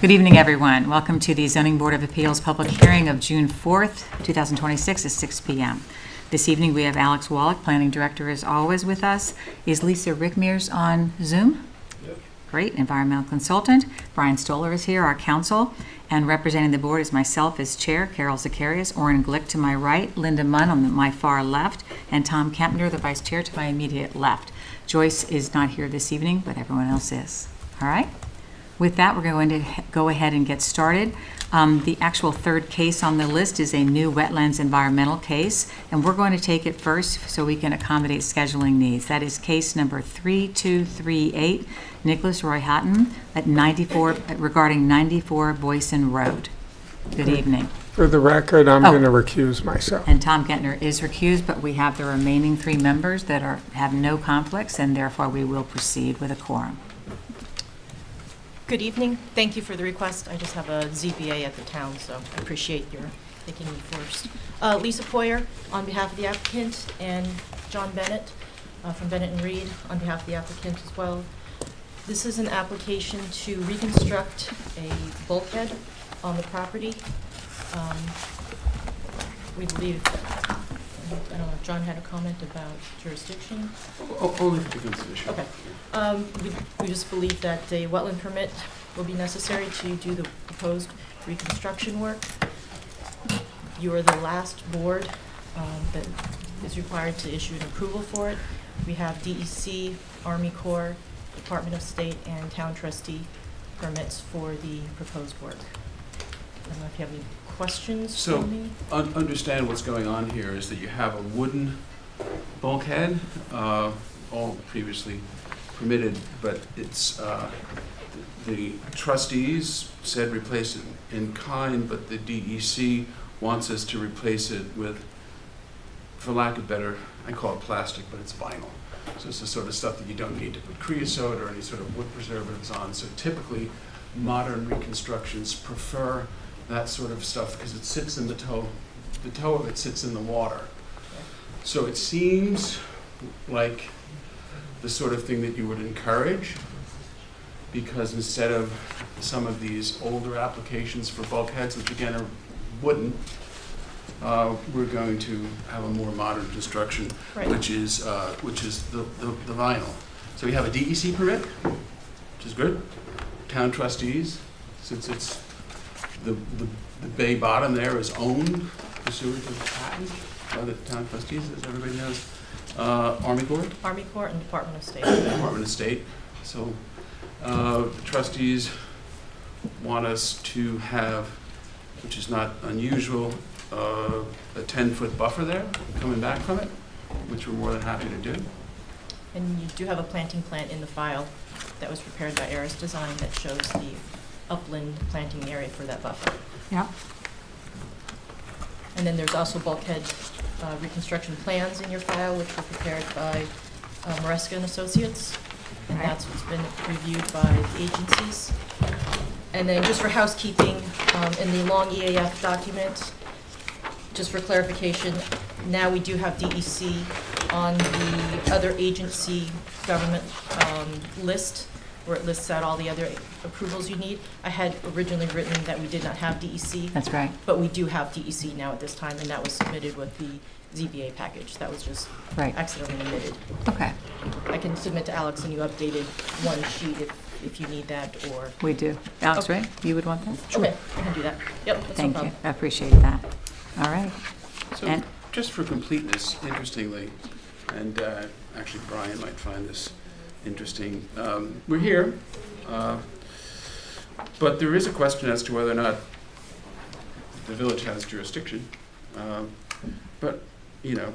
Good evening, everyone. Welcome to the Zoning Board of Appeals public hearing of June 4th, 2026 at 6 p.m. This evening, we have Alex Wallach, Planning Director, as always with us. Is Lisa Rickmears on Zoom? Yep. Great. Environmental Consultant. Brian Stoller is here, our counsel. And representing the board is myself as Chair, Carol Zacharias, Orrin Glick to my right, Linda Munn on my far left, and Tom Kempner, the Vice Chair, to my immediate left. Joyce is not here this evening, but everyone else is. All right? With that, we're going to go ahead and get started. The actual third case on the list is a new wetlands environmental case, and we're going to take it first so we can accommodate scheduling needs. That is case number 3238, Nicholas Roy Hatton at 94, regarding 94 Boyson Road. Good evening. For the record, I'm going to recuse myself. And Tom Kempner is recused, but we have the remaining three members that have no conflicts, and therefore we will proceed with a quorum. Good evening. Thank you for the request. I just have a ZBA at the town, so I appreciate your taking me first. Lisa Poyer on behalf of the applicant, and John Bennett from Bennett and Reed on behalf of the applicant as well. This is an application to reconstruct a bulkhead on the property. We believe, I don't know if John had a comment about jurisdiction. Only if it becomes an issue. Okay. We just believe that a wetland permit will be necessary to do the proposed reconstruction work. You are the last board that is required to issue an approval for it. We have DEC, Army Corps, Department of State, and Town Trustee permits for the proposed work. I don't know if you have any questions for me. Understand what's going on here is that you have a wooden bulkhead, all previously permitted, but it's the trustees said replace it in kind, but the DEC wants us to replace it with, for lack of better, I call it plastic, but it's vinyl. So it's the sort of stuff that you don't need to put creosote or any sort of wood preservatives on. So typically, modern reconstructions prefer that sort of stuff because it sits in the toe of it sits in the water. So it seems like the sort of thing that you would encourage, because instead of some of these older applications for bulkheads, which again are wooden, we're going to have a more modern construction, Right. which is the vinyl. So we have a DEC permit, which is good. Town trustees, since it's the bay bottom there is owned pursuant to the patent by the town trustees, as everybody knows. Army Corps? Army Corps and Department of State. Department of State. So the trustees want us to have, which is not unusual, a 10-foot buffer there coming back from it, which we're more than happy to do. And you do have a planting plan in the file that was prepared by Eris Design that shows the upland planting area for that buffer. Yeah. And then there's also bulkhead reconstruction plans in your file, which were prepared by Maresca and Associates, and Right. that's what's been reviewed by the agencies. And then just for housekeeping, in the long EAF document, just for clarification, now we do have DEC on the other agency government list, where it lists out all the other approvals you need. I had originally written that we did not have DEC. That's right. But we do have DEC now at this time, and that was submitted with the ZBA package. That was just Right. accidentally omitted. Okay. I can submit to Alex and you updated one sheet if you need that, or... We do. Alex, Okay. right? You would want that? Okay, I can do that. Yep, that's no Thank you. problem. I appreciate that. All right. So And- just for completeness, interestingly, and actually Brian might find this interesting, we're here, but there is a question as to whether or not the village has jurisdiction. But, you know,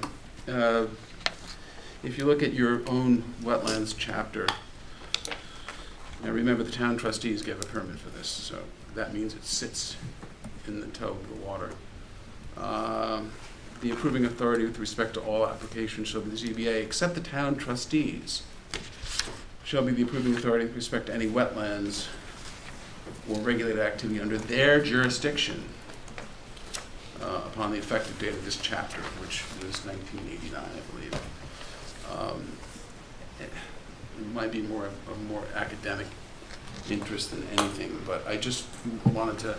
if you look at your own wetlands chapter, now remember the town trustees gave a permit for this, so that means it sits in the toe of the water. The approving authority with respect to all applications shall be the ZBA, except the town trustees shall be the approving authority with respect to any wetlands or regulated activity under their jurisdiction upon the effective date of this chapter, which was 1989, I believe. It might be a more academic interest in anything, but I just wanted to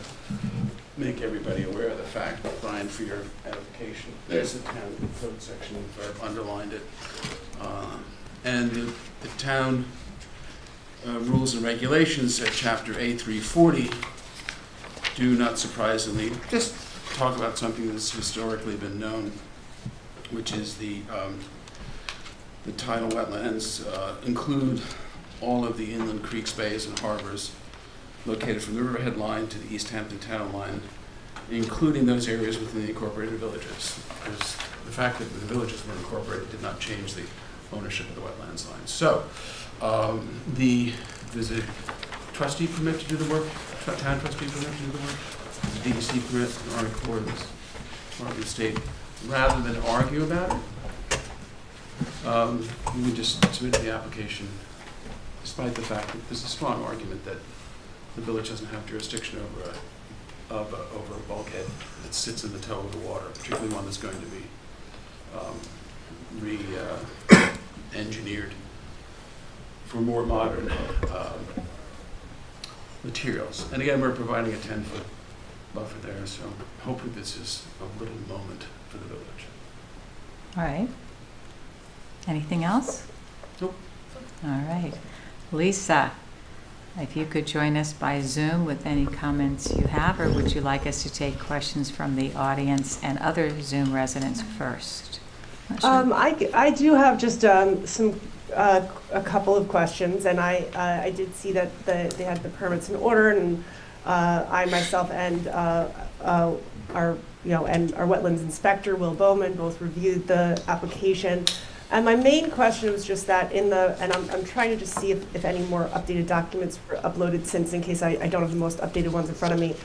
make everybody aware of the fact, Brian, for your edification. There's a town code section, I've underlined it. And the town rules and regulations at chapter A340 do, not surprisingly, just talk about something that's historically been known, which is the tidal wetlands include all of the inland creeks, bays, and harbors located from the Riverhead line to the East Hampton town line, including those areas within the incorporated villages. Because the fact that the villages were incorporated did not change the ownership of the wetlands line. So there's a trustee permit to do the work, town trustee permit to do the work, the DEC permit, the Army Corps, of the state. Rather than argue about it, we would just submit the application, despite the fact that there's a strong argument that the village doesn't have jurisdiction over a bulkhead that sits in the toe of the water, particularly one that's going to be re-engineered for more modern materials. And again, we're providing a 10-foot buffer there, so hopefully this is a little moment for the village. All right. Anything else? Nope. All right. Lisa, if you could join us by Zoom with any comments you have, or would you like us to take questions from the audience and other Zoom residents first? Not sure. I do have just a couple of questions, and I did see that they had the permits in order, and I myself and our wetlands inspector Will Bowman both reviewed the application. And my main question was just that I'm trying to just see if any more updated documents were uploaded since, in case I don't have the most updated ones in front of me.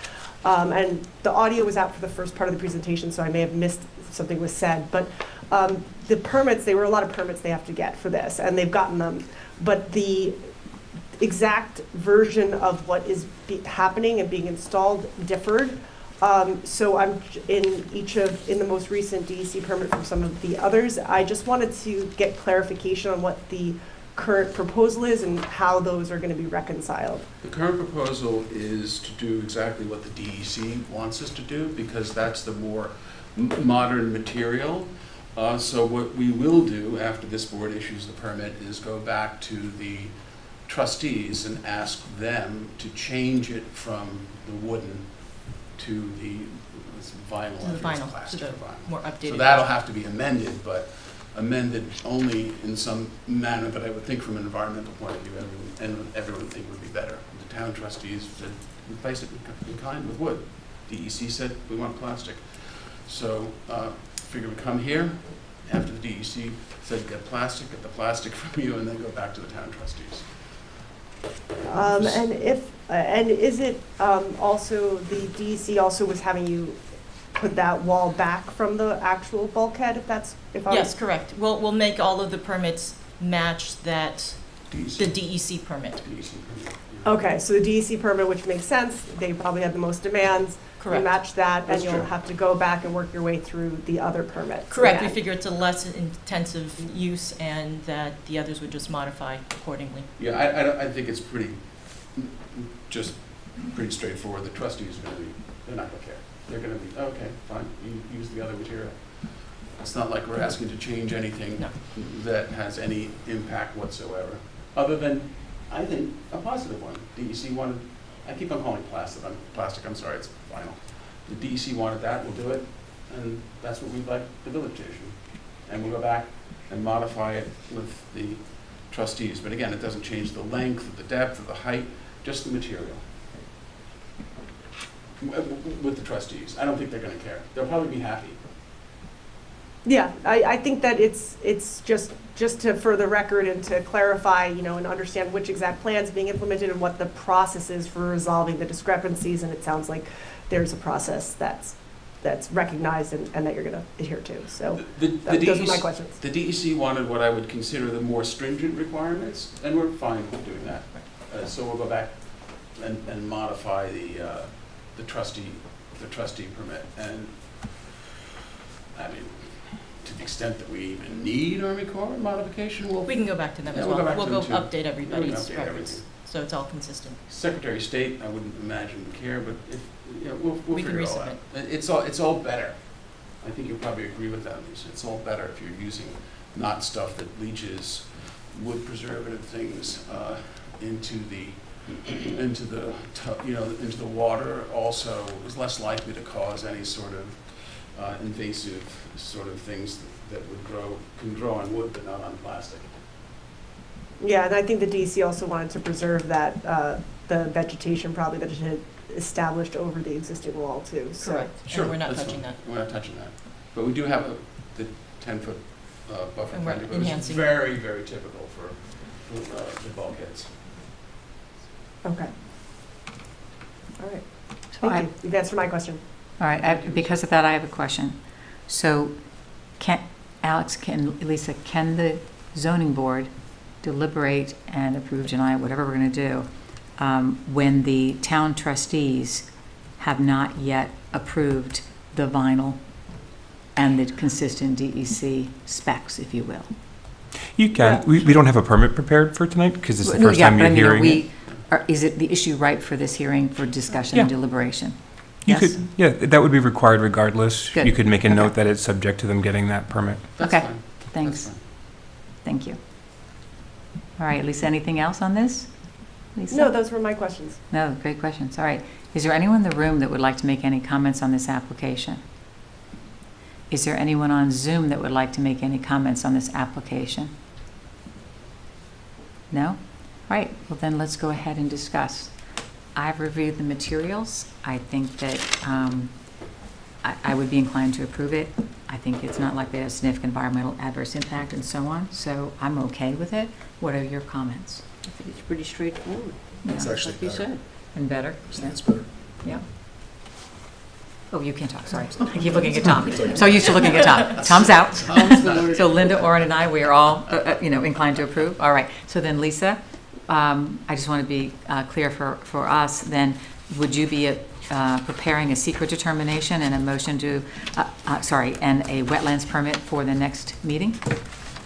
And the audio was out for the first part of the presentation, so I may have missed something was said. But the permits, there were a lot of permits they have to get for this, and they've gotten them. But the exact version of what is happening and being installed differed. So I'm in the most recent DEC permit from some of the others. I just wanted to get clarification on what the current proposal is and how those are going to be reconciled. The current proposal is to do exactly what the DEC wants us to do, because that's the more modern material. So what we will do after this board issues the permit is go back to the trustees and ask them to change it from the wooden to the vinyl. To the vinyl, plastic to the vinyl. more updated. So that'll have to be amended, but amended only in some manner that I would think from an environmental point of view, everyone would think would be better. The town trustees said, replace it in kind with wood. DEC said, we want plastic. So figure we come here, after the DEC said, get the plastic from you, and then go back to the town trustees. And is it also, the DEC also was having you put that wall back from the actual bulkhead, Yes, correct. We'll make all of the permits match that, DEC. the DEC permit. DEC permit, yeah. Okay, so the DEC permit, which makes sense, they probably had the most demands. Correct. You match that, That's and you'll true. have to go back and work your way through the other permits. Correct. We again. figure it's a less intensive use and that the others would just modify accordingly. Yeah, I think it's pretty straightforward. The trustees are going to be, they're not going to care. They're going to be, okay, fine, you use the other material. It's not like we're asking to change anything No. that has any impact whatsoever, other than, I think, a positive one. DEC wanted, I keep on calling plastic, I'm sorry, it's vinyl. The DEC wanted that, we'll do it, and that's what we'd like the village to issue. And we'll go back and modify it with the trustees. But again, it doesn't change the length, the depth, the height, just the material. With the trustees. I don't think they're gonna care. They'll probably be happy. Yeah, I think that it's just to further record and to clarify, and understand which exact plan's being implemented and what the process is for resolving the discrepancies, and it sounds like there's a process that's recognized and that you're gonna adhere to, so those are my questions. The DEC wanted what I would consider the more stringent requirements, and we're fine with doing that. So we'll go back and modify the trustee permit, and I mean, to the extent that we even need Army Corps modification, We can go back to them Yeah, as we'll well. go back We'll to go them too. update everybody's Update records. everything. So it's all consistent. Secretary of State, I wouldn't imagine would care, but if, we'll We can figure it all out. resubmit. It's all better. I think you'll probably agree with that, Lisa. It's all better if you're using not stuff that leaches wood preservative things into the water. Also is less likely to cause any sort of invasive sort of things that can grow on wood but not on plastic. Yeah, and I think the DC also wanted to preserve that, the vegetation probably that it had established over the existing wall too, so. Correct. Sure, And we're not that's touching fine. that. We're not touching that. But we do have the 10-foot buffer And we're plan, but it's enhancing. very, very typical for the bulkheads. Okay. All right, So thank you. You've answered my question. All right, because of that, I have a question. So Lisa, can the zoning board deliberate and approve, deny, whatever we're going to do, when the town trustees have not yet approved the vinyl and the consistent DEC specs, if you will? You can. Yeah. We don't have a permit prepared for tonight because it's the first Yeah, time but I you're mean, hearing it. is it the issue ripe for this hearing for discussion and Yeah. deliberation? You Yes? could, yeah, that would be required regardless. Good. You could make a Okay. note that it's subject to them getting that permit. That's Okay. fine. Thanks. That's fine. Thank you. All right, Lisa, anything else on this? Lisa? No, those were my questions. No, great questions. All right. Is there anyone in the room that would like to make any comments on this application? Is there anyone on Zoom that would like to make any comments on this application? No? All right, well then let's go ahead and discuss. I've reviewed the materials. I think that I would be inclined to approve it. I think it's not likely to have significant environmental adverse impact and so on, so I'm okay with it. What are your comments? I think it's pretty straightforward, It's actually like you said. And better? That's better. Yeah. Oh, you can't talk, sorry. I keep looking at Tom. So used to looking at Tom. Tom's out. So Linda, Orin, and I, we are all, inclined to approve. All right. So then Lisa, I just want to be clear for us, then, would you be preparing a secret determination and a motion to, and a wetlands permit for the next meeting?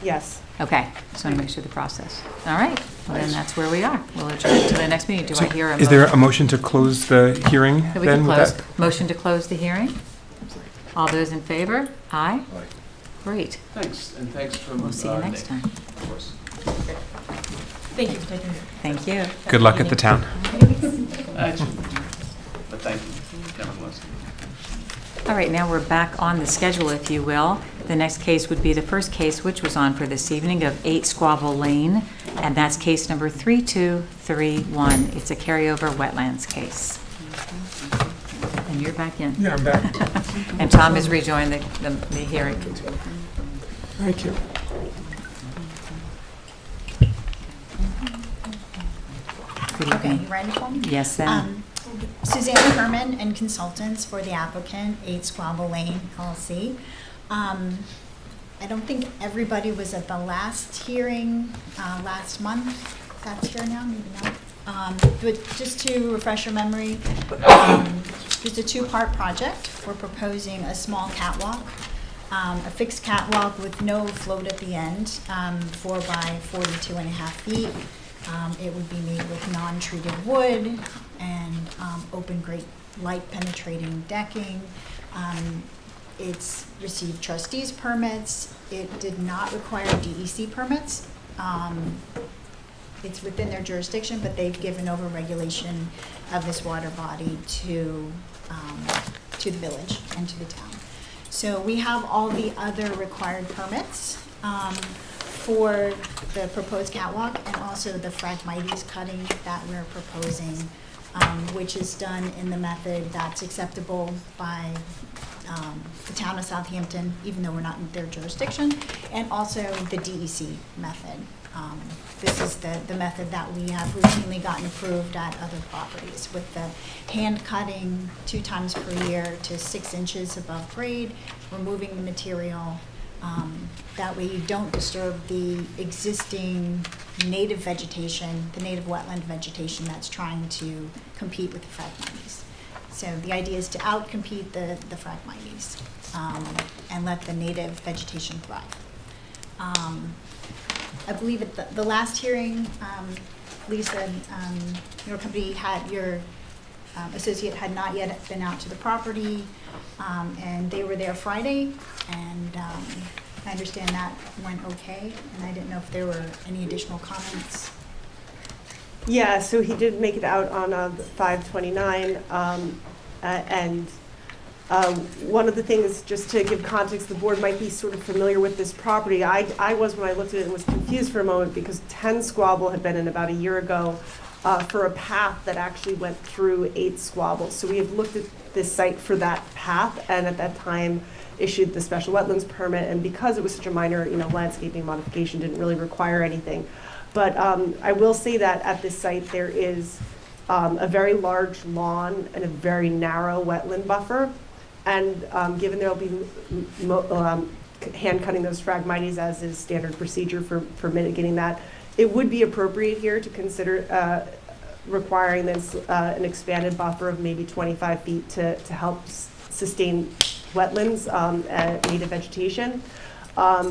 Yes. Okay, just want to make sure the process. All right, well then that's where we are. We'll adjourn to the next meeting. Do I hear a motion? Is there a motion to close the hearing That we then can with close. that? Motion to close the hearing? All those in favor? Aye? Aye. Great. Thanks, and thanks from We'll see you next Nate, time. of course. Thank you for taking it. Thank you. Good luck at the town. Actually, but thank you, nevertheless. All right, now we're back on the schedule, if you will. The next case would be the first case, which was on for this evening, of 8 Squabble Lane, and that's case number 3231. It's a carryover wetlands case. And you're back in. Yeah, I'm back. And Tom has rejoined the hearing. Thank you. Good Okay, evening. you ready for me? Yes, sir. Suzanne Herman and consultants for the applicant, 8 Squabble Lane LLC. I don't think everybody was at the last hearing last month. That's here now, maybe not. But just to refresh your memory, it's a 2-part project. We're proposing a small catwalk, a fixed catwalk with no float at the end, 4 by 42.5 feet. It would be made with non-treated wood and open grate light penetrating decking. It's received trustees permits. It did not require DEC permits. It's within their jurisdiction, but they've given over regulation of this water body to the village and to the town. So we have all the other required permits for the proposed catwalk and also the Phragmites cutting that we're proposing, which is done in the method that's acceptable by the town of Southampton, even though we're not in their jurisdiction, and also the DEC method. This is the method that we have routinely gotten approved at other properties with the hand cutting 2 times per year to 6 inches above grade, removing the material. That way you don't disturb the existing native vegetation, the native wetland vegetation that's trying to compete with the Phragmites. So the idea is to outcompete the Phragmites and let the native vegetation thrive. I believe at the last hearing, Lisa, your company had, your associate had not yet been out to the property, and they were there Friday, and I understand that went okay, and I didn't know if there were any additional comments. Yeah, so he did make it out on 5/29, and one of the things, just to give context, the board might be sort of familiar with this property. I was when I looked at it and was confused for a moment because 10 Squabble had been in about a year ago for a path that actually went through 8 Squabble. So we have looked at this site for that path, and at that time issued the special wetlands permit, and because it was such a minor, landscaping modification, didn't really require anything. But I will say that at this site there is a very large lawn and a very narrow wetland buffer. And given there will be hand cutting those phragmites as is standard procedure for mitigating that, it would be appropriate here to consider requiring this an expanded buffer of maybe 25 feet to help sustain wetlands, native vegetation. As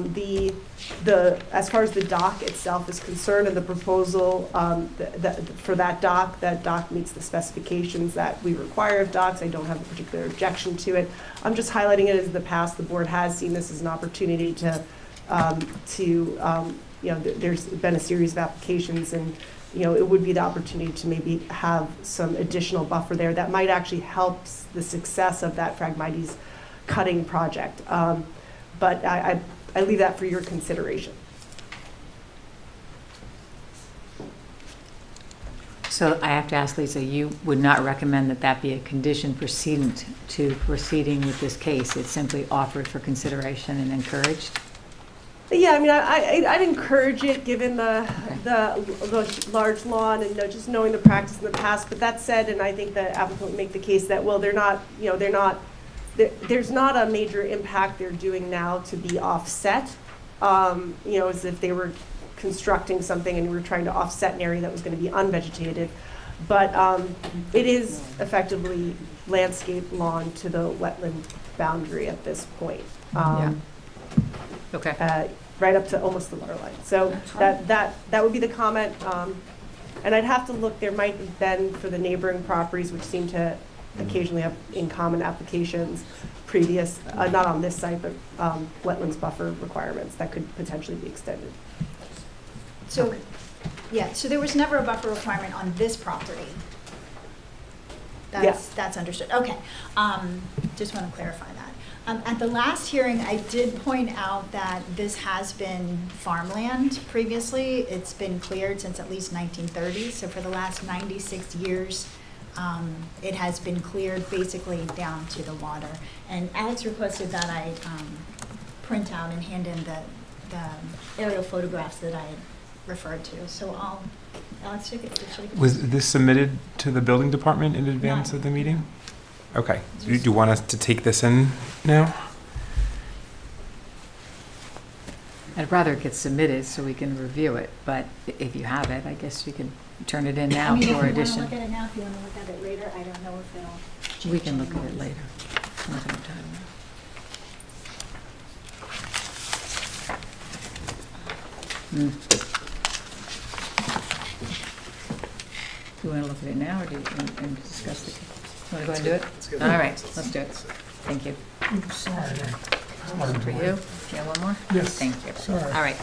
far as the dock itself is concerned and the proposal for that dock meets the specifications that we require of docks. I don't have a particular objection to it. I'm just highlighting it as in the past. The board has seen this as an opportunity there's been a series of applications, and it would be the opportunity to maybe have some additional buffer there that might actually help the success of that Phragmites cutting project. But I leave that for your consideration. So I have to ask Lisa, you would not recommend that be a condition precedent to proceeding with this case? It's simply offered for consideration and encouraged? Yeah, I mean, I'd encourage it given the large lawn and just knowing the practice in the past. But that said, and I think the applicant would make the case that, well, there's not a major impact they're doing now to be offset, as if they were constructing something and we were trying to offset an area that was going to be unvegetated. But it is effectively landscape lawn to the wetland boundary at this point. Okay. Right up to almost the water line. So that would be the comment. And I'd have to look, there might have been for the neighboring properties, which seem to occasionally have in common applications, previous, not on this site, but wetlands buffer requirements that could potentially be extended. So, yeah, so there was never a buffer requirement on this property. That's understood. Okay, just want to clarify that. At the last hearing, I did point out that this has been farmland previously. It's been cleared since at least 1930. So for the last 96 years, it has been cleared basically down to the water. And Alex requested that I print out and hand in the aerial photographs that I had referred to. So Alex, should I Was this submitted to the building department in advance of the meeting? Okay. Do you want us to take this in now? I'd rather it gets submitted so we can review it, but if you have it, I guess you can turn it in now if you for want addition. to look at it now, if you want to look at it later, I don't know if it'll change. We can look at it later. Another time. Do you want to look at it now, or do you want to discuss it? Want to go ahead and do it? All right, let's do it. Thank you. Sorry. For you? Do you have one more? Yes. Thank you. Sorry. All right.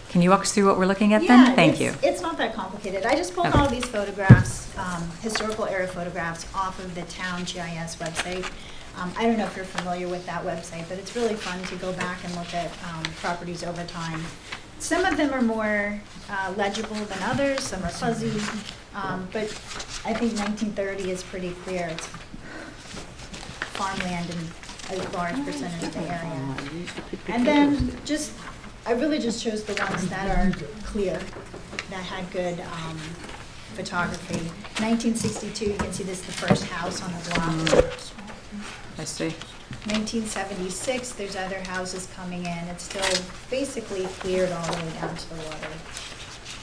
Can you walk us through what we're looking at then? Thank you. It's not that complicated. I just pulled Okay. all these photographs, historical area photographs off of the town GIS website. I don't know if you're familiar with that website, but it's really fun to go back and look at properties over time. Some of them are more legible than others, some are fuzzy, but I think 1930 is pretty clear. It's farmland in a large percentage of the area. And then I really just chose the ones that are clear, that had good photography. 1962, you can see this is the first house on the block. I see. 1976, there's other houses coming in. It's still basically cleared all the way down to the water.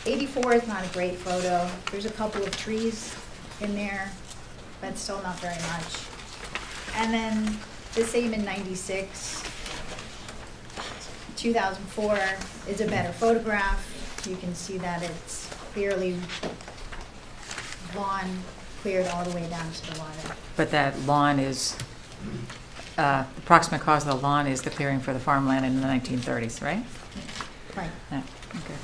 84 is not a great photo. There's a couple of trees in there, but still not very much. And then the same in 96. 2004 is a better photograph. You can see that it's clearly lawn cleared all the way down to the water. But that lawn is, the approximate cost of the lawn is the clearing for the farmland in the 1930s, right? Right. Yeah, okay.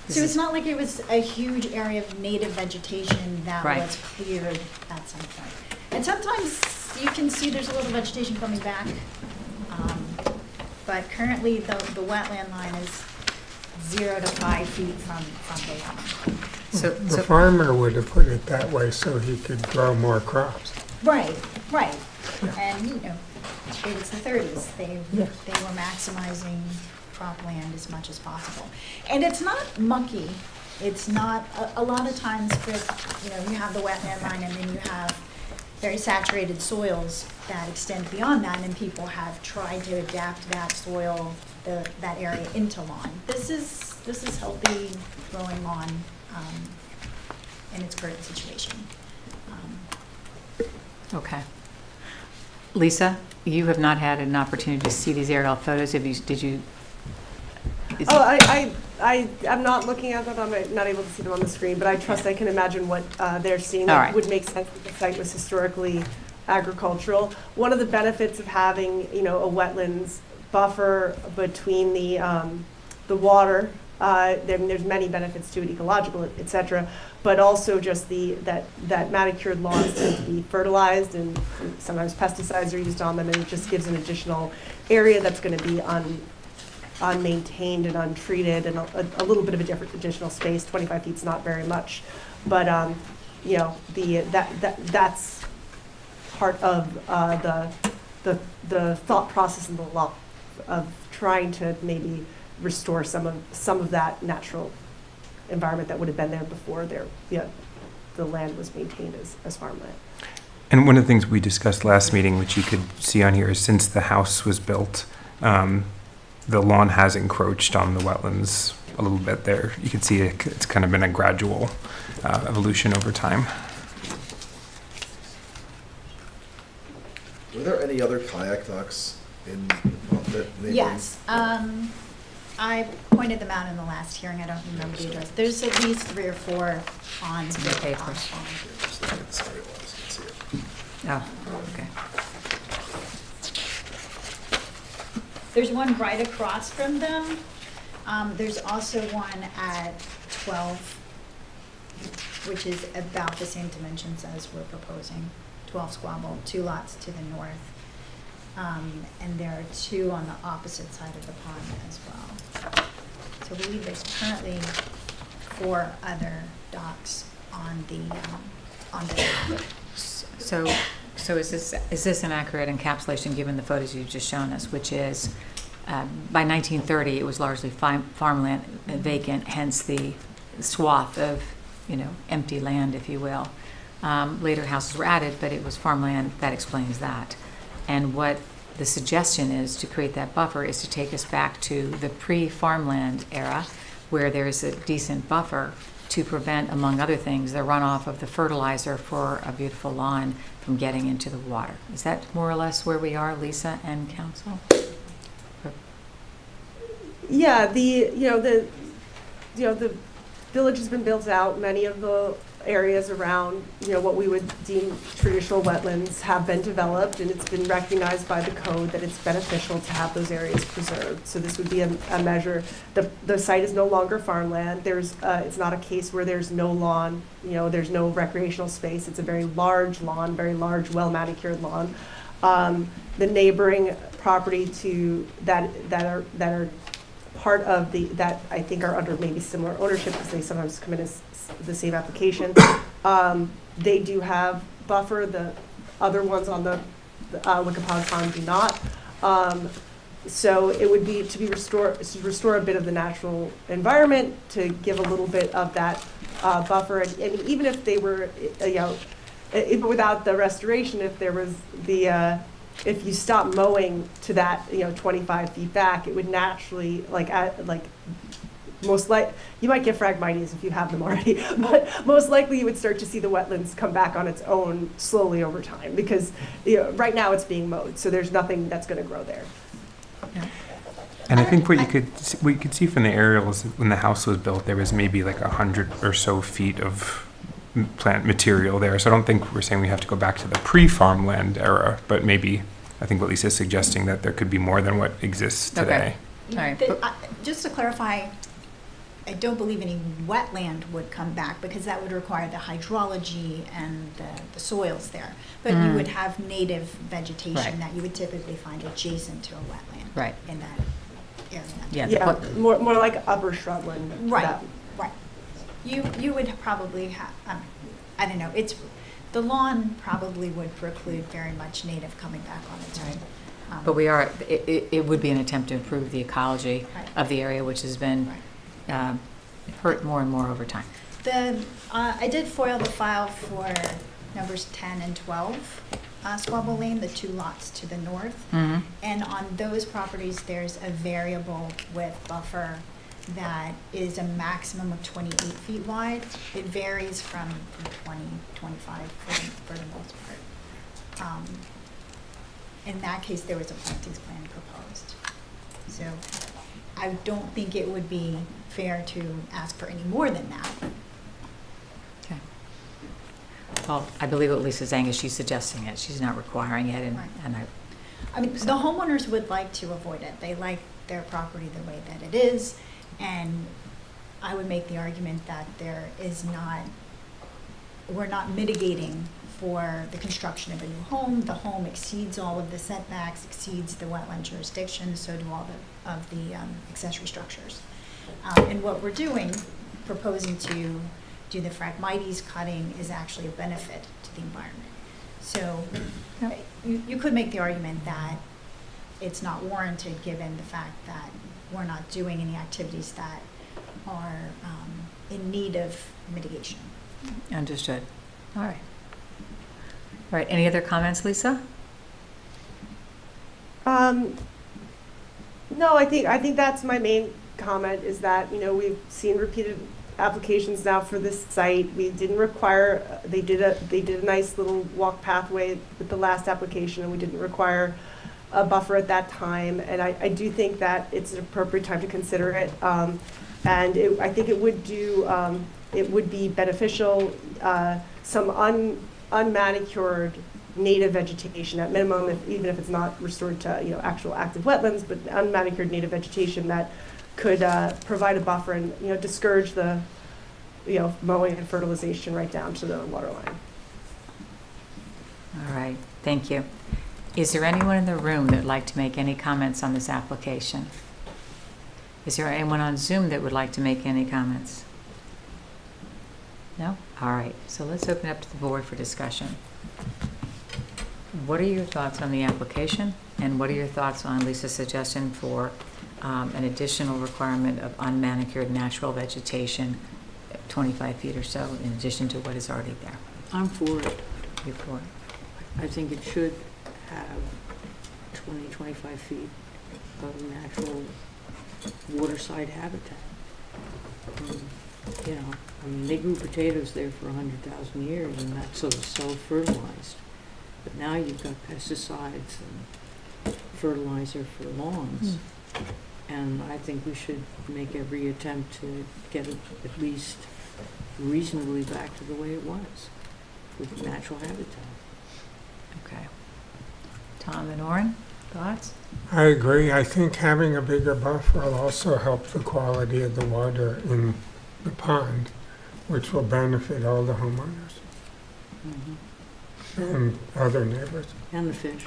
This So it's is- not like it was a huge area of native vegetation that Right. was cleared at some point. And sometimes you can see there's a little vegetation coming back. But currently, the wetland line is 0 to 5 feet from the lawn. So, The so, farmer would have put it that way so he could grow more crops. Right, right. And, you know, it was the 30s. They were maximizing cropland as much as possible. And it's not mucky. It's not, a lot of times with, you know, you have the wetland line and then you have very saturated soils that extend beyond that, and people have tried to adapt that soil, that area into lawn. This is healthy growing lawn in its current situation. okay. Lisa, you have not had an opportunity to see these aerial photos. Did you? is- Oh, I'm not looking at them, I'm not able to see them on the screen, but I trust I can imagine what they're seeing. All It right. would make sense that the site was historically agricultural. One of the benefits of having, you know, a wetlands buffer between the water, there's many benefits to it, ecological, et cetera, but also just that manicured lawns tend to be fertilized and sometimes pesticides are used on them, and it just gives an additional area that's going to be unmaintained and untreated, and a little bit of a different additional space. 25 feet's not very much, but you know, that's part of the thought process in the law of trying to maybe restore some of that natural environment that would have been there before the land was maintained as farmland. And one of the things we discussed last meeting, which you could see on here, is since the house was built, the lawn has encroached on the wetlands a little bit there. You can see it's kind of been a gradual evolution over time. Were there any other kayak docks in the neighboring? Yes, I pointed them out in the last hearing, I don't remember the address. There's at least 3 or 4 ponds. In the papers. Just looking at the site wise, I can see it. Oh, okay. There's one right across from them. There's also one at 12, which is about the same dimensions as we're proposing. 12 squabble, 2 lots to the north. And there are 2 on the opposite side of the pond as well. So I believe there's currently 4 other docks on the lot. So is this an accurate encapsulation, given the photos you've just shown us, which is, by 1930, it was largely farmland, vacant, hence the swath of, you know, empty land, if you will. Later houses were added, but it was farmland. That explains that. And what the suggestion is to create that buffer is to take us back to the pre-farmland era, where there is a decent buffer to prevent, among other things, the runoff of the fertilizer for a beautiful lawn from getting into the water. Is that more or less where we are, Lisa and council? Yeah, the village has been built out. Many of the areas around, you know, what we would deem traditional wetlands have been developed, and it's been recognized by the code that it's beneficial to have those areas preserved. So this would be a measure. The site is no longer farmland. It's not a case where there's no lawn, you know, there's no recreational space. It's a very large lawn, very large, well manicured lawn. The neighboring property to that are part of that I think are under maybe similar ownership, because they sometimes come in as the same application. They do have buffer. The other ones on the Wickapog Pond do not. So it would be to restore a bit of the natural environment, to give a little bit of that buffer, and even if they were, you know, even without the restoration, if there was if you stop mowing to that, you know, 25 feet back, it would naturally, you might get Phragmites if you have them already, but most likely you would start to see the wetlands come back on its own slowly over time, because, you know, right now it's being mowed, so there's nothing that's going to grow there. And I think what you could see from the aerials, when the house was built, there was maybe like 100 or so feet of plant material there. So I don't think we're saying we have to go back to the pre-farmland era, but maybe, I think what Lisa's suggesting, that there could be more than what exists today. All right. Just to clarify, I don't believe any wetland would come back because that would require the hydrology and the soils there. But you would have native vegetation Right. that you would typically find adjacent to a wetland. Right. In that area. Yeah. Yeah, more like upper shrubland. Right, that- right. You would probably have, I don't know, the lawn probably would preclude very much native coming back on its own. But we are, it would be an attempt to improve the ecology Right. of the area, which has been hurt more and more over time. I did foil the file for numbers 10 and 12, Squabble Lane, the two lots to the north. Mm-hmm. And on those properties, there's a variable width buffer that is a maximum of 28 feet wide. It varies from 20, 25 for the most part. In that case, there was a plantings plan proposed. So I don't think it would be fair to ask for any more than that. Okay. Well, I believe what Lisa's saying is she's suggesting it. She's not requiring it, Right. and I mean, the homeowners would like to avoid it. They like their property the way that it is. And I would make the argument that we're not mitigating for the construction of a new home. The home exceeds all of the setbacks, exceeds the wetland jurisdiction, so do all of the accessory structures. And what we're doing, proposing to do the Phragmites cutting, is actually a benefit to the environment. So you could make the argument that it's not warranted given the fact that we're not doing any activities that are in need of mitigation. understood. All right. All right, any other comments, Lisa? No, I think that's my main comment, is that, we've seen repeated applications now for this site. We didn't require, they did a nice little walk pathway with the last application, and we didn't require a buffer at that time. And I do think that it's an appropriate time to consider it. And I think it would be beneficial, some unmanicured native vegetation at minimum, even if it's not restored to actual active wetlands, but unmanicured native vegetation that could provide a buffer and discourage the mowing and fertilization right down to the water line. All right, thank you. Is there anyone in the room that would like to make any comments on this application? Is there anyone on Zoom that would like to make any comments? No? All right, so let's open up to the board for discussion. What are your thoughts on the application, and what are your thoughts on Lisa's suggestion for an additional requirement of unmanicured natural vegetation, 25 feet or so, in addition to what is already there? I'm for it. You're for it? I think it should have 20, 25 feet of natural waterside habitat. They grew potatoes there for 100,000 years, and that's sort of self-fertilized. But now you've got pesticides and fertilizer for lawns. And I think we should make every attempt to get it at least reasonably back to the way it was, with natural habitat. Okay. Tom and Oren, thoughts? I agree. I think having a bigger buffer will also help the quality of the water in the pond, which will benefit all the homeowners and other neighbors. And the fish.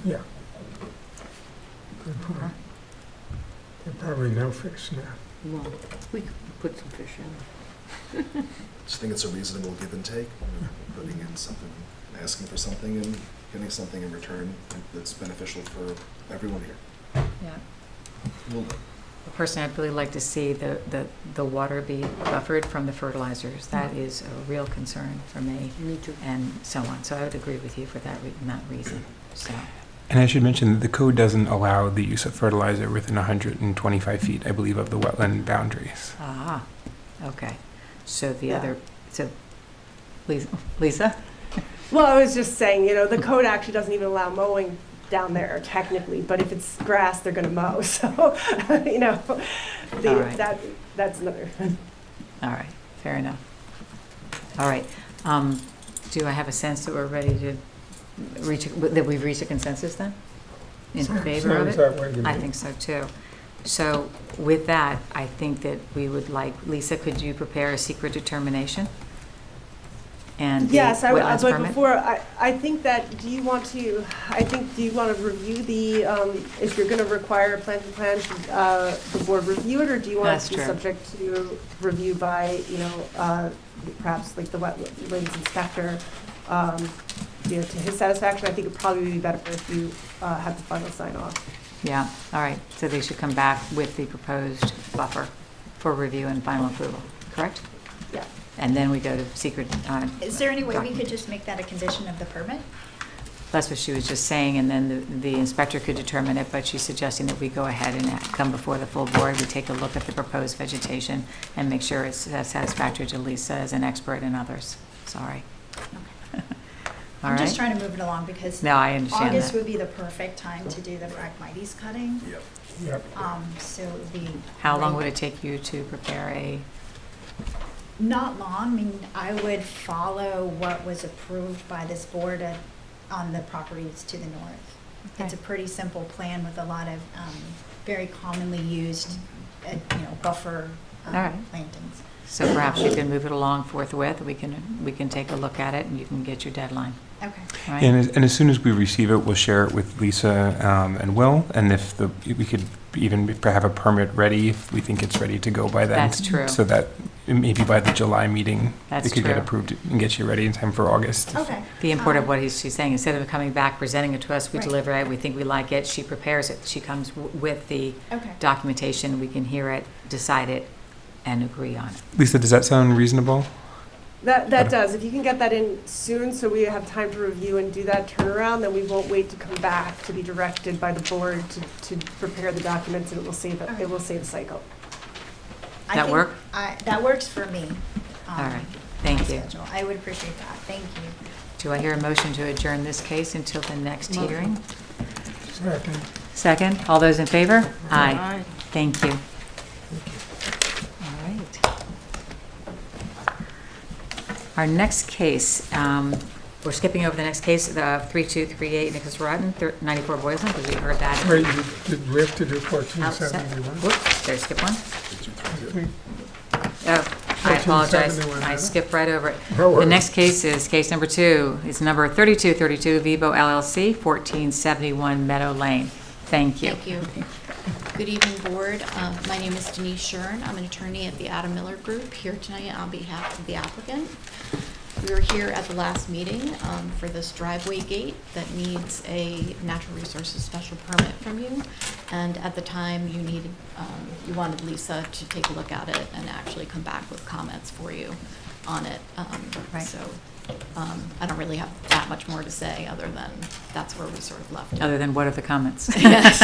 Yeah. Good point. There are probably no fish now. Well, we could put some fish in. Just think it's a reasonable give and take, putting in something, asking for something and getting something in return that's beneficial for everyone here. Yeah. Well, Personally, I'd really like to see the water be buffered from the fertilizers. That is a real concern for me, Me too. and so on. So I would agree with you for that reason. So, And I should mention that the code doesn't allow the use of fertilizer within 125 feet, I believe, of the wetland boundaries. okay. So the Yeah. other, Lisa? Well, I was just saying, the code actually doesn't even allow mowing down there technically, but if it's grass, they're going to mow. So, All right. that's another. All right, fair enough. All right, Do I have a sense that we're ready to that we've reached a consensus then? In favor of Sounds it? that way to I me. think so too. So with that, I think that we would like, Lisa, could you prepare a secret determination? And the Yes, wetlands but permit? before, I think that, do you want to review the, if you're gonna require a planting plan, should, the board review it, or do you want it That's to be true. subject to review by, perhaps like the wetlands inspector, to his satisfaction? I think it'd probably be better if you, have the final sign off. Yeah, all right. So they should come back with the proposed buffer for review and final approval, correct? Yeah. And then we go to secret. Is there any way we document. could just make that a condition of the permit? That's what she was just saying, and then the inspector could determine it, but she's suggesting that we go ahead and come before the full board. We take a look at the proposed vegetation and make sure it's satisfactory to Lisa as an expert and others. Sorry. All I'm just right? trying to move it along because No, I understand August that. would be the perfect time to do the Phragmites cutting. Yep. Yep. So it would be. How long would it take you to prepare a, Not long. I mean, I would follow what was approved by this board on the properties to the north. It's a Okay. pretty simple plan with a lot of very commonly used, buffer All right. plantings. so perhaps you can move it along forthwith? We can take a look at it and you can get your deadline, Okay. all right? And as soon as we receive it, we'll share it with Lisa and Will, and if we could even have a permit ready if we think it's ready to go by then. That's true. So that maybe by the July meeting, That's it could get true. approved and get you ready in time for August. Okay. The import of what she's saying, instead of coming back, presenting it to us, we Right. deliver it, we think we like it, she prepares it, she comes with the Okay. documentation, we can hear it, decide it, and agree on it. Lisa, does that sound reasonable? That does. If you can get that in soon, so we have time to review and do that turnaround, then we won't wait to come back to be directed by the board to prepare the documents, and it will save a cycle. I That think work? That works for me. All right, thank my you. schedule. I would appreciate that. Thank you. Do I hear a motion to adjourn this case until the next hearing? Second. Second, all those in favor? Aye. Aye. Thank you. All right. Our next case, we're skipping over the next case, the 3238 Nicholas Rotten, 94 Boylston, because we heard that. Wait, did we have to do Outset. 1471? Whoops, did I skip one? I think Oh, I apologize. 1471, I huh? skipped right over it. No The worries. next case is case number 2. It's number 3232, Vivo LLC, 1471 Meadow Lane. Thank you. Thank you. Good evening, Board. My name is Denise Shern. I'm an attorney at the Adam Miller Group, here tonight on behalf of the applicant. We were here at the last meeting for this driveway gate that needs a natural resources special permit from you. And at the time, you wanted Lisa to take a look at it and actually come back with comments for you on it. Right. So I don't really have that much more to say, other than that's where we sort of left it. Other than what are the comments? Yes.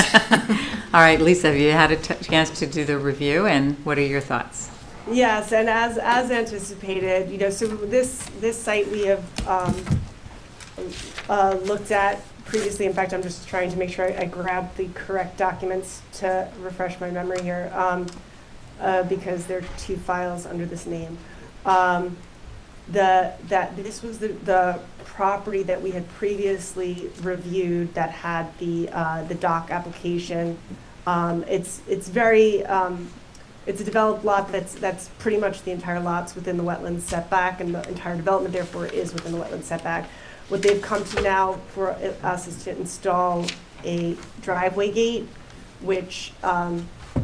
All right, Lisa, have you had a chance to do the review, and what are your thoughts? Yes, and as anticipated, so this site we have looked at previously. In fact, I'm just trying to make sure I grab the correct documents to refresh my memory here, because there are 2 files under this name. This was the property that we had previously reviewed that had the dock application. It's very it's a developed lot that's pretty much the entire lot's within the wetland setback, and the entire development therefore is within the wetland setback. What they've come to now for us is to install a driveway gate, which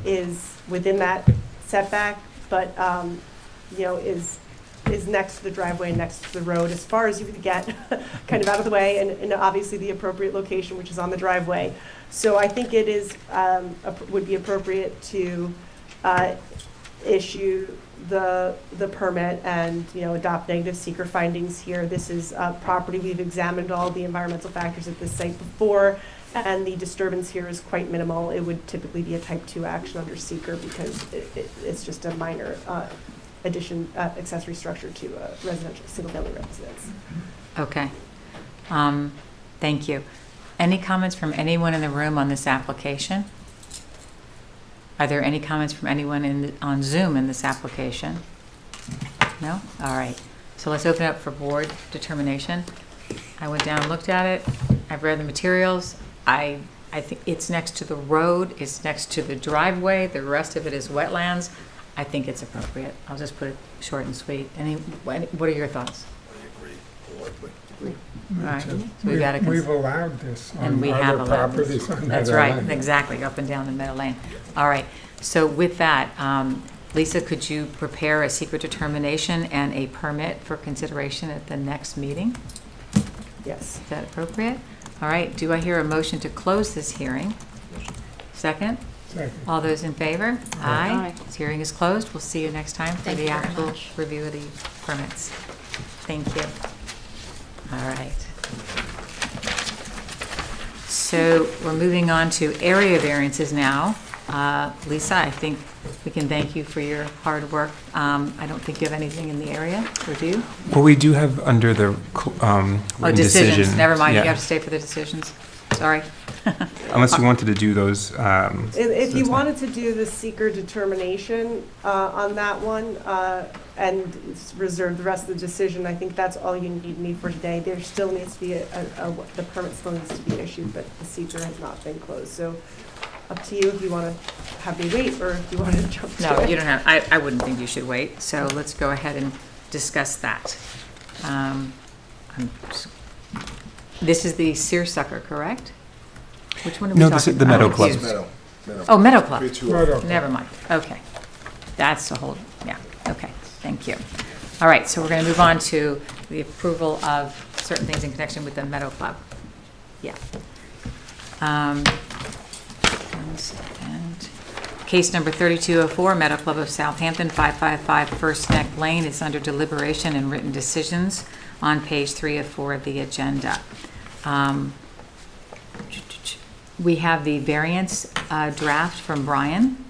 is within that setback, but is next to the driveway and next to the road, as far as you can get, kind of out of the way, and obviously the appropriate location, which is on the driveway. So I think it is would be appropriate to issue the permit and adopt negative seeker findings here. This is a property, we've examined all the environmental factors at this site before, and the disturbance here is quite minimal. It would typically be a type 2 action under seeker because it's just a minor accessory structure to a residential single-family residence. Okay. Thank you. Any comments from anyone in the room on this application? Are there any comments from anyone on Zoom in this application? No? All right. So let's open up for board determination. I went down and looked at it. I've read the materials. I think it's next to the road, it's next to the driveway, the rest of it is wetlands. I think it's appropriate. I'll just put it short and sweet. What are your thoughts? I agree wholeheartedly. All right, so we gotta We've allowed this And on we have other allowed this. properties on That's that right, island. exactly, up and down the Meadow Lane. All right, so with that, Lisa, could you prepare a secret determination and a permit for consideration at the next meeting? Yes. Is that appropriate? All right, do I hear a motion to close this hearing? Second? Second. All those in favor? Aye. This hearing is closed. We'll see you next time for Thank the you very actual much. review of the permits. Thank you. All right. So we're moving on to area variances now. Lisa, I think we can thank you for your hard work. I don't think you have anything in the area, or do you? Well, we do have under the Oh, written decisions. decision. Never mind, you yeah. have to stay for the decisions. Sorry. Unless you wanted to do those. If so you it's not- wanted to do the seeker determination on that one and reserve the rest of the decision, I think that's all you need me for today. There still needs to be the permit still needs to be issued, but the seeker has not been closed. So up to you if you want to have me wait or if you want to jump to No, it. you don't have, I wouldn't think you should wait, so let's go ahead and discuss that. This is the seersucker, correct? Which one are we No, talking about? this is the Meadow I'm Club. confused. Meadow. Oh, Meadow Club. 320. Never mind, okay. That's the whole, yeah, okay, thank you. All right, so we're going to move on to the approval of certain things in connection with the Meadow Club. Yeah. One second. Case number 3204, Meadow Club of Southampton, 555 First Neck Lane is under deliberation and written decisions on page 3 of 4 of the agenda. We have the variance draft from Brian.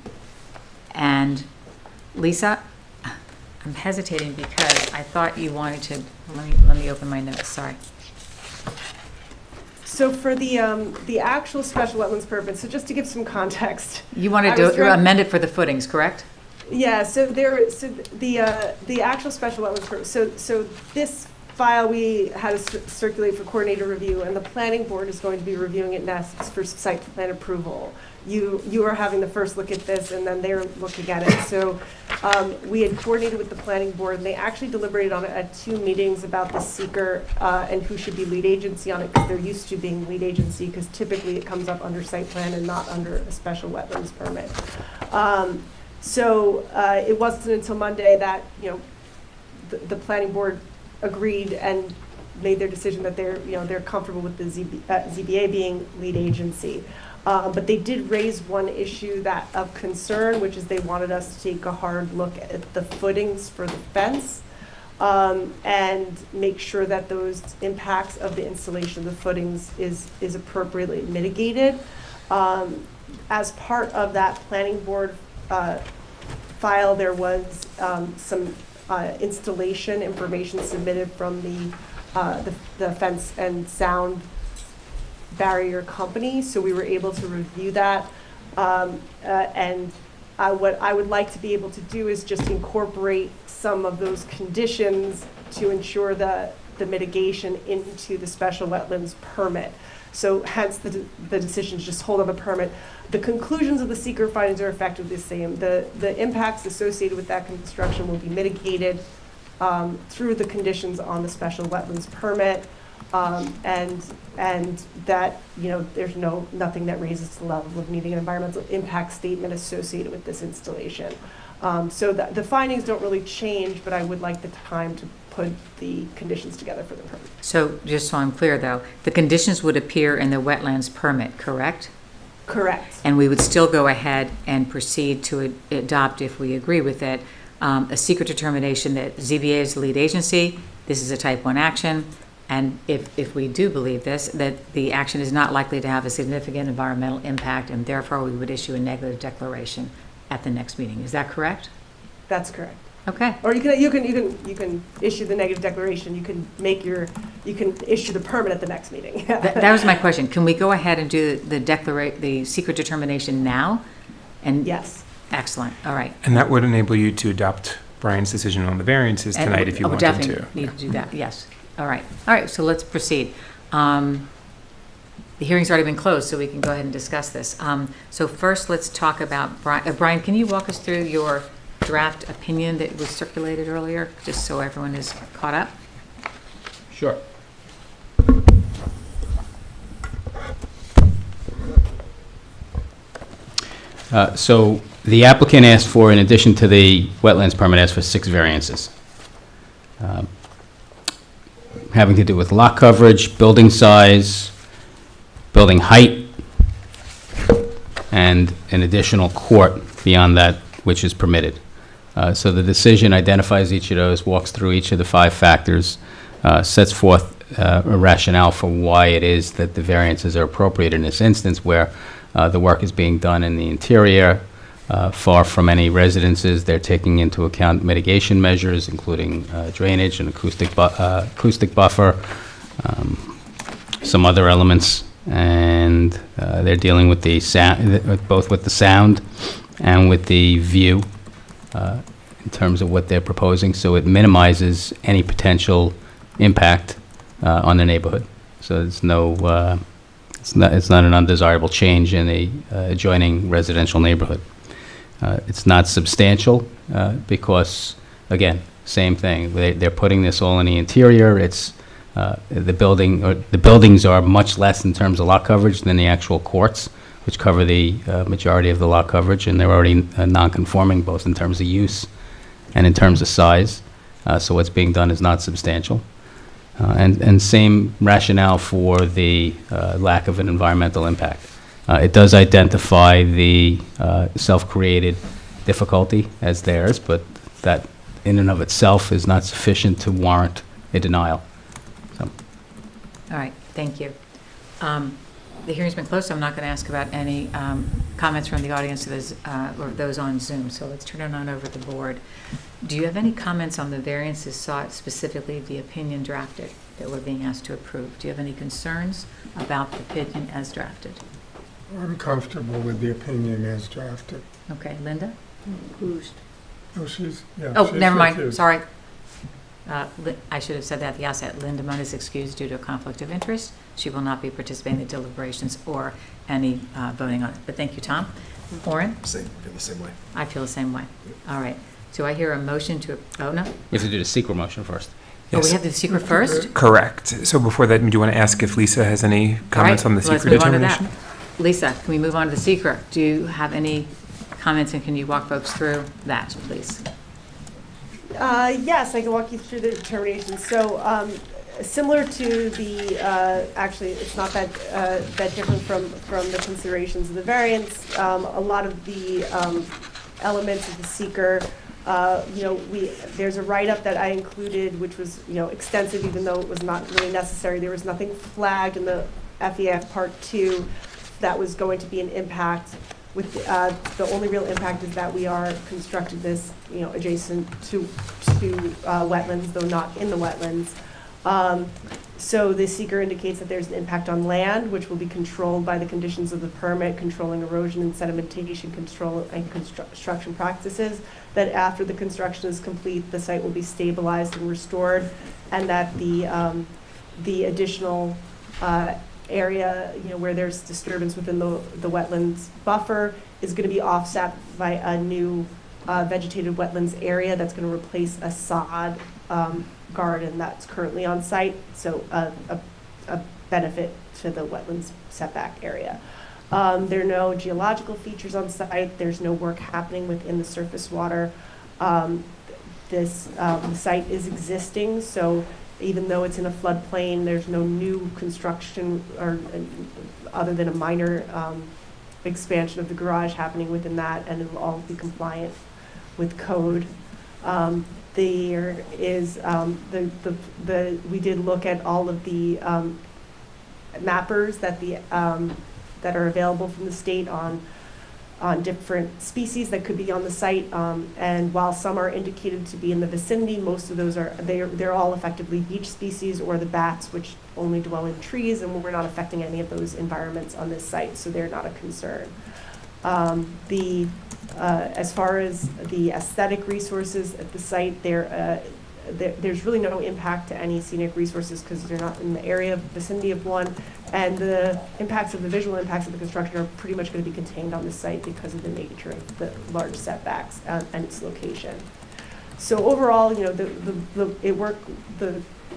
And Lisa, I'm hesitating because I thought you wanted to, let me open my notes, sorry. So for the actual special wetlands permit, so just to give some context. You wanted I was to direct- amend it for the footings, correct? Yeah, so the actual special wetlands permit, so this file we had to circulate for coordinator review, and the planning board is going to be reviewing it next for site plan approval. You are having the first look at this, and then they're looking at it. So we had coordinated with the planning board, and they actually deliberated on it at 2 meetings about the seeker and who should be lead agency on it, because they're used to being lead agency, because typically it comes up under site plan and not under a special wetlands permit. So it wasn't until Monday that, the planning board agreed and made their decision that they're comfortable with the ZBA being lead agency. But they did raise one issue of concern, which is they wanted us to take a hard look at the footings for the fence and make sure that those impacts of the installation of the footings is appropriately mitigated. As part of that planning board file, there was some installation information submitted from the fence and sound barrier company, so we were able to review that. And what I would like to be able to do is just incorporate some of those conditions to ensure the mitigation into the special wetlands permit. So hence the decision to just hold on the permit. The conclusions of the seeker findings are effectively the same. The impacts associated with that construction will be mitigated through the conditions on the special wetlands permit. And that, there's nothing that raises the level of needing an environmental impact statement associated with this installation. So the findings don't really change, but I would like the time to put the conditions together for the permit. So just so I'm clear though, the conditions would appear in the wetlands permit, correct? Correct. And we would still go ahead and proceed to adopt, if we agree with it, a secret determination that ZBA is the lead agency, this is a type 1 action, and if we do believe this, that the action is not likely to have a significant environmental impact, and therefore we would issue a negative declaration at the next meeting. Is that correct? That's correct. Okay. Or you can issue the negative declaration. You can issue the permit at the next meeting. That was my question. Can we go ahead and do the secret determination now? And Yes. excellent. All right. And that would enable you to adopt Brian's decision on the variances And tonight if you we wanted definitely to. need to do that, yes. All right, so let's proceed. The hearing's already been closed, so we can go ahead and discuss this. So first, let's talk about, Brian, can you walk us through your draft opinion that was circulated earlier, just so everyone is caught up? Sure. So the applicant asked for, in addition to the wetlands permit, asked for 6 variances. Having to do with lot coverage, building size, building height, and an additional court beyond that which is permitted. So the decision identifies each of those, walks through each of the 5 factors, sets forth a rationale for why it is that the variances are appropriate in this instance where the work is being done in the interior, far from any residences. They're taking into account mitigation measures, including drainage and acoustic buffer, some other elements, and they're dealing with the sound, both with the sound and with the view in terms of what they're proposing. So it minimizes any potential impact on the neighborhood. So there's no it's not an undesirable change in the adjoining residential neighborhood. It's not substantial because, again, same thing. They're putting this all in the interior. It's the buildings are much less in terms of lot coverage than the actual courts, which cover the majority of the lot coverage, and they're already non-conforming both in terms of use and in terms of size. So what's being done is not substantial. And same rationale for the lack of an environmental impact. It does identify the self-created difficulty as theirs, but that in and of itself is not sufficient to warrant a denial. So. All right, thank you. The hearing's been closed, so I'm not going to ask about any comments from the audience or those on Zoom, so let's turn it on over to the board. Do you have any comments on the variances sought, specifically the opinion drafted that we're being asked to approve? Do you have any concerns about the opinion as drafted? I'm comfortable with the opinion as drafted. Okay, Linda? Who's, Oh, she's Never mind, recused. sorry. I should have said that at the outset. Linda Munn is excused due to a conflict of interest. She will not be participating in the deliberations or any voting on it. But thank you, Tom. Oren? Feel the same way. I feel the same way. All right. So I hear a motion to, oh, no? You have to do the secret motion first. Oh, we Yes. have the secret first? Correct. So before that, do you want to ask if Lisa has any comments on the Let's secret move on to that. determination? Lisa, can we move on to the secret? Do you have any comments, and can you walk folks through that, please? Yes, I can walk you through the determination. So, similar to the, actually, it's not that different from the considerations of the variance. A lot of the elements of the seeker, there's a write-up that I included, which was, extensive, even though it was not really necessary. There was nothing flagged in the FEF Part 2 that was going to be an impact. With the only real impact is that we are constructing this, adjacent to wetlands, though not in the wetlands. So the seeker indicates that there's an impact on land, which will be controlled by the conditions of the permit, controlling erosion and sedimentation control and construction practices. That after the construction is complete, the site will be stabilized and restored, and that the additional area, where there's disturbance within the wetlands buffer is going to be offset by a new vegetated wetlands area that's going to replace a sod garden that's currently on site, so a benefit to the wetlands setback area. There are no geological features on site. There's no work happening within the surface water. The site is existing, so even though it's in a floodplain, there's no new construction or other than a minor expansion of the garage happening within that, and it will all be compliant with code. There is we did look at all of the mappers that are available from the state on different species that could be on the site, and while some are indicated to be in the vicinity, most of those they're all effectively beach species or the bats, which only dwell in trees, and we're not affecting any of those environments on this site, so they're not a concern. The As far as the aesthetic resources at the site, there's really no impact to any scenic resources because they're not in the area vicinity of one. And the visual impacts of the construction are pretty much going to be contained on the site because of the nature of the large setbacks and its location. So overall, you know, the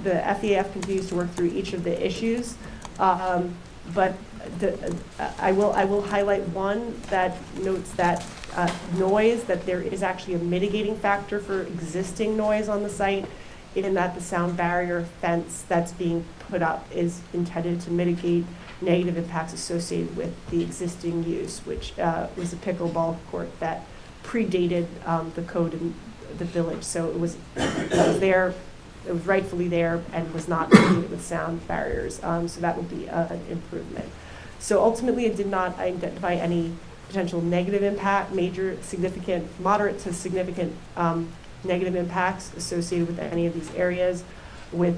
FEAF continues to work through each of the issues, but I will highlight one that notes that noise, that there is actually a mitigating factor for existing noise on the site, in that the sound barrier fence that's being put up is intended to mitigate negative impacts associated with the existing use, which was a pickleball court that predated the code in the village. So it was there, it was rightfully there and was not mitigated with sound barriers. So that would be an improvement. So ultimately, it did not identify any potential negative impact, major, significant, moderate to significant negative impacts associated with any of these areas with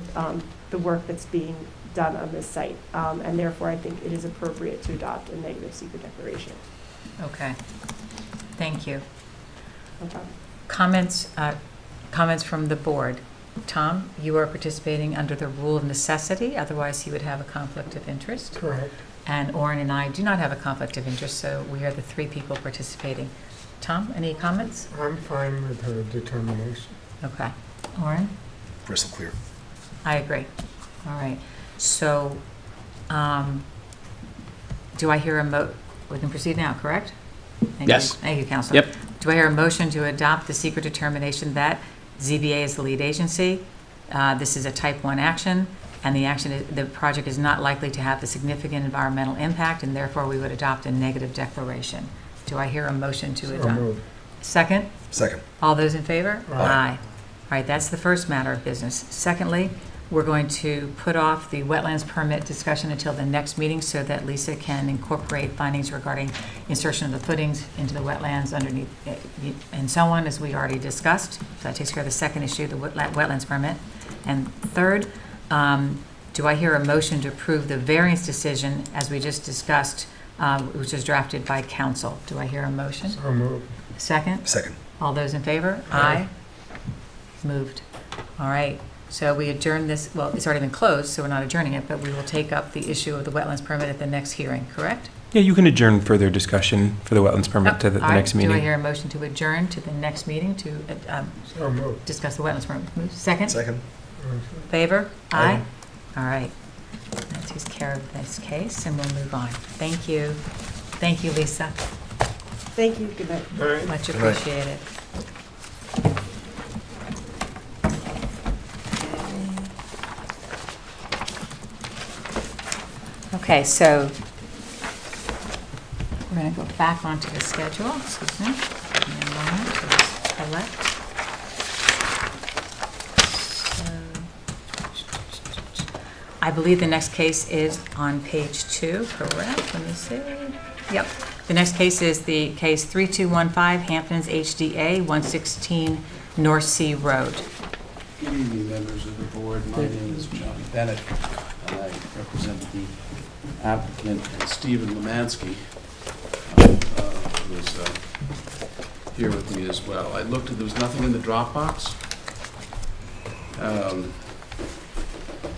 the work that's being done on this site. And therefore, I think it is appropriate to adopt a negative secret declaration. Okay. Thank you. No problem. Comments from the board. Tom, you are participating under the rule of necessity, otherwise you would have a conflict of interest. Correct. And Orrin and I do not have a conflict of interest, so we are the three people participating. Tom, any comments? I'm fine with her determination. Okay. Orrin? Crystal clear. I agree. All right. So, do I hear we can proceed now, correct? Thank Yes. you. Thank you, Counselor. Yep. Do I hear a motion to adopt the secret determination that ZBA is the lead agency? This is a type 1 action, and the project is not likely to have a significant environmental impact, and therefore we would adopt a negative declaration. Do I hear a motion to So adopt? moved. Second? Second. All those in favor? Aye. All right, that's the first matter of business. Secondly, we're going to put off the wetlands permit discussion until the next meeting so that Lisa can incorporate findings regarding insertion of the footings into the wetlands underneath and so on, as we already discussed. So that takes care of the second issue, the wetlands permit. And third, do I hear a motion to approve the variance decision as we just discussed, which was drafted by council? Do I hear a motion? So moved. Second? Second. All those in favor? Aye. Moved. All right. So we adjourn this, well, it's already been closed, so we're not adjourning it, but we will take up the issue of the wetlands permit at the next hearing, correct? Yeah, you can adjourn further discussion for the wetlands permit to the All right. next meeting. Do I hear a motion to adjourn to the next meeting to So moved. discuss the wetlands permit? Second? Second. Favor? Aye. All right. That takes care of this case, and we'll move on. Thank you. Thank you, Lisa. Thank you. Good night. All right. Much Good night. appreciated. Okay, so we're going to go back onto the schedule. Excuse me. Give me a moment to just collect. So, I believe the next case is on page 2, correct? Let me see. Yep. The next case is the case 3215 Hamptons HDA 116 North Sea Road. Good evening, members of the board. My name is John Bennett, and I represent the applicant and Stephen Lemansky, who is here with me as well. I looked and there was nothing in the Dropbox. I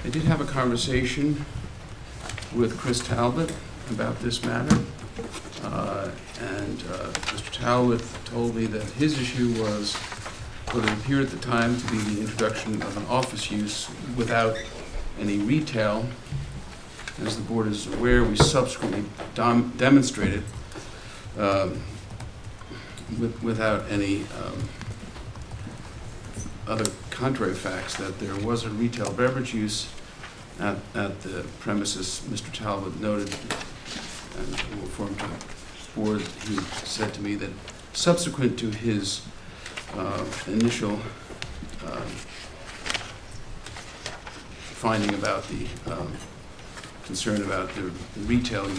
did have a conversation with Chris Talbot about this matter, and Mr. Talbot told me that his issue was what it appeared at the time to be the introduction of an office use without any retail. As the board is aware, we subsequently demonstrated without any other contrary facts that there was a retail beverage use at the premises. Mr. Talbot noted, and will inform the board, he said to me that subsequent to his initial finding about the concern about the retail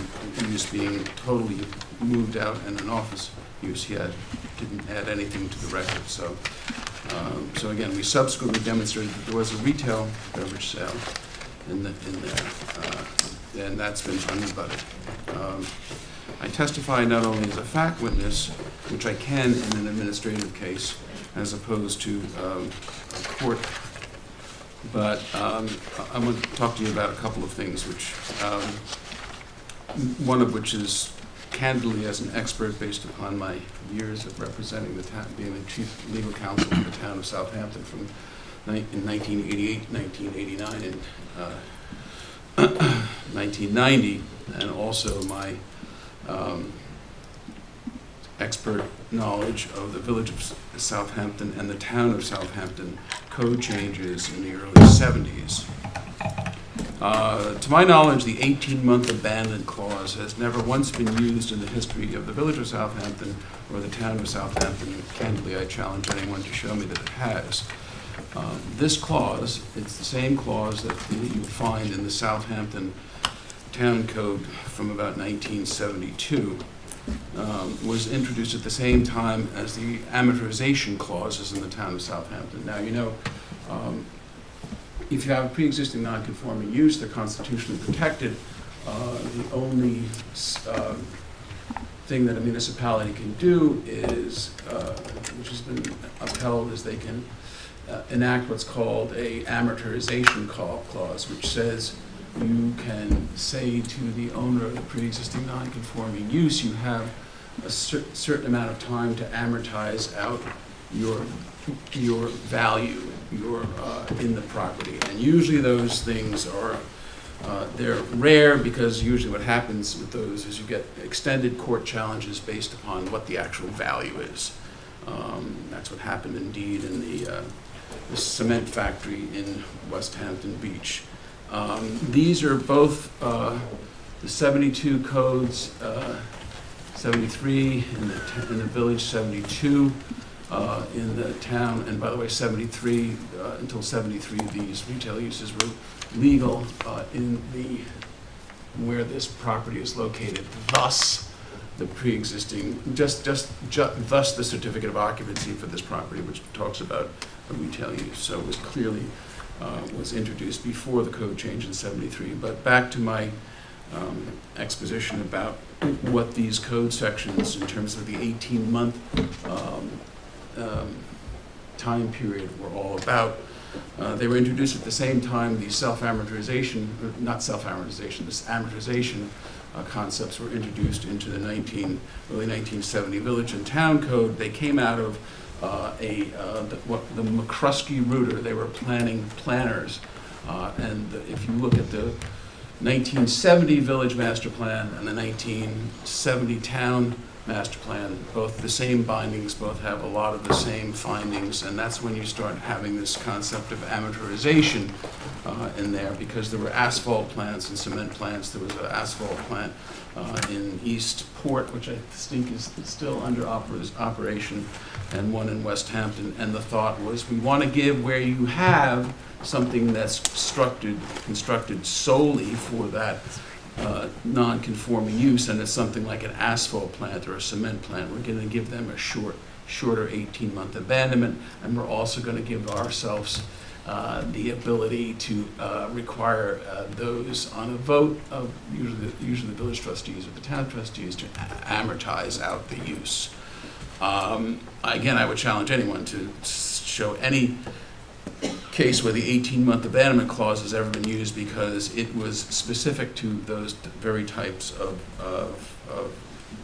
use being totally moved out and an office use, he didn't add anything to the record. So, so again, we subsequently demonstrated that there was a retail beverage sale in there, and that's been unrebutted. I testify not only as a fact witness, which I can in an administrative case, as opposed to a court, but I'm going to talk to you about a couple of things, which one of which is candidly as an expert based upon my years of representing the town, being the chief legal counsel of the town of Southampton from in 1988, 1989, and 1990, and also my expert knowledge of the village of Southampton and the town of Southampton code changes in the early 70s. To my knowledge, the 18-month abandonment clause has never once been used in the history of the village of Southampton or the town of Southampton. Candidly, I challenge anyone to show me that it has. This clause, it's the same clause that you find in the Southampton Town Code from about 1972, was introduced at the same time as the amortization clauses in the town of Southampton. Now, you know, if you have a pre-existing non-conforming use, they're constitutionally protected. The only thing that a municipality can do is, which has been upheld, is they can enact what's called a amortization clause, which says you can say to the owner of the pre-existing non-conforming use, you have a certain amount of time to amortize out your value, in the property. And usually those things are, they're rare, because usually what happens with those is you get extended court challenges based upon what the actual value is. That's what happened indeed in the cement factory in West Hampton Beach. These are both the 72 codes, 73 in the village, 72 in the town, and by the way, 73 until 73, these retail uses were legal in the where this property is located. Thus, the pre-existing, thus the certificate of occupancy for this property, which talks about a retail use. So it was clearly was introduced before the code change in 73. But back to my exposition about what these code sections, in terms of the 18-month time period, were all about. They were introduced at the same time the self-amortization, not self-amortization, this amortization concepts were introduced into the early 1970 Village and Town Code. They came out of the McCruskey Rooter. They were planners, and if you look at the 1970 Village Master Plan and the 1970 Town Master Plan, both the same bindings, both have a lot of the same findings, and that's when you start having this concept of amortization in there, because there were asphalt plants and cement plants. There was an asphalt plant in East Port, which I think is still under operation, and one in West Hampton. And the thought was, we want to give where you have something that's constructed solely for that non-conforming use, and it's something like an asphalt plant or a cement plant, we're going to give them a shorter 18-month abandonment, and we're also going to give ourselves the ability to require those on a vote of usually the village trustees or the town trustees to amortize out the use. Again, I would challenge anyone to show any case where the 18-month abandonment clause has ever been used, because it was specific to those very types of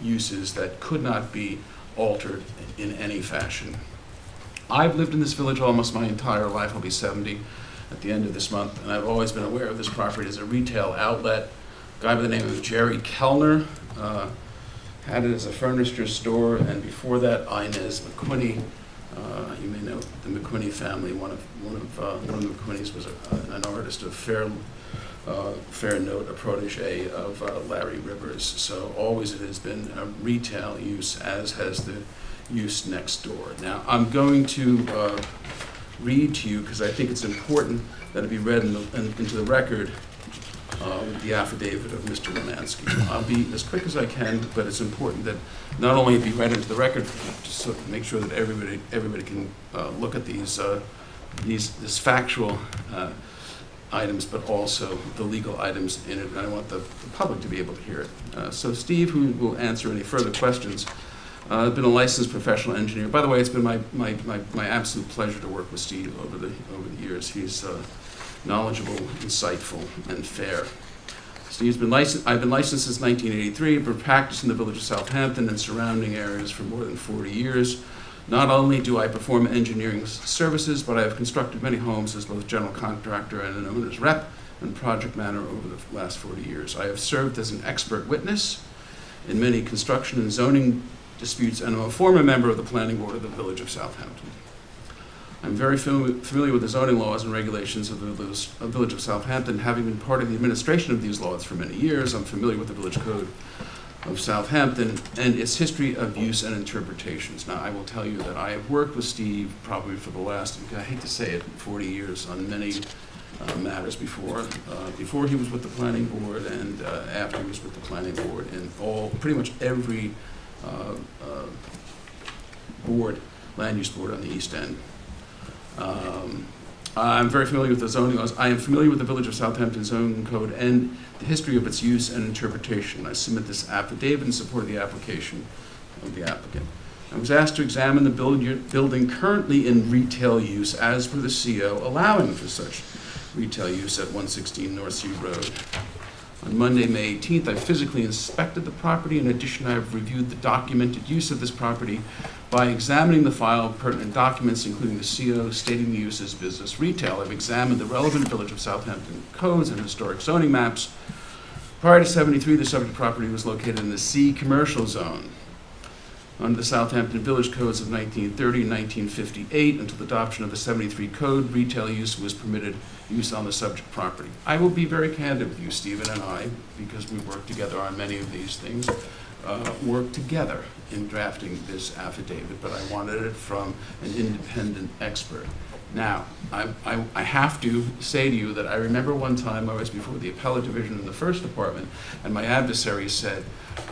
uses that could not be altered in any fashion. I've lived in this village almost my entire life. I'll be 70 at the end of this month, and I've always been aware of this property as a retail outlet. A guy by the name of Jerry Kellner had it as a furniture store, and before that, Inez McQuinney. You may know the McQuinney family. One of the McQuinneys was an artist of fair note, a protege of Larry Rivers. So always it has been a retail use, as has the use next door. Now I'm going to read to you, because I think it's important that it be read into the record, the affidavit of Mr. Romansky. I'll be as quick as I can, but it's important that not only it be read into the record, just so to make sure that everybody can look at this factual items, but also the legal items in it, and I want the public to be able to hear it. So Steve, who will answer any further questions, I've been a licensed professional engineer. By the way, it's been my absolute pleasure to work with Steve over the years. He's knowledgeable, insightful, and fair. Steve's been licensed. I've been licensed since 1983. I've been practicing in the village of Southampton and surrounding areas for more than 40 years. Not only do I perform engineering services, but I have constructed many homes as both general contractor and an owner's rep and project manager over the last 40 years. I have served as an expert witness in many construction and zoning disputes, and I'm a former member of the planning board of the village of Southampton. I'm very familiar with the zoning laws and regulations of the village of Southampton. Having been part of the administration of these laws for many years, I'm familiar with the village code of Southampton and its history of use and interpretations. Now, I will tell you that I have worked with Steve probably for the last, I hate to say it, 40 years on many matters before he was with the planning board and after he was with the planning board, and pretty much every board, land use board on the East End. I'm very familiar with the zoning laws. I am familiar with the Village of Southampton zoning code and the history of its use and interpretation. I submit this affidavit in support of the application of the applicant. I was asked to examine the building currently in retail use as per the CO, allowing for such retail use at 116 North Sea Road. On Monday, May 18th, I physically inspected the property. In addition, I have reviewed the documented use of this property by examining the file of pertinent documents, including the CO stating the use as business retail. I've examined the relevant Village of Southampton codes and historic zoning maps. Prior to '73, the subject property was located in the C commercial zone. Under the Southampton Village Codes of 1930 and 1958, until the adoption of the '73 code, retail use was permitted use on the subject property. I will be very candid with you, Stephen and I, because we worked together on many of these things, worked together in drafting this affidavit, but I wanted it from an independent expert. Now, I have to say to you that I remember one time I was before the appellate division in the first department, and my adversary said,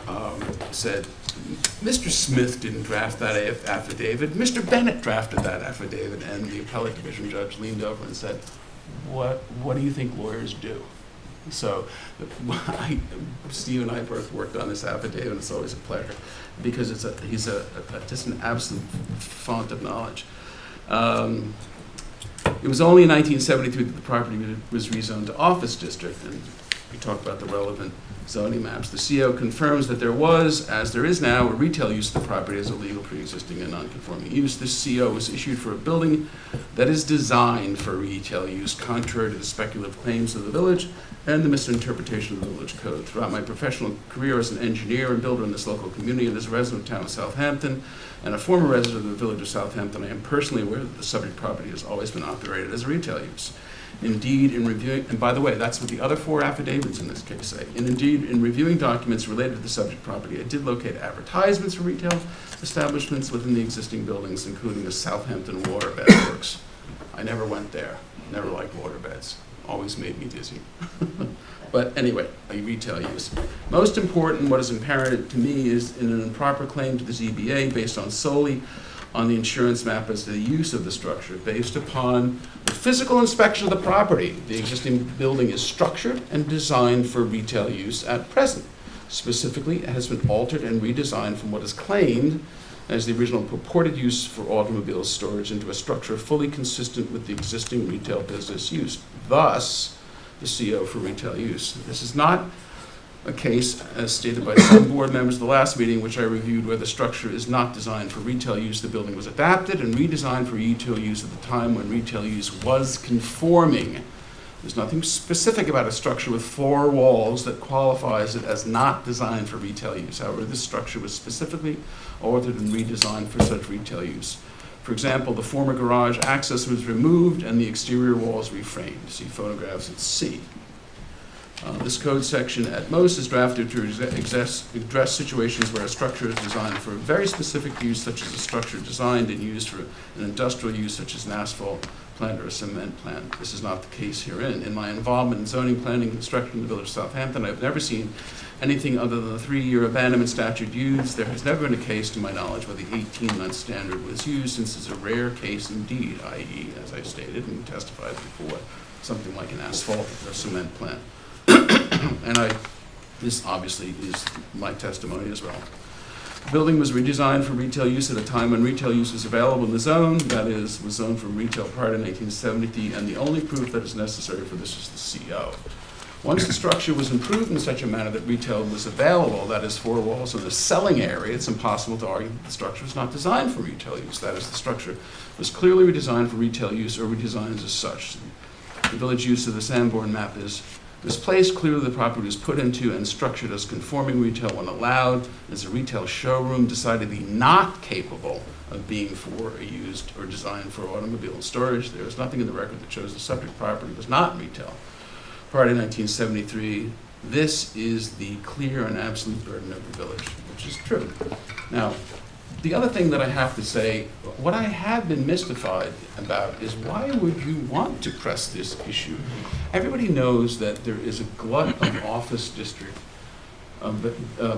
Mr. Smith didn't draft that affidavit, Mr. Bennett drafted that affidavit, and the appellate division judge leaned over and said, what do you think lawyers do? So Steve and I both worked on this affidavit, and it's always a pleasure because he's just an absolute font of knowledge. It was only in 1973 that the property was rezoned to office district, and we talked about the relevant zoning maps. The CO confirms that there was, as there is now, a retail use of the property as a legal pre-existing and non-conforming use. This CO was issued for a building that is designed for retail use, contrary to the speculative claims of the village and the misinterpretation of the village code. Throughout my professional career as an engineer and builder in this local community and as a resident of the town of Southampton and a former resident of the village of Southampton, I am personally aware that the subject property has always been operated as a retail use. Indeed, in reviewing, and by the way, that's what the other 4 affidavits in this case say, and indeed, in reviewing documents related to the subject property, I did locate advertisements for retail establishments within the existing buildings, including the Southampton Waterbed Works. I never went there, never liked waterbeds, always made me dizzy. But anyway, a retail use. Most important, what is apparent to me is in an improper claim to the ZBA based on solely on the insurance map as to the use of the structure. Based upon the physical inspection of the property, the existing building is structured and designed for retail use at present. Specifically, it has been altered and redesigned from what is claimed as the original purported use for automobile storage into a structure fully consistent with the existing retail business use. Thus, the CO for retail use. This is not a case, as stated by some board members at the last meeting, which I reviewed, where the structure is not designed for retail use. The building was adapted and redesigned for retail use at the time when retail use was conforming. There's nothing specific about a structure with 4 walls that qualifies it as not designed for retail use. However, this structure was specifically altered and redesigned for such retail use. For example, the former garage access was removed and the exterior walls reframed. See photographs at C. This code section at most is drafted to address situations where a structure is designed for a very specific use, such as a structure designed and used for an industrial use, such as an asphalt plant or a cement plant. This is not the case herein. In my involvement in zoning, planning, and construction in the village of Southampton, I've never seen anything other than the 3-year abandonment statute used. There has never been a case, to my knowledge, where the 18-month standard was used, since it's a rare case indeed, i.e., as I stated and testified before, something like an asphalt or cement plant. And this obviously is my testimony as well. The building was redesigned for retail use at a time when retail use was available in the zone, that is, was zoned for retail prior to 1970, and the only proof that is necessary for this is the CO. Once the structure was improved in such a manner that retail was available, that is, 4 walls and a selling area, it's impossible to argue that the structure was not designed for retail use. That is, the structure was clearly redesigned for retail use or redesigned as such. The village use of the Sanborn map is misplaced. Clearly, the property was put into and structured as conforming retail when allowed, as a retail showroom decidedly not capable of being for a used or designed for automobile storage. There is nothing in the record that shows the subject property was not retail. Prior to 1973, this is the clear and absolute burden of the village, which is true. Now, the other thing that I have to say, what I have been mystified about is why would you want to press this issue? Everybody knows that there is a glut of office district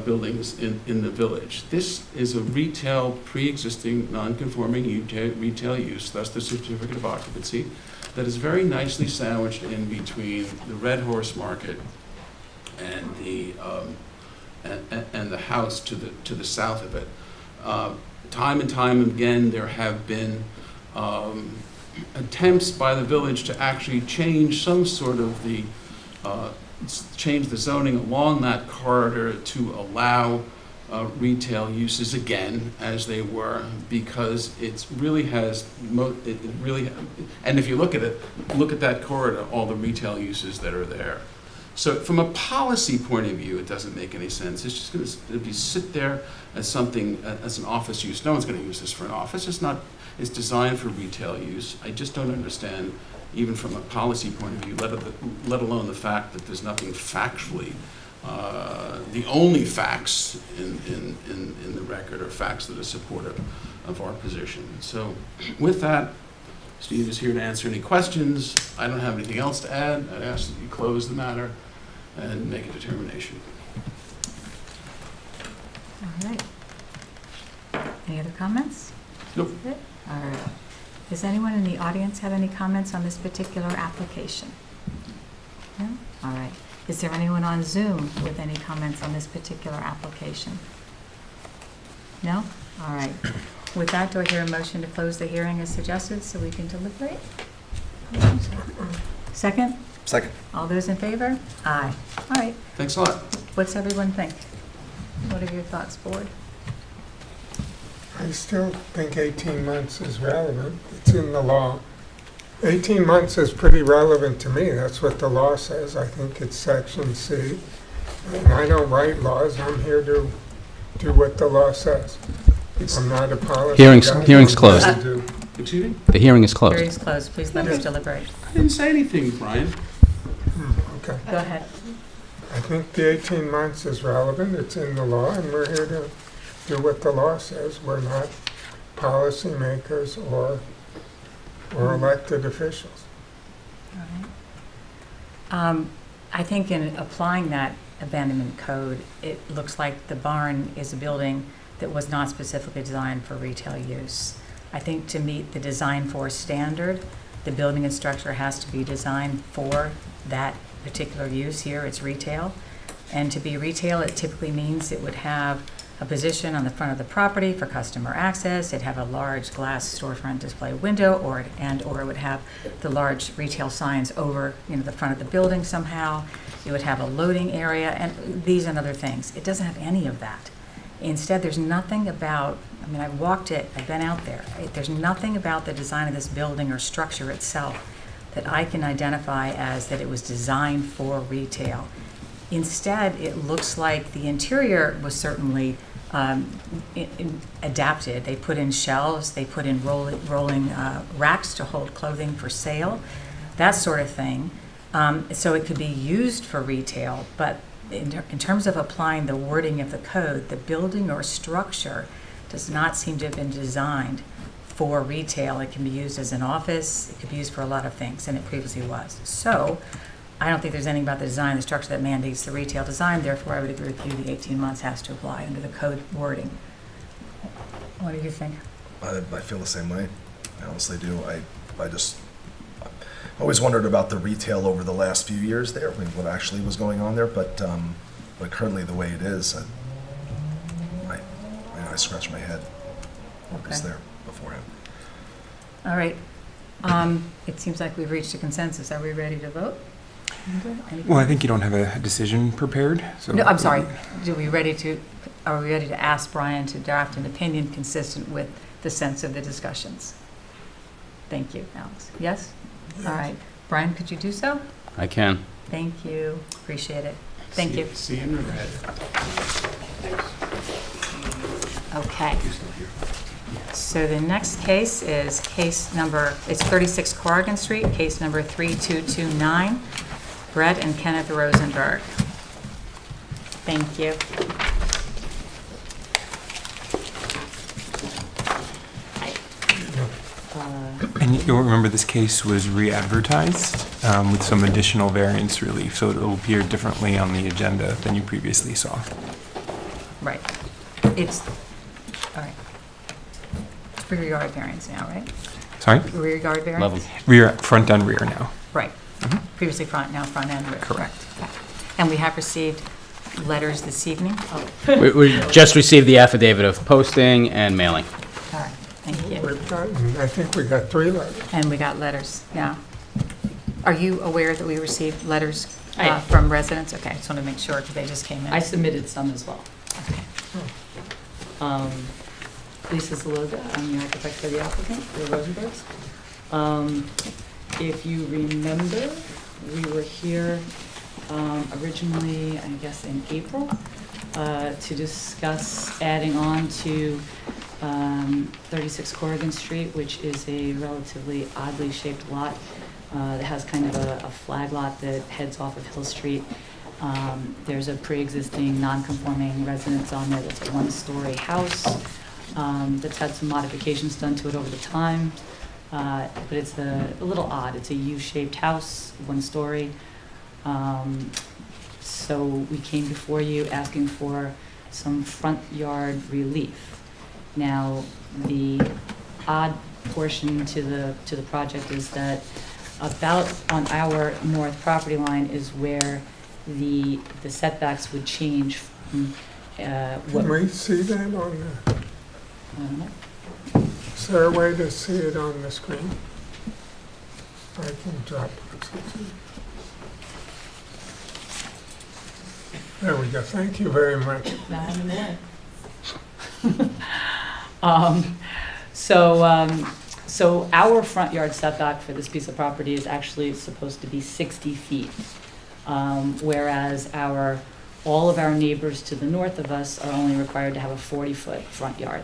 buildings in the village. This is a retail, pre-existing, non-conforming retail use, thus the certificate of occupancy, that is very nicely sandwiched in between the Red Horse Market and the house to the south of it. Time and time again, there have been attempts by the village to actually change some sort of change the zoning along that corridor to allow retail uses again as they were, because it really has, and if you look at it, look at that corridor, all the retail uses that are there. So from a policy point of view, it doesn't make any sense. It's just going to be sit there as something, as an office use. No one's going to use this for an office. It's designed for retail use. I just don't understand, even from a policy point of view, let alone the fact that there's nothing factually. The only facts in the record are facts that are supportive of our position. So with that, Steve is here to answer any questions. I don't have anything else to add. I'd ask that you close the matter and make a determination. All right. Any other comments? Nope. All right. Does anyone in the audience have any comments on this particular application? No? All right. Is there anyone on Zoom with any comments on this particular application? No? All right. With that, do I hear a motion to close the hearing as suggested so we can deliberate? Second? Second. All those in favor? Aye. All right. Thanks a lot. What's everyone think? What are your thoughts, board? I still think 18 months is relevant. It's in the law. 18 months is pretty relevant to me. That's what the law says. I think it's section C. And I don't write laws. I'm here to do what the law says. I'm not a policy guy. Hearing's closed. Excuse me? The hearing is closed. Hearing's closed. Please let us deliberate. I didn't say anything, Brian. Okay. Go ahead. I think the 18 months is relevant. It's in the law, and we're here to do what the law says. We're not policymakers or elected officials. All right. I think in applying that abandonment code, it looks like the barn is a building that was not specifically designed for retail use. I think to meet the design for standard, the building and structure has to be designed for that particular use. Here it's retail. And to be retail, it typically means it would have a position on the front of the property for customer access. It'd have a large glass storefront display window, or it would have the large retail signs over the front of the building somehow. It would have a loading area and these and other things. It doesn't have any of that. Instead, there's nothing about, I've walked it, I've been out there. There's nothing about the design of this building or structure itself that I can identify as that it was designed for retail. Instead, it looks like the interior was certainly adapted. They put in shelves, they put in rolling racks to hold clothing for sale, that sort of thing. So it could be used for retail, but in terms of applying the wording of the code, the building or structure does not seem to have been designed for retail. It can be used as an office, it could be used for a lot of things, and it previously was. So I don't think there's anything about the design of the structure that mandates the retail design. Therefore, I would agree with you, the 18 months has to apply under the code wording. What do you think? I feel the same way. I honestly do. I just, Always wondered about the retail over the last few years there, I mean, what actually was going on there, but currently the way it is, I scratch my head. What was Okay. there beforehand? All right. It seems like we've reached a consensus. Are we ready to vote? Well, I think you don't have a decision prepared, so. No, I'm sorry. Are we ready to ask Brian to draft an opinion consistent with the sense of the discussions? Thank you, Alex. Yes? All right. Brian, could you do so? I can. Thank you. Appreciate it. Thank you. See you in red. Okay. So the next case is it's 36 Corrigan Street, case number 3229, Brett and Kenneth Rosenberg. Thank you. And you'll remember this case was re-advertised with some additional variance relief, so it'll appear differently on the agenda than you previously saw. Right. All right. It's rear yard variance now, right? Sorry? Rear yard variance? Level. Front and rear now. Right. Mhm. Previously front, now front and rear. Correct. Okay. And we have received letters this evening? Oh, We just received the affidavit of posting and mailing. all right. Thank you. I think we got 3 letters. And we got letters, yeah. Are you aware that we received letters I am. from residents? Okay, I just want to make sure because they just came in. I submitted some as well. Okay. Lisa Zaloga, I'm the architect for the applicant, for the Rosenbergs. If you remember, we were here originally, I guess, in April, to discuss adding on to 36 Corrigan Street, which is a relatively oddly shaped lot that has kind of a flag lot that heads off of Hill Street. There's a pre-existing non-conforming residence on there that's a one-story house that's had some modifications done to it over the time, but it's a little odd. It's a U-shaped house, one story. So we came before you asking for some front yard relief. Now, the odd portion to the project is that about on our north property line is where the setbacks would change from what. Can we see that on the, I don't know. is there a way to see it on the screen? I can drop it. There we go. Thank you very much. Not in the way. So our front yard setback for this piece of property is actually supposed to be 60 feet, whereas all of our neighbors to the north of us are only required to have a 40-foot front yard.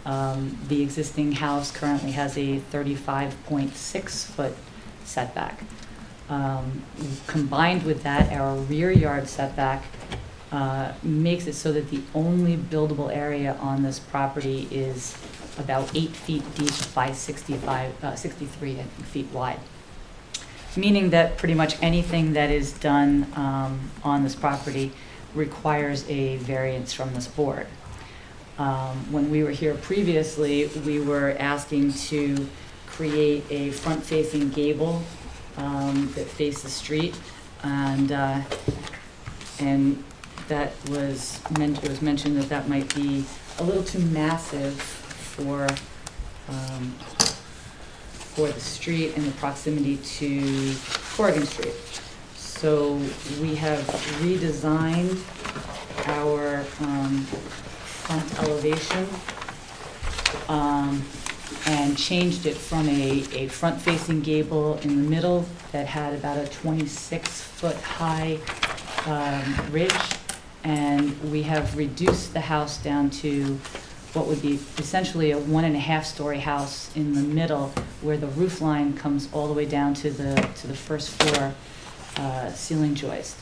The existing house currently has a 35.6-foot setback. Combined with that, our rear yard setback makes it so that the only buildable area on this property is about 8 feet deep by 63 feet wide. Meaning that pretty much anything that is done on this property requires a variance from this board. When we were here previously, we were asking to create a front-facing gable that faced the street, and that was it was mentioned that that might be a little too massive for the street and the proximity to Corrigan Street. So we have redesigned our front elevation and changed it from a front-facing gable in the middle that had about a 26-foot high ridge, and we have reduced the house down to what would be essentially a 1.5-story house in the middle, where the roof line comes all the way down to the first floor ceiling joist,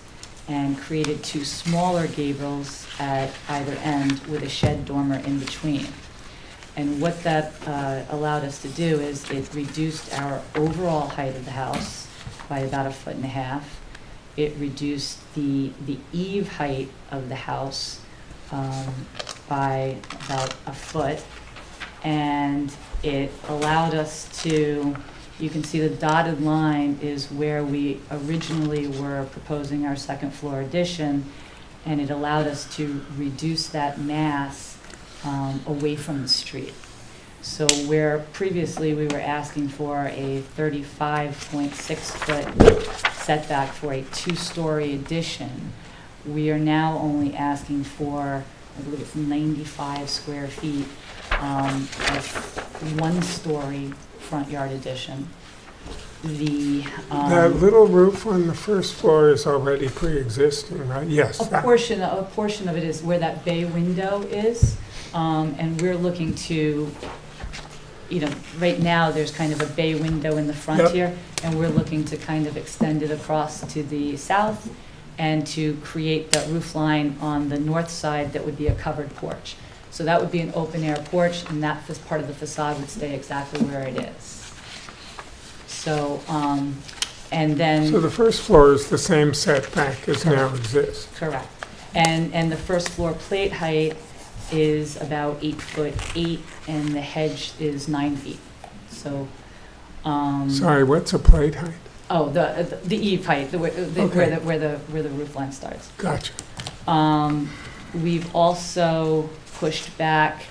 and created 2 smaller gables at either end with a shed dormer in between. And what that allowed us to do is it reduced our overall height of the house by about 1.5 feet. It reduced the eave height of the house by about 1 foot, and it allowed us to you can see the dotted line is where we originally were proposing our second floor addition, and it allowed us to reduce that mass away from the street. So where previously we were asking for a 35.6-foot setback for a two-story addition, we are now only asking for, I believe it's 95 square feet of one-story front yard addition. The That little roof on the first floor is already pre-existing, right? Yes. a portion of it is where that bay window is, and we're looking to, right now, there's kind of a bay window in the front Yep. here, and we're looking to kind of extend it across to the south and to create that roof line on the north side that would be a covered porch. So that would be an open-air porch, and that part of the facade would stay exactly where it is. So, and then... So the first floor is the same setback as now exists. Correct. And the first floor plate height is about 8'8", and the hedge is 9 feet. So, Sorry, what's a plate height? oh, the eave height, where the roof line starts. Gotcha. We've also pushed back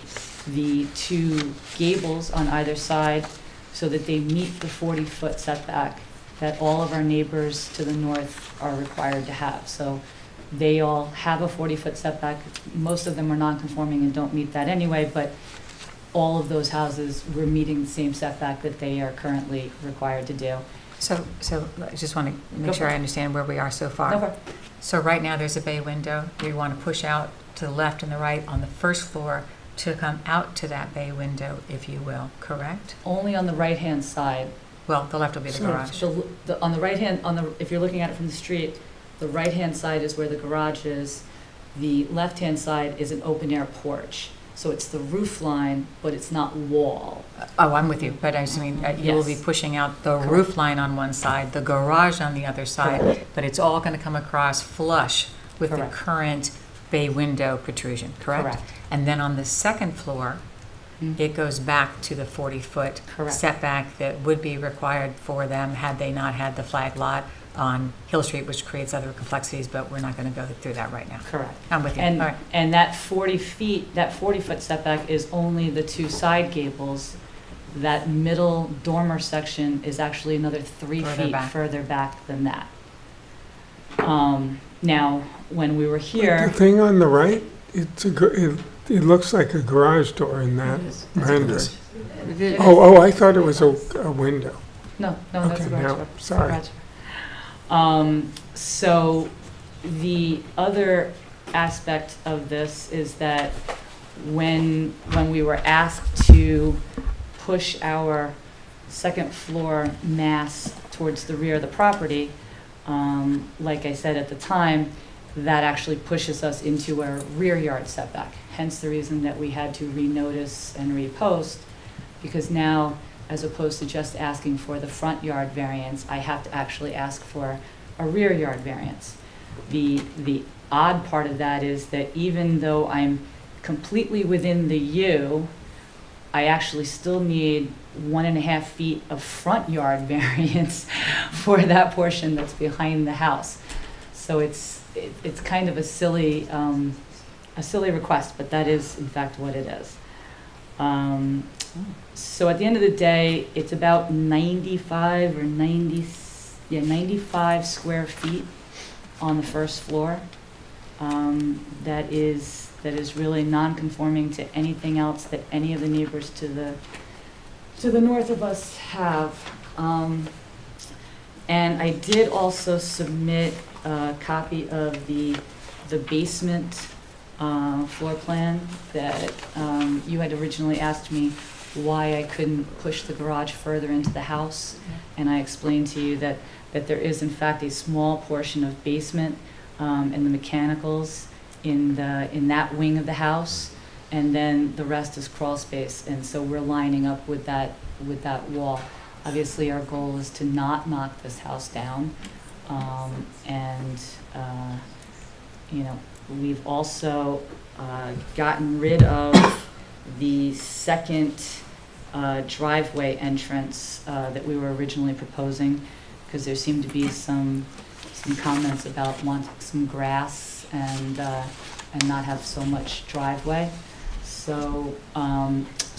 the two gables on either side so that they meet the 40-foot setback that all of our neighbors to the north are required to have. So they all have a 40-foot setback. Most of them are non-conforming and don't meet that anyway, but all of those houses were meeting the same setback that they are currently required to do. So I just want to Go make sure for I it. understand where we are so far. Okay. So right now, there's a bay window. You want to push out to the left and the right on the first floor to come out to that bay window, if you will, correct? Only on the right-hand side. Well, the left will be the So- garage. On the right-hand, if you're looking at it from the street, the right-hand side is where the garage is. The left-hand side is an open-air porch. So it's the roof line, but it's not wall. Oh, I'm with you, but I just mean, you will be Yes. pushing out the Correct. roof line on one side, the garage on the other side, Correct. but it's all going to come across flush with the Correct. current bay window protrusion, correct? Correct. And then on the second floor, it goes back to the 40-foot Correct. setback that would be required for them had they not had the flag lot on Hill Street, which creates other complexities, but we're not going to go through that right now. Correct. I'm with you. All And, right. and that 40-foot setback is only the two side gables. That middle dormer section is actually another 3 Further feet back. further back than that. Now, when we were The here, thing on the right, it looks like a garage door in that rendering. Oh, I thought it was a window. no, that's a Okay, garage now, door. sorry. Garage. So the other aspect of this is that when we were asked to push our second floor mass towards the rear of the property, like I said at the time, that actually pushes us into a rear yard setback. Hence the reason that we had to renotice and repost, because now, as opposed to just asking for the front yard variance, I have to actually ask for a rear yard variance. The odd part of that is that even though I'm completely within the U, I actually still need 1.5 feet of front yard variance for that portion that's behind the house. So it's kind of a silly request, but that is in fact what it is. So at the end of the day, it's about 95 square feet on the first floor. That is really non-conforming to anything else that any of the neighbors to the north of us have. And I did also submit a copy of the basement floor plan that you had originally asked me why I couldn't push the garage further into the house. And I explained to you that there is in fact a small portion of basement and the mechanicals in that wing of the house, and then the rest is crawl space. And so we're lining up with that wall. Obviously, our goal is to not knock this house down, we've also gotten rid of the second driveway entrance that we were originally proposing, because there seemed to be some comments about wanting some grass and not have so much driveway. So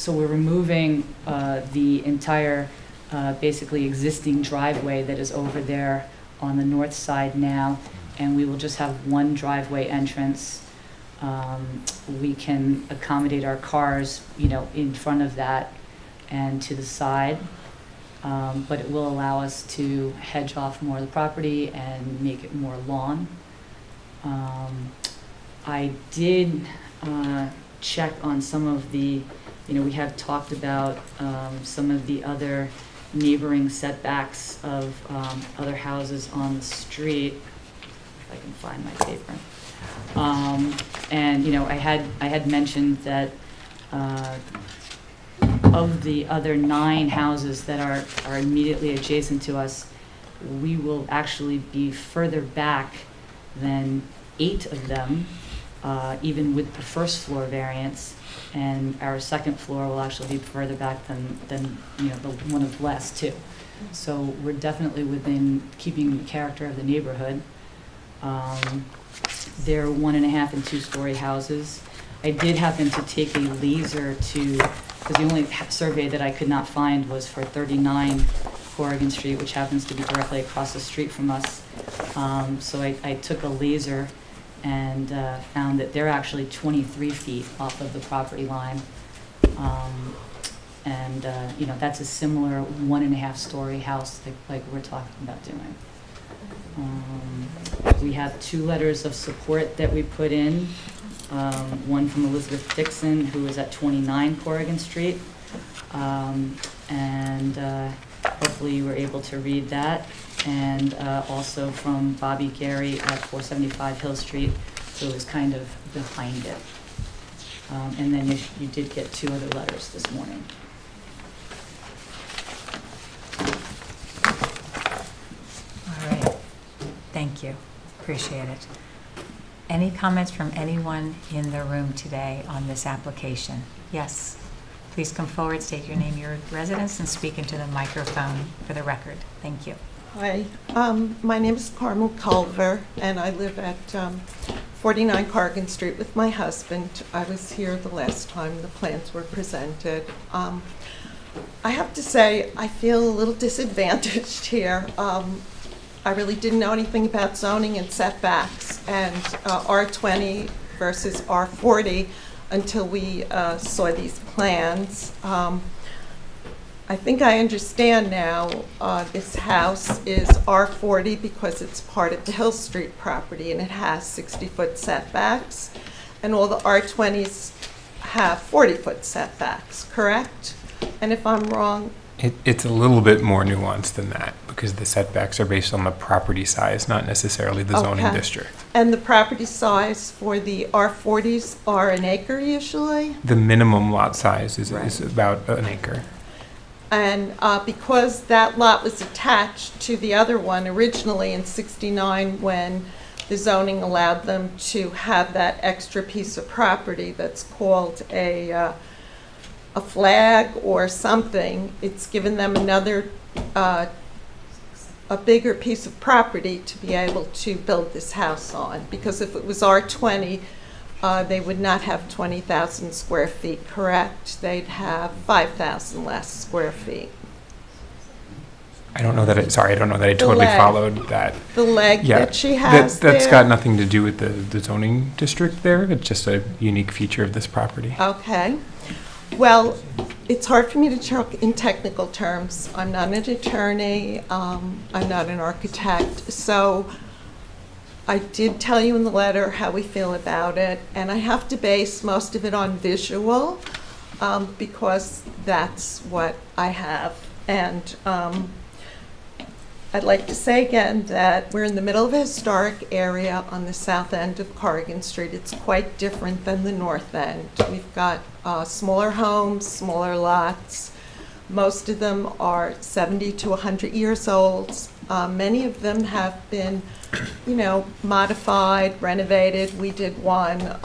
we're removing the entire basically existing driveway that is over there on the north side now, and we will just have one driveway entrance. We can accommodate our cars, in front of that and to the side, but it will allow us to hedge off more of the property and make it more lawn. I did check on some of the, we had talked about some of the other neighboring setbacks of other houses on the street, if I can find my paper. And I had mentioned that of the other 9 houses that are immediately adjacent to us, we will actually be further back than 8 of them, even with the first floor variance, and our second floor will actually be further back than the one of less too. So we're definitely within keeping the character of the neighborhood. They're 1.5 and 2-story houses. I did happen to take a laser because the only survey that I could not find was for 39 Corrigan Street, which happens to be directly across the street from us. So I took a laser and found that they're actually 23 feet off of the property line. That's a similar 1.5-story house like we're talking about doing. We have 2 letters of support that we put in. One from Elizabeth Dixon, who is at 29 Corrigan Street. Hopefully you were able to read that. And also from Bobby Gary at 475 Hill Street, who is kind of behind it. And then you did get 2 other letters this morning. All right. Thank you. Appreciate it. Any comments from anyone in the room today on this application? Yes. Please come forward, state your name, your residence, and speak into the microphone for the record. Thank you. Hi, my name is Carmel Culver, and I live at 49 Corrigan Street with my husband. I was here the last time the plans were presented. I have to say, I feel a little disadvantaged here. I really didn't know anything about zoning and setbacks and R20 versus R40 until we saw these plans. I think I understand now this house is R40 because it's part of the Hill Street property and it has 60-foot setbacks, and all the R20s have 40-foot setbacks, correct? And if I'm wrong, It's a little bit more nuanced than that because the setbacks are based on the property size, not necessarily the zoning Okay. district. And the property size for the R40s are an acre usually? The minimum lot size is Right. about an acre. And because that lot was attached to the other one originally in '69 when the zoning allowed them to have that extra piece of property that's called a flag or something, it's given them another, a bigger piece of property to be able to build this house on. Because if it was R20, they would not have 20,000 square feet, correct? They'd have 5,000 less square feet. I don't know that I The totally leg. followed that. The leg Yeah, that she has that's there. got nothing to do with the zoning district there. It's just a unique feature of this property. Okay. Well, it's hard for me to talk in technical terms. I'm not an attorney. I'm not an architect. So I did tell you in the letter how we feel about it, and I have to base most of it on visual because that's what I have. And I'd like to say again that we're in the middle of a historic area on the south end of Corrigan Street. It's quite different than the north end. We've got smaller homes, smaller lots. Most of them are 70 to 100 years old. Many of them have been, modified, renovated. We did one,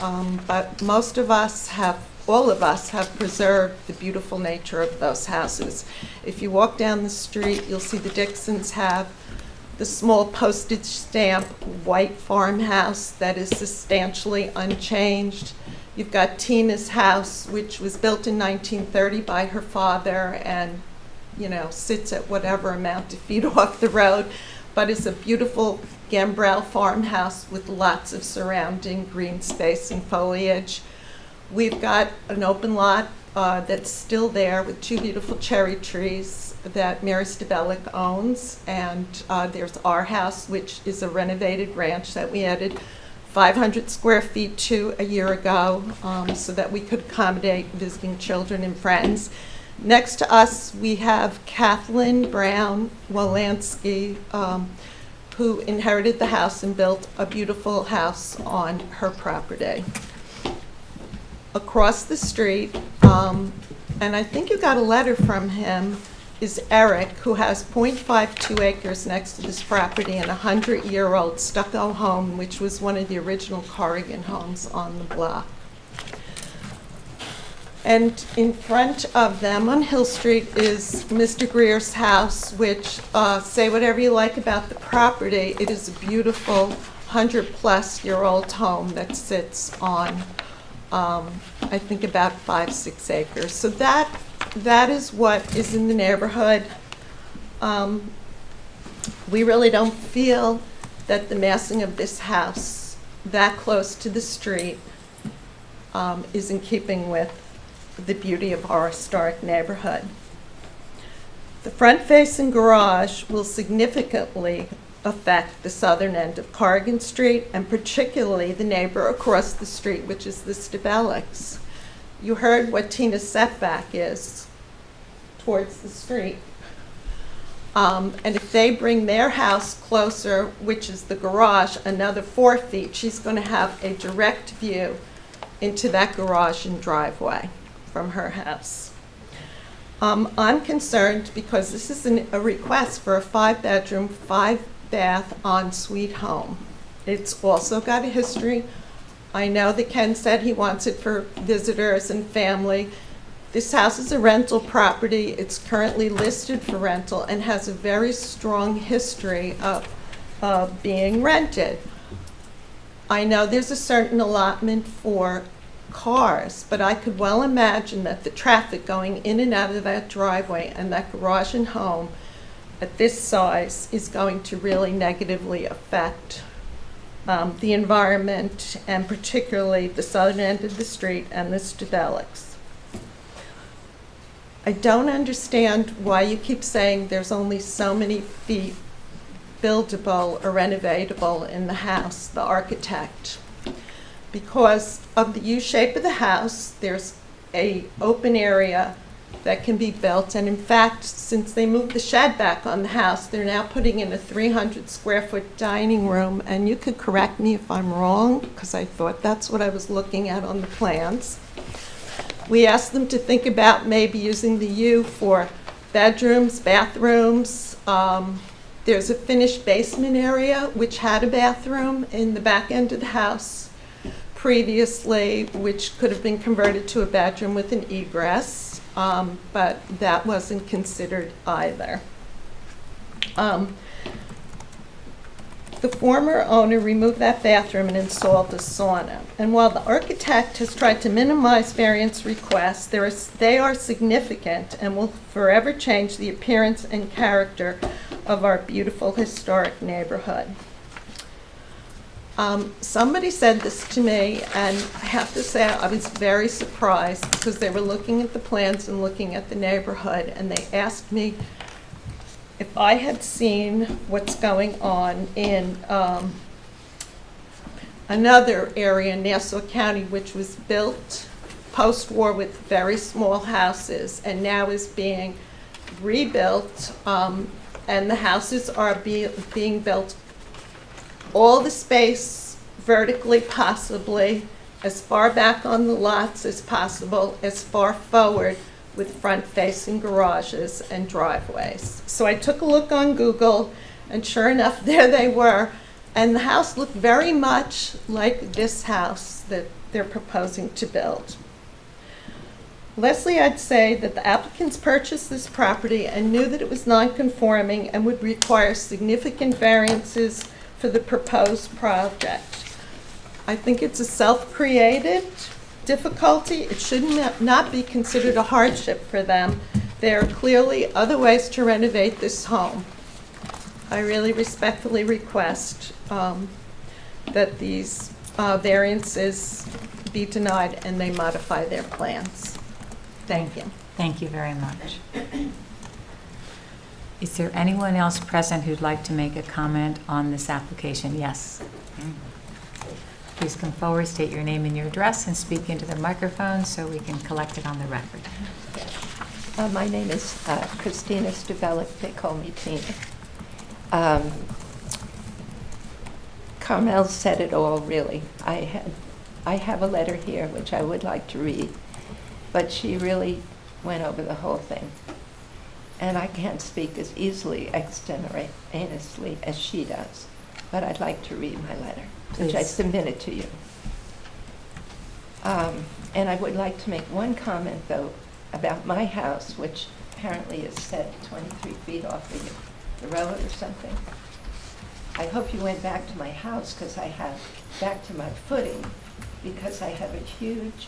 but most of us have all of us have preserved the beautiful nature of those houses. If you walk down the street, you'll see the Dixons have the small postage stamp white farmhouse that is substantially unchanged. You've got Tina's house, which was built in 1930 by her father and, you know, sits at whatever amount of feet off the road, but is a beautiful gambrel farmhouse with lots of surrounding green space and foliage. We've got an open lot that's still there with 2 beautiful cherry trees that Mary Stabelic owns, and there's our house, which is a renovated ranch that we added 500 square feet to a year ago, so that we could accommodate visiting children and friends. Next to us, we have Kathleen Brown Wolanski, who inherited the house and built a beautiful house on her property. Across the street, and I think you got a letter from him, is Eric, who has .52 acres next to this property and a 100-year-old stucco home, which was one of the original Corrigan homes on the block. And in front of them on Hill Street is Mr. Greer's house, which, say whatever you like about the property, it is a beautiful 100-plus-year-old home that sits on, I think, about 5-6 acres. So that is what is in the neighborhood. We really don't feel that the massing of this house that close to the street is in keeping with the beauty of our historic neighborhood. The front-facing garage will significantly affect the southern end of Corrigan Street, and particularly the neighbor across the street, which is the Stabelics. You heard what Tina's setback is towards the street. And if they bring their house closer, which is the garage, another 4 feet, she's going to have a direct view into that garage and driveway from her house. I'm concerned because this is a request for a 5-bedroom, 5-bath ensuite home. It's also got a history. I know that Ken said he wants it for visitors and family. This house is a rental property. It's currently listed for rental and has a very strong history of being rented. I know there's a certain allotment for cars, but I could well imagine that the traffic going in and out of that driveway and that garage and home at this size is going to really negatively affect the environment, and particularly the southern end of the street and the Stabelics. I don't understand why you keep saying there's only so many feet buildable or renovatable in the house, the architect. Because of the U-shape of the house, there's a open area that can be built, and in fact, since they moved the shed back on the house, they're now putting in a 300-square-foot dining room, and you could correct me if I'm wrong, because I thought that's what I was looking at on the plans. We asked them to think about maybe using the U for bedrooms, bathrooms. There's a finished basement area, which had a bathroom in the back end of the house previously, which could have been converted to a bedroom with an egress, but that wasn't considered either. The former owner removed that bathroom and installed a sauna. And while the architect has tried to minimize variance requests, they are significant and will forever change the appearance and character of our beautiful historic neighborhood. Somebody said this to me, and I have to say I was very surprised because they were looking at the plans and looking at the neighborhood, and they asked me if I had seen what's going on in another area in Nassau County, which was built post-war with very small houses and now is being rebuilt, and the houses are being built all the space vertically possibly, as far back on the lots as possible, as far forward with front-facing garages and driveways. So I took a look on Google, and sure enough, there they were. And the house looked very much like this house that they're proposing to build. Leslie, I'd say that the applicants purchased this property and knew that it was non-conforming and would require significant variances for the proposed project. I think it's a self-created difficulty. It should not be considered a hardship for them. There are clearly other ways to renovate this home. I really respectfully request that these variances be denied and they modify their plans. Thank you. Thank you very much. Is there anyone else present who'd like to make a comment on this application? Yes. Please come forward, state your name and your address, and speak into the microphone so we can collect it on the record. My name is Christina Stubelik. They call me Tina. Carmel said it all, really. I have a letter here which I would like to read, but she really went over the whole thing. And I can't speak as easily extemporaneously as she does, but I'd like to read my letter, which I submitted to you. And I would like to make one comment, though, about my house, which apparently is set 23 feet off the road or something. I hope you went back to my house, because I have back to my footing, because I have a huge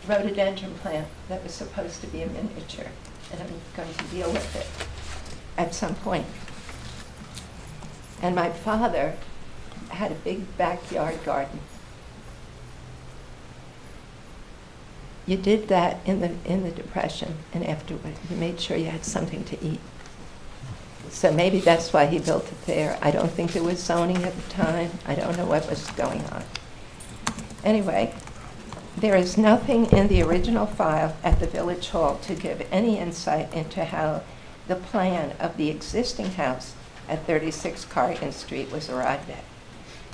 rhododendron plant that was supposed to be a miniature, and I'm going to deal with it at some point. And my father had a big backyard garden. You did that in the Depression, and afterward you made sure you had something to eat. So maybe that's why he built it there. I don't think there was zoning at the time. I don't know what was going on. Anyway, there is nothing in the original file at the Village Hall to give any insight into how the plan of the existing house at 36 Corrigan Street was arrived at.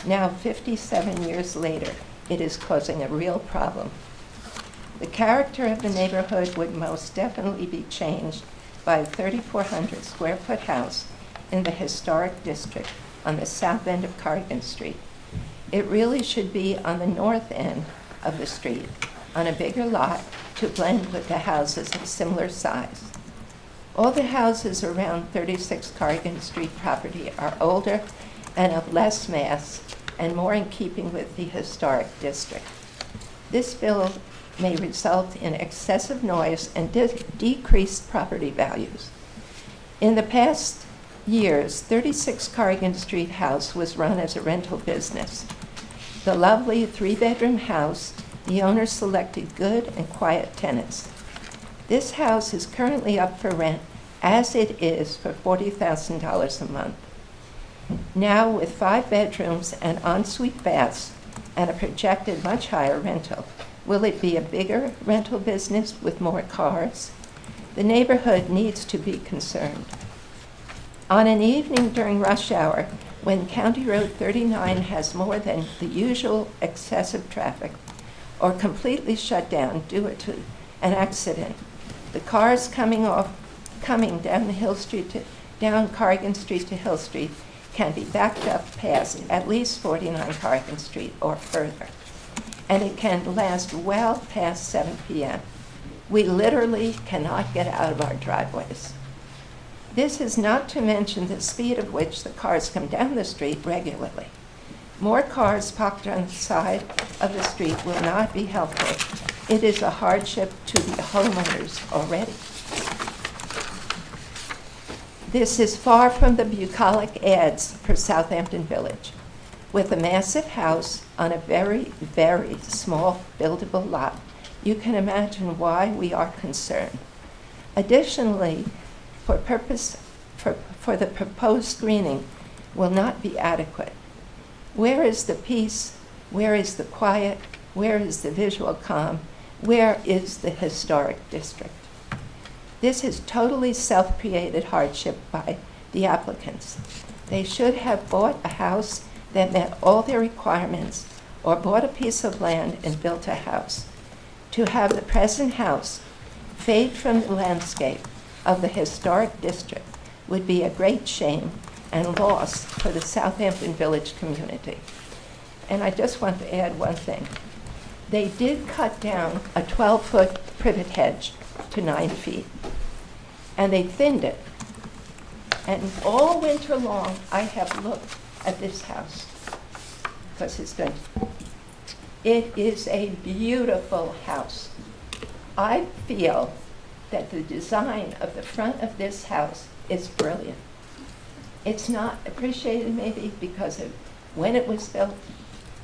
Now, 57 years later, it is causing a real problem. The character of the neighborhood would most definitely be changed by a 3,400 square foot house in the historic district on the south end of Corrigan Street. It really should be on the north end of the street, on a bigger lot, to blend with the houses of similar size. All the houses around 36 Corrigan Street property are older and of less mass and more in keeping with the historic district. This bill may result in excessive noise and decreased property values. In the past years, 36 Corrigan Street house was run as a rental business. The lovely 3-bedroom house, the owner selected good and quiet tenants. This house is currently up for rent as it is for $40,000 a month. Now, with 5 bedrooms and ensuite baths and a projected much higher rental, will it be a bigger rental business with more cars? The neighborhood needs to be concerned. On an evening during rush hour, when County Road 39 has more than the usual excessive traffic, or completely shut down due to an accident, the cars coming down the Hill Street down Corrigan Street to Hill Street can be backed up past at least 49 Corrigan Street or further. And it can last well past 7 p.m. We literally cannot get out of our driveways. This is not to mention the speed at which the cars come down the street regularly. More cars parked on the side of the street will not be helpful. It is a hardship to the homeowners already. This is far from the bucolic ads for Southampton Village. With a massive house on a very, very small buildable lot, you can imagine why we are concerned. Additionally, for the proposed screening will not be adequate. Where is the peace? Where is the quiet? Where is the visual calm? Where is the historic district? This is totally self-created hardship by the applicants. They should have bought a house that met all their requirements, or bought a piece of land and built a house. To have the present house fade from the landscape of the historic district would be a great shame and loss for the Southampton Village community. And I just want to add one thing. they did cut down a 12-foot privet hedge to 9 feet, and they thinned it. And all winter long, I have looked at this house, because it's done. It is a beautiful house. I feel that the design of the front of this house is brilliant. It's not appreciated maybe because of when it was built.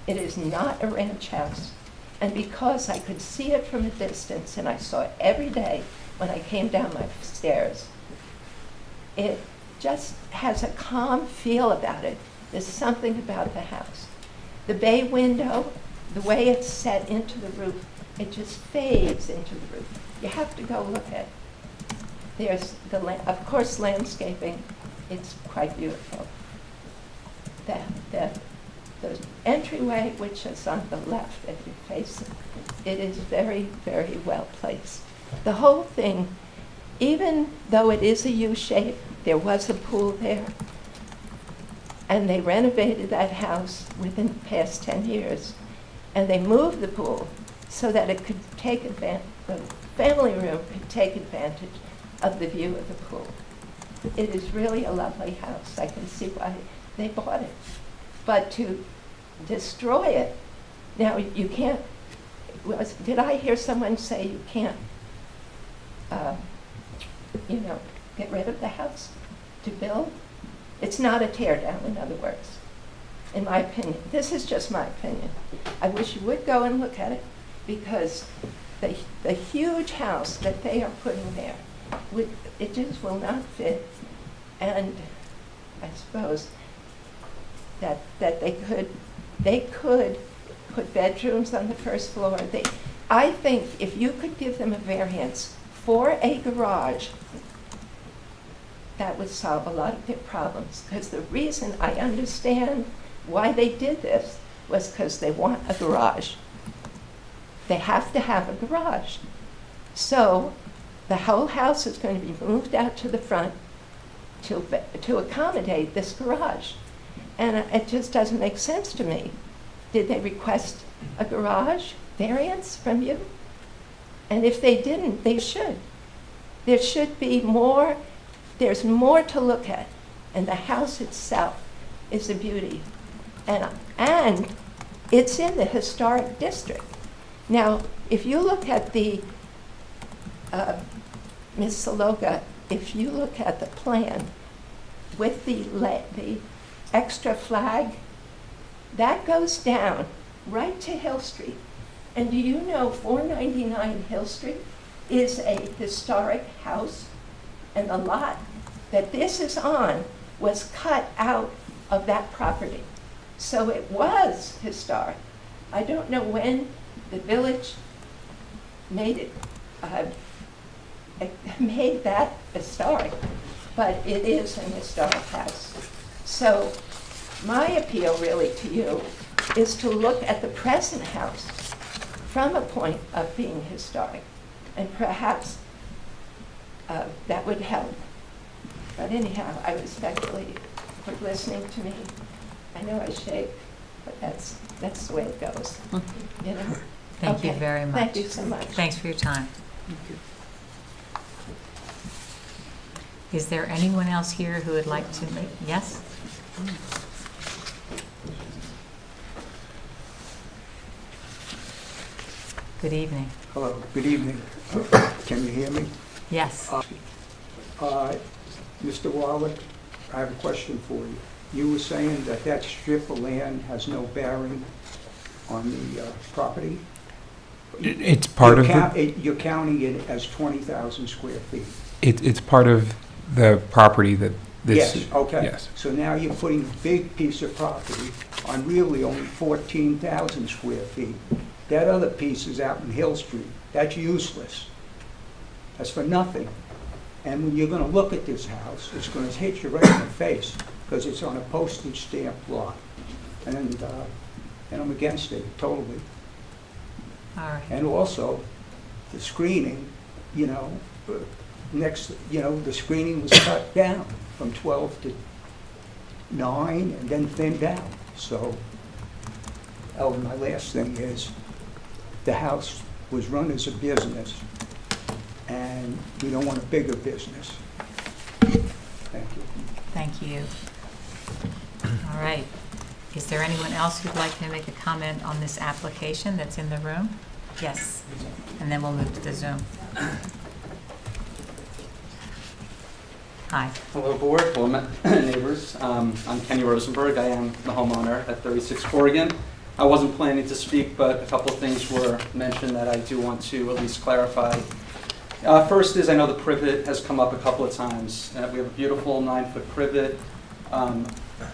It is not a ranch house. And because I could see it from a distance, and I saw it every day when I came down my stairs, it just has a calm feel about it. There's something about the house. The bay window, the way it's set into the roof, it just fades into the roof. You have to go look at it. There's of course, landscaping. It's quite beautiful. The entryway, which is on the left as you face it, it is very, very well placed. The whole thing, even though it is a U shape, there was a pool there, and they renovated that house within the past 10 years, and they moved the pool so that it could take advantage, the family room could take advantage of the view of the pool. It is really a lovely house. I can see why they bought it. But to destroy it, now you can't, did I hear someone say you can't, get rid of the house to build? It's not a tear down, in other words, in my opinion. This is just my opinion. I wish you would go and look at it, because the huge house that they are putting there, it just will not fit. And I suppose that they could put bedrooms on the first floor. I think if you could give them a variance for a garage, that would solve a lot of their problems. Because the reason I understand why they did this was because they want a garage. They have to have a garage. So the whole house is going to be moved out to the front to accommodate this garage. And it just doesn't make sense to me. Did they request a garage variance from you? And if they didn't, they should. There should be more, there's more to look at. And the house itself is a beauty. And it's in the historic district. Now, if you look at the, Ms. Saloka, if you look at the plan with the extra flag, that goes down right to Hill Street. And do you know 499 Hill Street is a historic house? And the lot that this is on was cut out of that property. So it was historic. I don't know when the village made made that historic, but it is an historic house. So my appeal really to you is to look at the present house from a point of being historic, and perhaps that would help. But anyhow, I respectfully for listening to me. I know I shake, but that's the way it goes. You know. Thank you very much. Thank you so much. Thanks for your time. Is there anyone else here who would like to make, yes? Good evening. Hello, good evening. Can you hear me? Yes. Mr. Warwick, I have a question for you. You were saying that that strip of land has no bearing on the property? It's part of You're counting it as 20,000 square feet? It's part of the property that this... Yes, okay. Yes. So now you're putting a big piece of property on really only 14,000 square feet. That other piece is out in Hill Street. That's useless. That's for nothing. And when you're going to look at this house, it's going to hit you right in the face because it's on a postage stamp lot. And I'm against it totally. All right. And also, the screening, the screening was cut down from 12 to 9 and then thinned down. So, my last thing is, the house was run as a business, and we don't want a bigger business. Thank you. Thank you. All right. Is there anyone else who'd like to make a comment on this application that's in the room? Yes. And then we'll move to the Zoom. Hi. Hello, board. Hello, neighbors. I'm Kenny Rosenberg. I am the homeowner at 36 Corrigan. I wasn't planning to speak, but a couple of things were mentioned that I do want to at least clarify. First is, I know the privet has come up a couple of times. We have a beautiful 9-foot privet.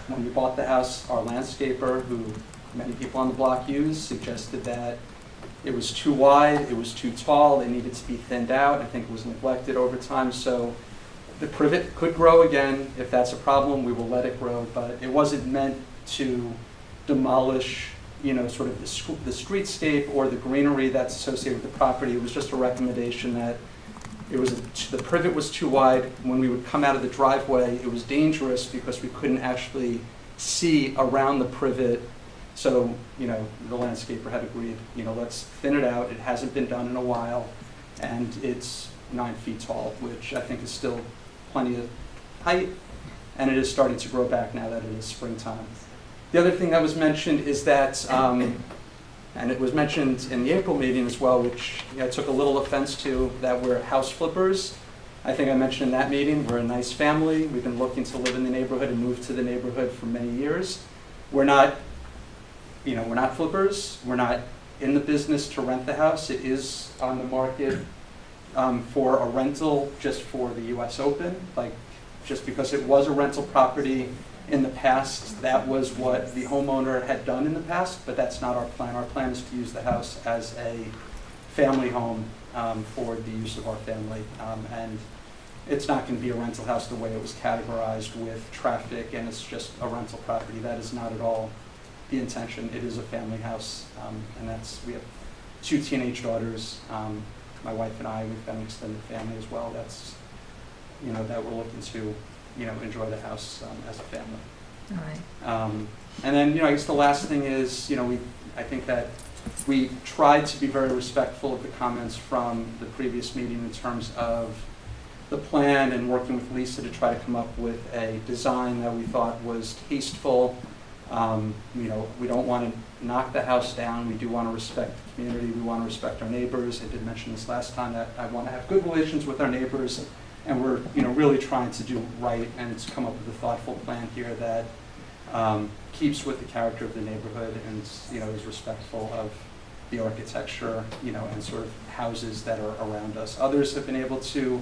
When we bought the house, our landscaper, who many people on the block use, suggested that it was too wide, it was too tall, it needed to be thinned out. I think it was neglected over time, so the privet could grow again. If that's a problem, we will let it grow, but it wasn't meant to demolish, sort of the streetscape or the greenery that's associated with the property. It was just a recommendation that the privet was too wide. When we would come out of the driveway, it was dangerous because we couldn't actually see around the privet. So, the landscaper had agreed, let's thin it out. It hasn't been done in a while, and it's 9 feet tall, which I think is still plenty of height, and it is starting to grow back now that it is springtime. The other thing that was mentioned is that, and it was mentioned in the April meeting as well, which I took a little offense to, that we're house flippers. I think I mentioned in that meeting, we're a nice family. We've been looking to live in the neighborhood and move to the neighborhood for many years. We're not flippers. We're not in the business to rent the house. It is on the market for a rental just for the US Open. Just because it was a rental property in the past, that was what the homeowner had done in the past, but that's not our plan. Our plan is to use the house as a family home for the use of our family. And it's not going to be a rental house the way it was categorized with traffic, and it's just a rental property. That is not at all the intention. It is a family house, and we have 2 teenage daughters. My wife and I, we've got an extended family as well. That's, that we're looking to, enjoy the house as a family. All right. And then, I guess the last thing is, I think that we tried to be very respectful of the comments from the previous meeting in terms of the plan and working with Lisa to try to come up with a design that we thought was tasteful. We don't want to knock the house down. We do want to respect the community. We want to respect our neighbors. I did mention this last time that I want to have good relations with our neighbors, and we're really trying to do right and to come up with a thoughtful plan here that keeps with the character of the neighborhood and is respectful of the architecture, and sort of houses that are around us. Others have been able to,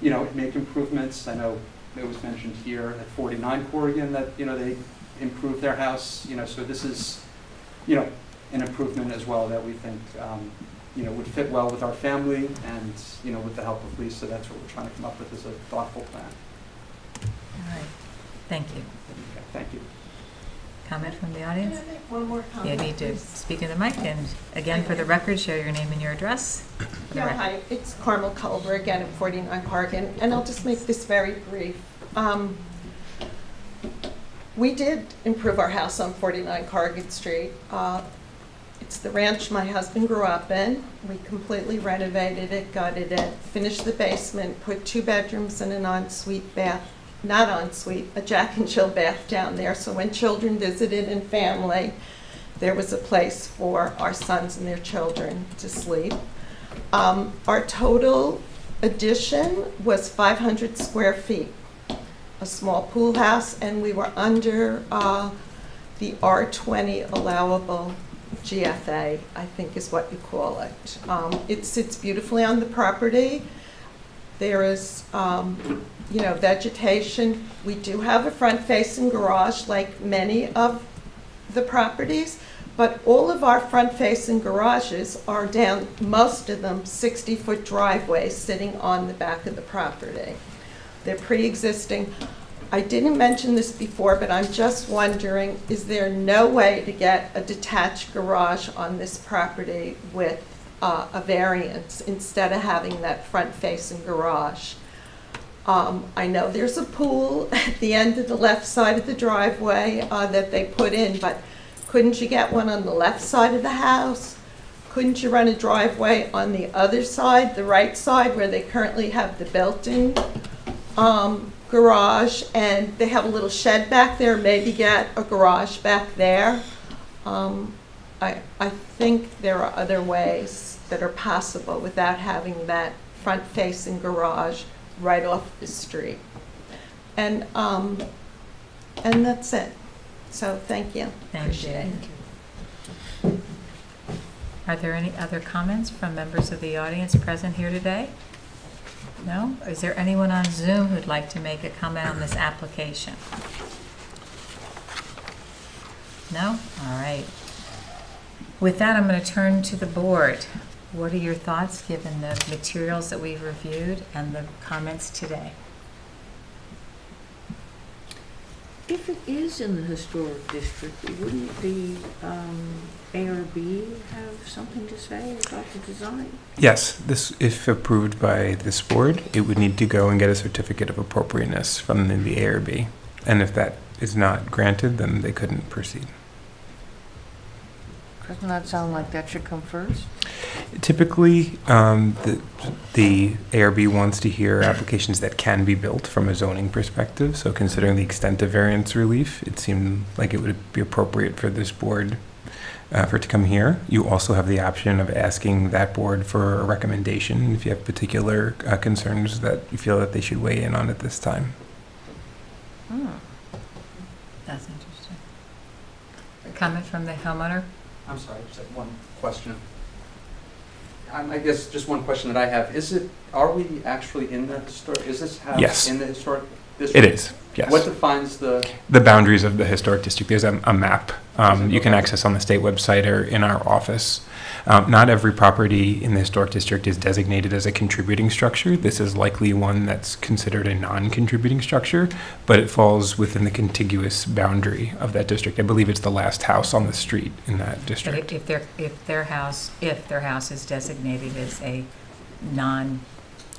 make improvements. I know it was mentioned here at 49 Corrigan that they improved their house. So this is, an improvement as well that we think, would fit well with our family, and with the help of Lisa, that's what we're trying to come up with as a thoughtful plan. All right. Thank you. Okay, thank you. Comment from the audience? Can I make one more comment? You need to please? speak in the mic, and again, for the record, show your name and your address. For the Yeah, record. hi, it's Carmel Culver again at 49 Corrigan, and I'll just make this very brief. We did improve our house on 49 Corrigan Street. It's the ranch my husband grew up in. We completely renovated it, gutted it, finished the basement, put 2 bedrooms and an ensuite bath, not ensuite, a Jack and Jill bath down there. So when children visited and family, there was a place for our sons and their children to sleep. Our total addition was 500 square feet, a small pool house, and we were under the R20 allowable GFA, I think is what you call it. It sits beautifully on the property. There is, vegetation. We do have a front-facing garage like many of the properties, but all of our front-facing garages are down, most of them 60-foot driveways sitting on the back of the property. They're pre-existing. I didn't mention this before, but I'm just wondering, is there no way to get a detached garage on this property with a variance instead of having that front-facing garage? I know there's a pool at the end of the left side of the driveway that they put in, but couldn't you get one on the left side of the house? couldn't you run a driveway on the other side, the right side, where they currently have the built-in garage, and they have a little shed back there, maybe get a garage back there? I think there are other ways that are possible without having that front-facing garage right off the street. And that's it. So thank you. Thank you. Are there any other comments from members of the audience present here today? No? Is there anyone on Zoom who'd like to make a comment on this application? No? All right. With that, I'm going to turn to the board. What are your thoughts, given the materials that we've reviewed and the comments today? If it is in the historic district, wouldn't the ARB have something to say about the design? Yes, this, if approved by this board, it would need to go and get a certificate of appropriateness from the ARB. And if that is not granted, then they couldn't proceed. Doesn't that sound like that should come first? Typically, the ARB wants to hear applications that can be built from a zoning perspective. So considering the extent of variance relief, it seemed like it would be appropriate for this board for it to come here. You also have the option of asking that board for a recommendation if you have particular concerns that you feel that they should weigh in on at this time. That's interesting. A comment from the homeowner? I'm sorry, just had one question. I guess just one question that I have, are we actually in the historic, is this house Yes. in the historic district? It is, yes. What defines the boundaries of the historic district? There's a map you can access on the state website or in our office. Not every property in the historic district is designated as a contributing structure. This is likely one that's considered a non-contributing structure, but it falls within the contiguous boundary of that district. I believe it's the last house on the street in that district. But if their house is designated as a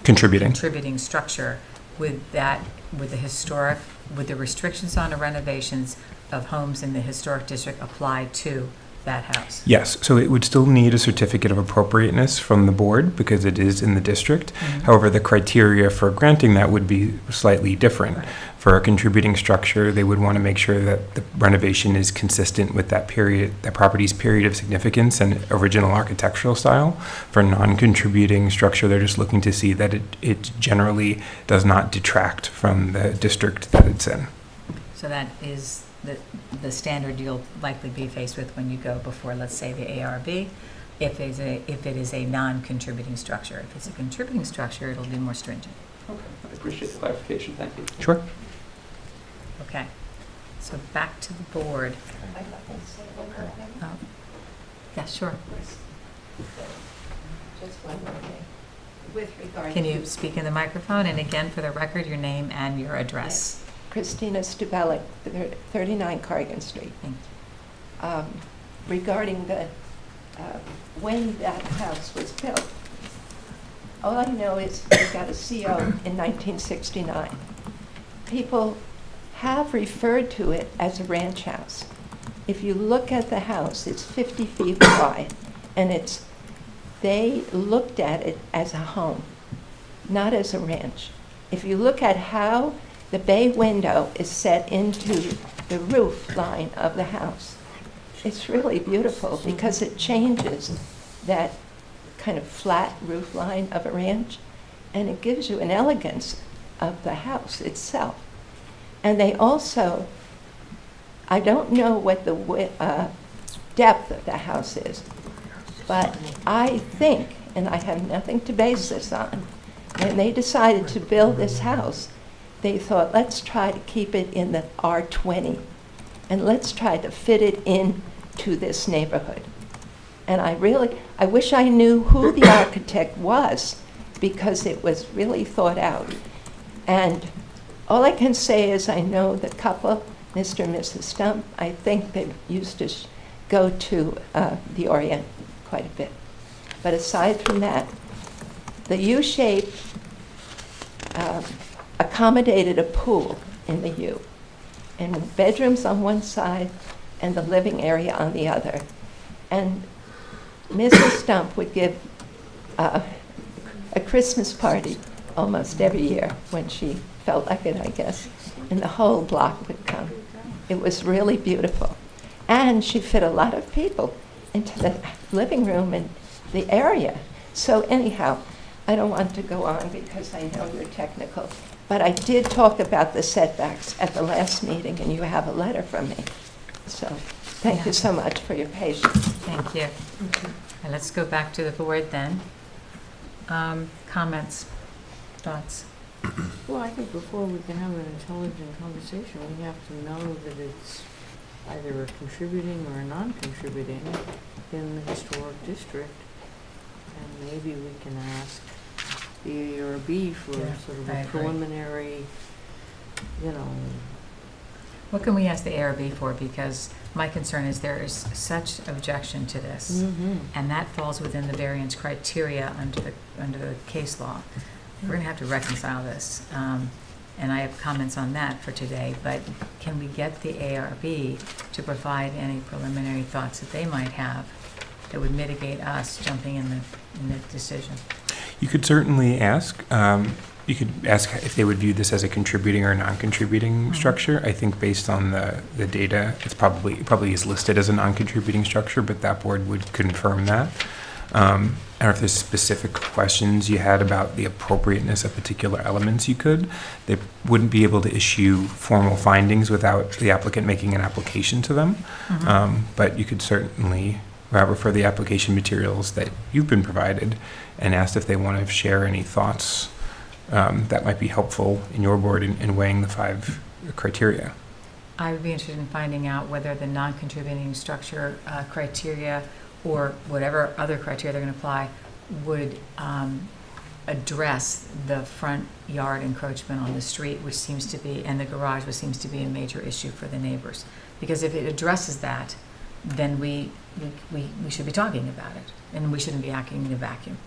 Contributing structure, would the restrictions on the renovations of homes in the historic district apply to that house? Yes, so it would still need a certificate of appropriateness from the board because it is in the district. Mhm. However, the criteria for granting that would be slightly different. Right. For a contributing structure, they would want to make sure that the renovation is consistent with that property's period of significance and original architectural style. For a non-contributing structure, they're just looking to see that it generally does not detract from the district that it's in. So that is the standard you'll likely be faced with when you go before, let's say, the ARB, if it is a non-contributing structure. If it's a contributing structure, it'll be more stringent. Okay, I appreciate the clarification, thank you. Sure. Okay, so back to the board. Oh. Yeah, sure. Just one more thing. With regard Can to you speak in the microphone? And again, for the record, your name and your address. Christina Stubelik, 39 Cargan Street. Thank Regarding the when that house was built, all I know is we got a CO in 1969. People have referred to it as a ranch house. If you look at the house, it's 50 feet wide, and they looked at it as a home, not as a ranch. If you look at how the bay window is set into the roof line of the house, it's really beautiful because it changes that kind of flat roof line of a ranch, and it gives you an elegance of the house itself. And they also, I don't know what the depth of the house is, but I think, and I have nothing to base this on, when they decided to build this house, they thought, let's try to keep it in the R20, and let's try to fit it into this neighborhood. And I wish I knew who the architect was, because it was really thought out. And all I can say is I know the couple, Mr. and Mrs. Stump, I think they used to go to the Orient quite a bit. But aside from that, the U-shape accommodated a pool in the U, and bedrooms on one side and the living area on the other. And Mrs. Stump would give a Christmas party almost every year when she felt like it, I guess, and the whole block would come. It was really beautiful. And she fit a lot of people into the living room and the area. So anyhow, I don't want to go on because I know you're technical, but I did talk about the setbacks at the last meeting, and you have a letter from me. So thank you so much for your patience. Thank you. And let's go back to the board then. Comments, thoughts? Well, I think before we can have an intelligent conversation, we have to know that it's either a contributing or a non-contributing in the historic district. And maybe we can ask the ARB for sort of I a agree. preliminary, you know. What can we ask the ARB for? Because my concern is there is such objection to this, and that falls within the variance criteria under the case law. We're going to have to reconcile this, and I have comments on that for today, but can we get the ARB to provide any preliminary thoughts that they might have that would mitigate us jumping in the decision? You could certainly ask. You could ask if they would view this as a contributing or non-contributing structure. I think based on the data, it probably is listed as a non-contributing structure, but that board would confirm that. Or if there's specific questions you had about the appropriateness of particular elements, they wouldn't be able to issue formal findings without the applicant making an application to them. But you could certainly refer the application materials that you've been provided and ask if they want to share any thoughts that might be helpful in your board in weighing the 5 criteria. I would be interested in finding out whether the non-contributing structure criteria or whatever other criteria they're going to apply would address the front yard encroachment on the street, which seems to be, and the garage, which seems to be a major issue for the neighbors. Because if it addresses that, then we should be talking about it, and we shouldn't be acting in a vacuum,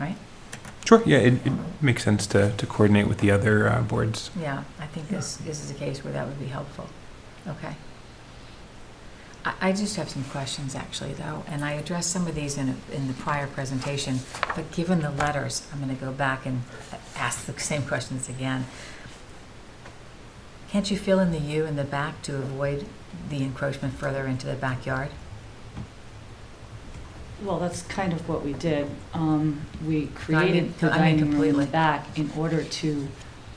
right? Sure, yeah, it makes sense to coordinate with the other boards. Yeah, I think this is a case where that would be helpful. Okay. I just have some questions actually though, and I addressed some of these in the prior presentation, but given the letters, I'm going to go back and ask the same questions again. Can't you fill in the U in the back to avoid the encroachment further into the backyard? Well, that's kind of what we did. We created the dining room in the back in order to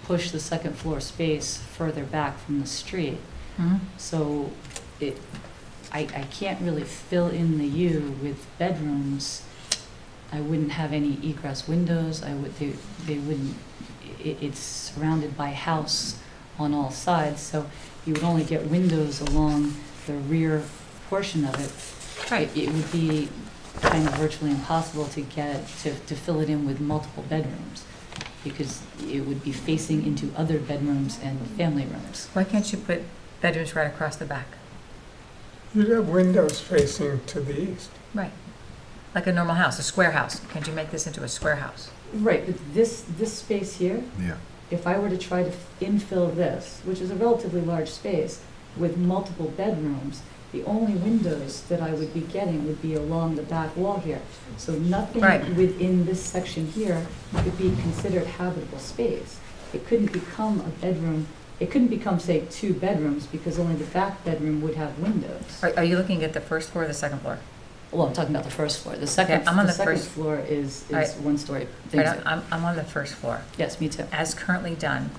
push the second floor space further back from the street. So I can't really fill in the U with bedrooms. I wouldn't have any egress windows. They wouldn't. It's surrounded by house on all sides, so you would only get windows along the rear portion of it. Right. It would be kind of virtually impossible to fill it in with multiple bedrooms because it would be facing into other bedrooms and family rooms. Why can't you put bedrooms right across the back? You'd have windows facing to the east. Right. Like a normal house, a square house. Can't you make this into a square house? Right, but this space here, Yeah. if I were to try to infill this, which is a relatively large space, with multiple bedrooms, the only windows that I would be getting would be along the back wall here. So nothing within this section here could be considered habitable space. It couldn't become a bedroom. It couldn't become, say, 2 bedrooms because only the back bedroom would have windows. Are you looking at the first floor or the second floor? Well, I'm talking about the first floor. The second, I'm on the second first floor is right. 1-story. Right, I'm on the first floor. Yes, me too. As currently done,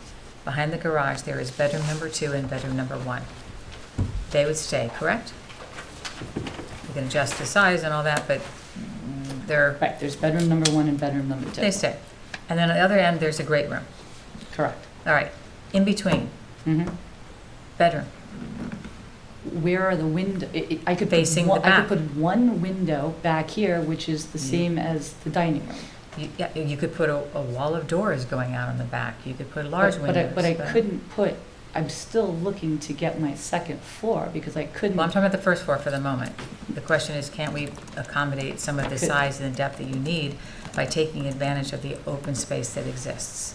behind the garage, there is bedroom number 2 and bedroom number 1. They would stay, correct? You can adjust the size and all that, but they're... Right, there's bedroom number 1 and bedroom number 2. They stay. And then on the other end, there's a great room. Correct. All right. In between, bedroom. Where are the windows? I could Facing put the back. I could put one window back here, which is the same as the dining room. You could put a wall of doors going out on the back. You could put large windows. But I couldn't put, I'm still looking to get my second floor because I couldn't. Well, I'm talking about the first floor for the moment. The question is, can't we accommodate some of the size and the depth that you need by taking advantage of the open space that exists?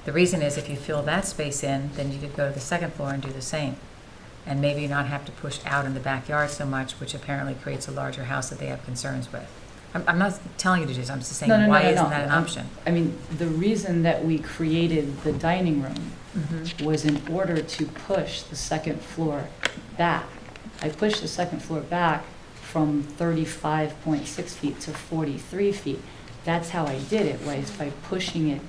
The reason is if you fill that space in, then you could go to the second floor and do the same. and maybe not have to push out in the backyard so much, which apparently creates a larger house that they have concerns with. I'm not telling you to do this, I'm just saying, why isn't that an option? I mean, the reason that we created the dining room was in order to push the second floor back. I pushed the second floor back from 35.6 feet to 43 feet. That's how I did it, was by pushing it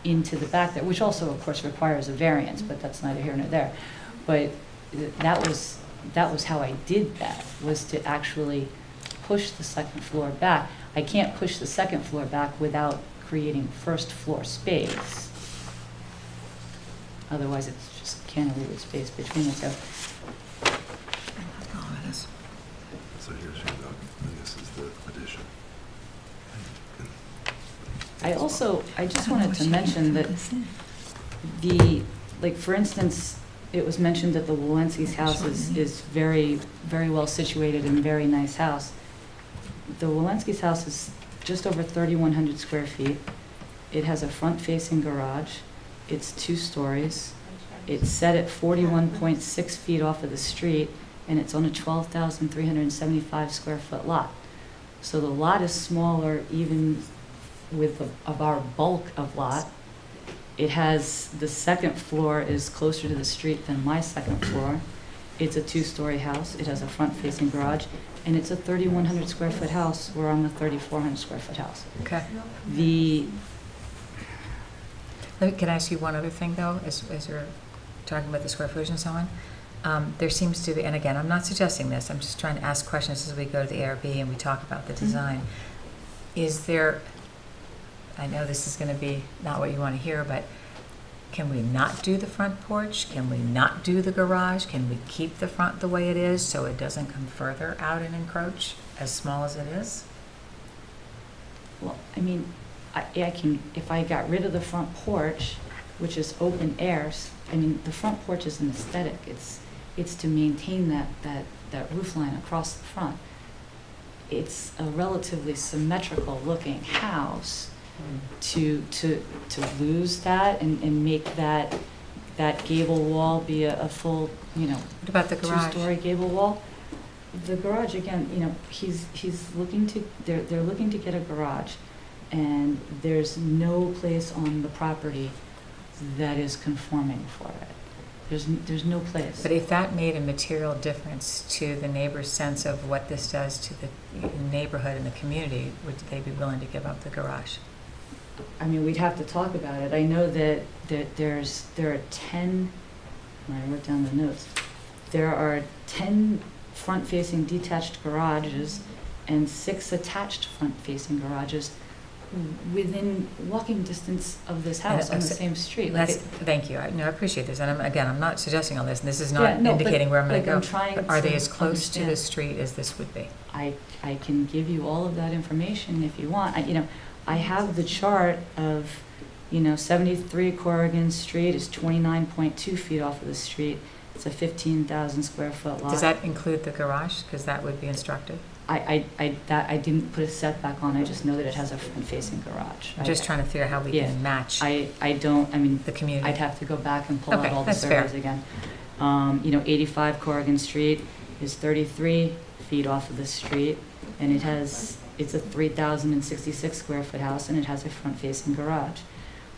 into the back there, which also, of course, requires a variance, but that's neither here nor there. But that was how I did that, was to actually push the second floor back. I can't push the second floor back without creating first floor space. Otherwise, it's just cantilever space between the two. So here's your dock, and this is the addition. I just wanted to mention that like, for instance, it was mentioned that the Walensky's house is very, very well situated and very nice house. The Walensky's house is just over 3,100 square feet. It has a front-facing garage. It's 2 stories. It's set at 41.6 feet off of the street, and it's on a 12,375 square foot lot. So the lot is smaller even with of our bulk of lot. It has, the second floor is closer to the street than my second floor. It's a 2-story house. It has a front-facing garage, and it's a 3,100 square foot house where I'm a 3,400 square foot house. Okay. Can I ask you one other thing, though, as you're talking about the square footage and so on? There seems to be, and again, I'm not suggesting this, I'm just trying to ask questions as we go to the ARB and we talk about the design. Is there, I know this is going to be not what you want to hear, but can we not do the front porch? Can we not do the garage? Can we keep the front the way it is so it doesn't come further out and encroach, as small as it is? Well, I mean, I can, if I got rid of the front porch, which is open air, I mean, the front porch is an aesthetic. It's to maintain that roof line across the front. It's a relatively symmetrical looking house. To lose that and make that gable wall be a full, What about the garage? 2-story gable wall. The garage, again, he's looking to, they're looking to get a garage, and there's no place on the property that is conforming for it. There's no place. But if that made a material difference to the neighbor's sense of what this does to the neighborhood and the community, would they be willing to give up the garage? I mean, we'd have to talk about it. I know that there are 10, I wrote down the notes, there are 10 front-facing detached garages and 6 attached front-facing garages within walking distance of this house on the same street. Thank you. I appreciate this. And I'm not suggesting all this, and this is not indicating where I'm going to go. But are they as close to the street as this would be? I can give you all of that information if you want. I have the chart of, 73 Corrigan Street is 29.2 feet off of the street. It's a 15,000 square foot lot. Does that include the garage? Because that would be instructive. I didn't put a setback on. I just know that it has a front-facing garage. I'm just trying to figure out how we can match. The community. I'd have to go back and pull out all the surveys again. 85 Corrigan Street is 33 feet off of the street, and it's a 3,066 square foot house, and it has a front-facing garage.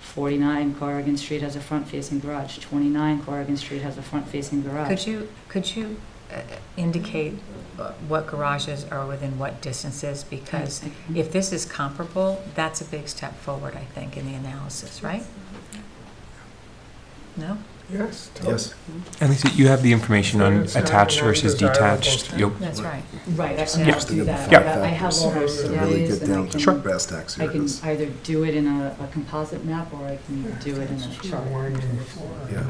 49 Corrigan Street has a front-facing garage. 29 Corrigan Street has a front-facing garage. Could you indicate what garages are within what distances? Because if this is comparable, that's a big step forward, I think, in the analysis, right? No? Yes, totally. Yes. At least you have the information on It's not attached an versus undesirable detached. thing. That's right. Right, Just I to can do give that. the I have all those to really surveys, get and down to the brass tacks I here. can 'Cause- either do it in a composite map, or I can do it in a chart. Winding floor. Yeah.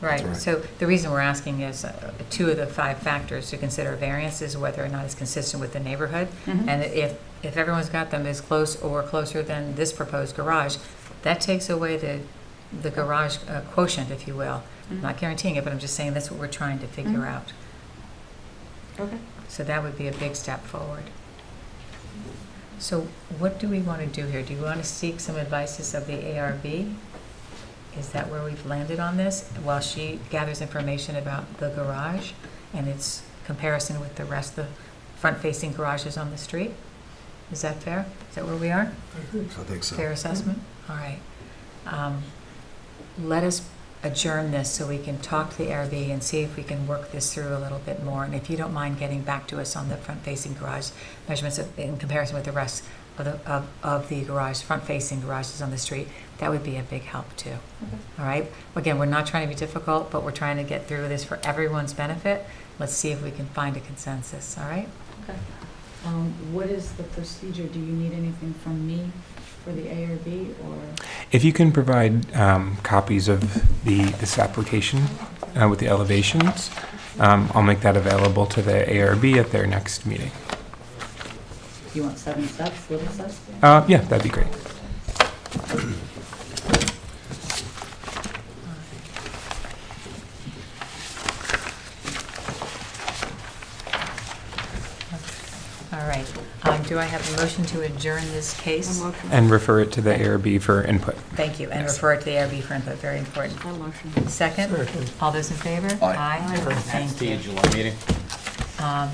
Right. That's So the reason we're asking is 2 of the 5 factors to consider variance is whether or not it's consistent with the neighborhood. Mhm. And if everyone's got them as close or closer than this proposed garage, that takes away the garage quotient, if you will. I'm not guaranteeing it, but I'm just saying that's what we're trying to figure out. Okay. So that would be a big step forward. So what do we want to do here? Do you want to seek some advices of the ARB? is that where we've landed on this? While she gathers information about the garage and its comparison with the rest of the front-facing garages on the street? Is that fair? Is that where we are? I think so. Fair assessment? All right. Let us adjourn this so we can talk to the ARB and see if we can work this through a little bit more. And if you don't mind getting back to us on the front-facing garage measurements in comparison with the rest of the garage, front-facing garages on the street, that would be a big help too. All right? Again, we're not trying to be difficult, but we're trying to get through this for everyone's benefit. Let's see if we can find a consensus, all right? Okay. What is the procedure? Do you need anything from me for the ARB, or? If you can provide copies of this application with the elevations, I'll make that available to the ARB at their next meeting. You want 7 steps, little steps? Yeah, that'd be great. All right. Do I have a motion to adjourn this case? And refer it to the ARB for input. Thank you, and Yes. refer it to the ARB for input, very important. Second? Second. All those in favor? Aye. Thank you. July meeting. Um,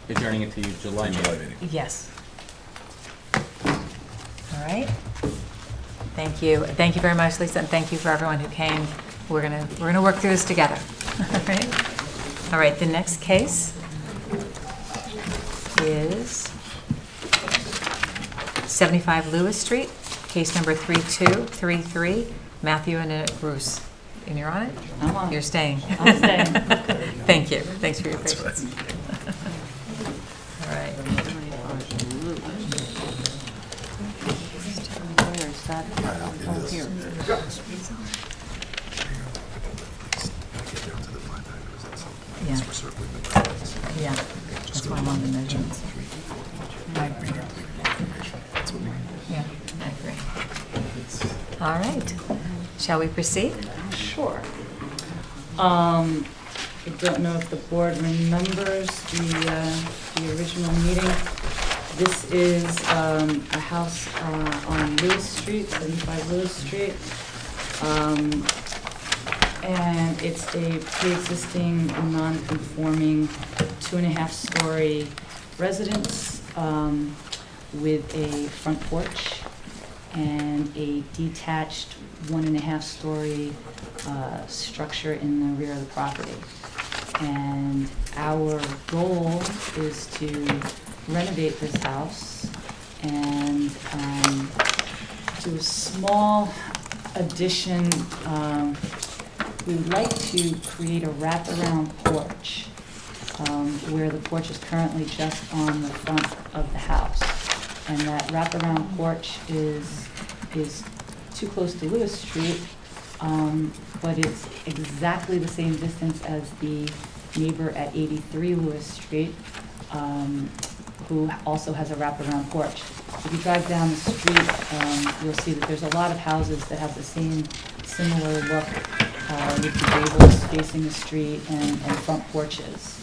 Adjourning it to July July meeting. meeting. Yes. All right. Thank you. Thank you very much, Lisa, and thank you for everyone who came. We're gonna work through this together. All right. All right, the next case is 75 Lewis Street, case number 3233, Matthew and Annette Bruce. And you're on it? I'm on it. You're staying. I'm staying. Thank you. Thanks for your patience. All right. Where is that? Oh, here. Yeah. Yeah, that's why I'm on the measurements. I agree. Yeah, I agree. All right. Shall we proceed? Sure. I don't know if the board remembers the original meeting. This is a house on Lewis Street, 75 Lewis Street. And it's a pre-existing, non-conforming 2.5-story residence with a front porch and a detached 1.5-story structure in the rear of the property. And our goal is to renovate this house and do a small addition. We would like to create a wraparound porch where the porch is currently just on the front of the house. And that wraparound porch is too close to Lewis Street, but it's exactly the same distance as the neighbor at 83 Lewis Street, who also has a wraparound porch. If you drive down the street, you'll see that there's a lot of houses that have the same similar look with the gables facing the street and front porches.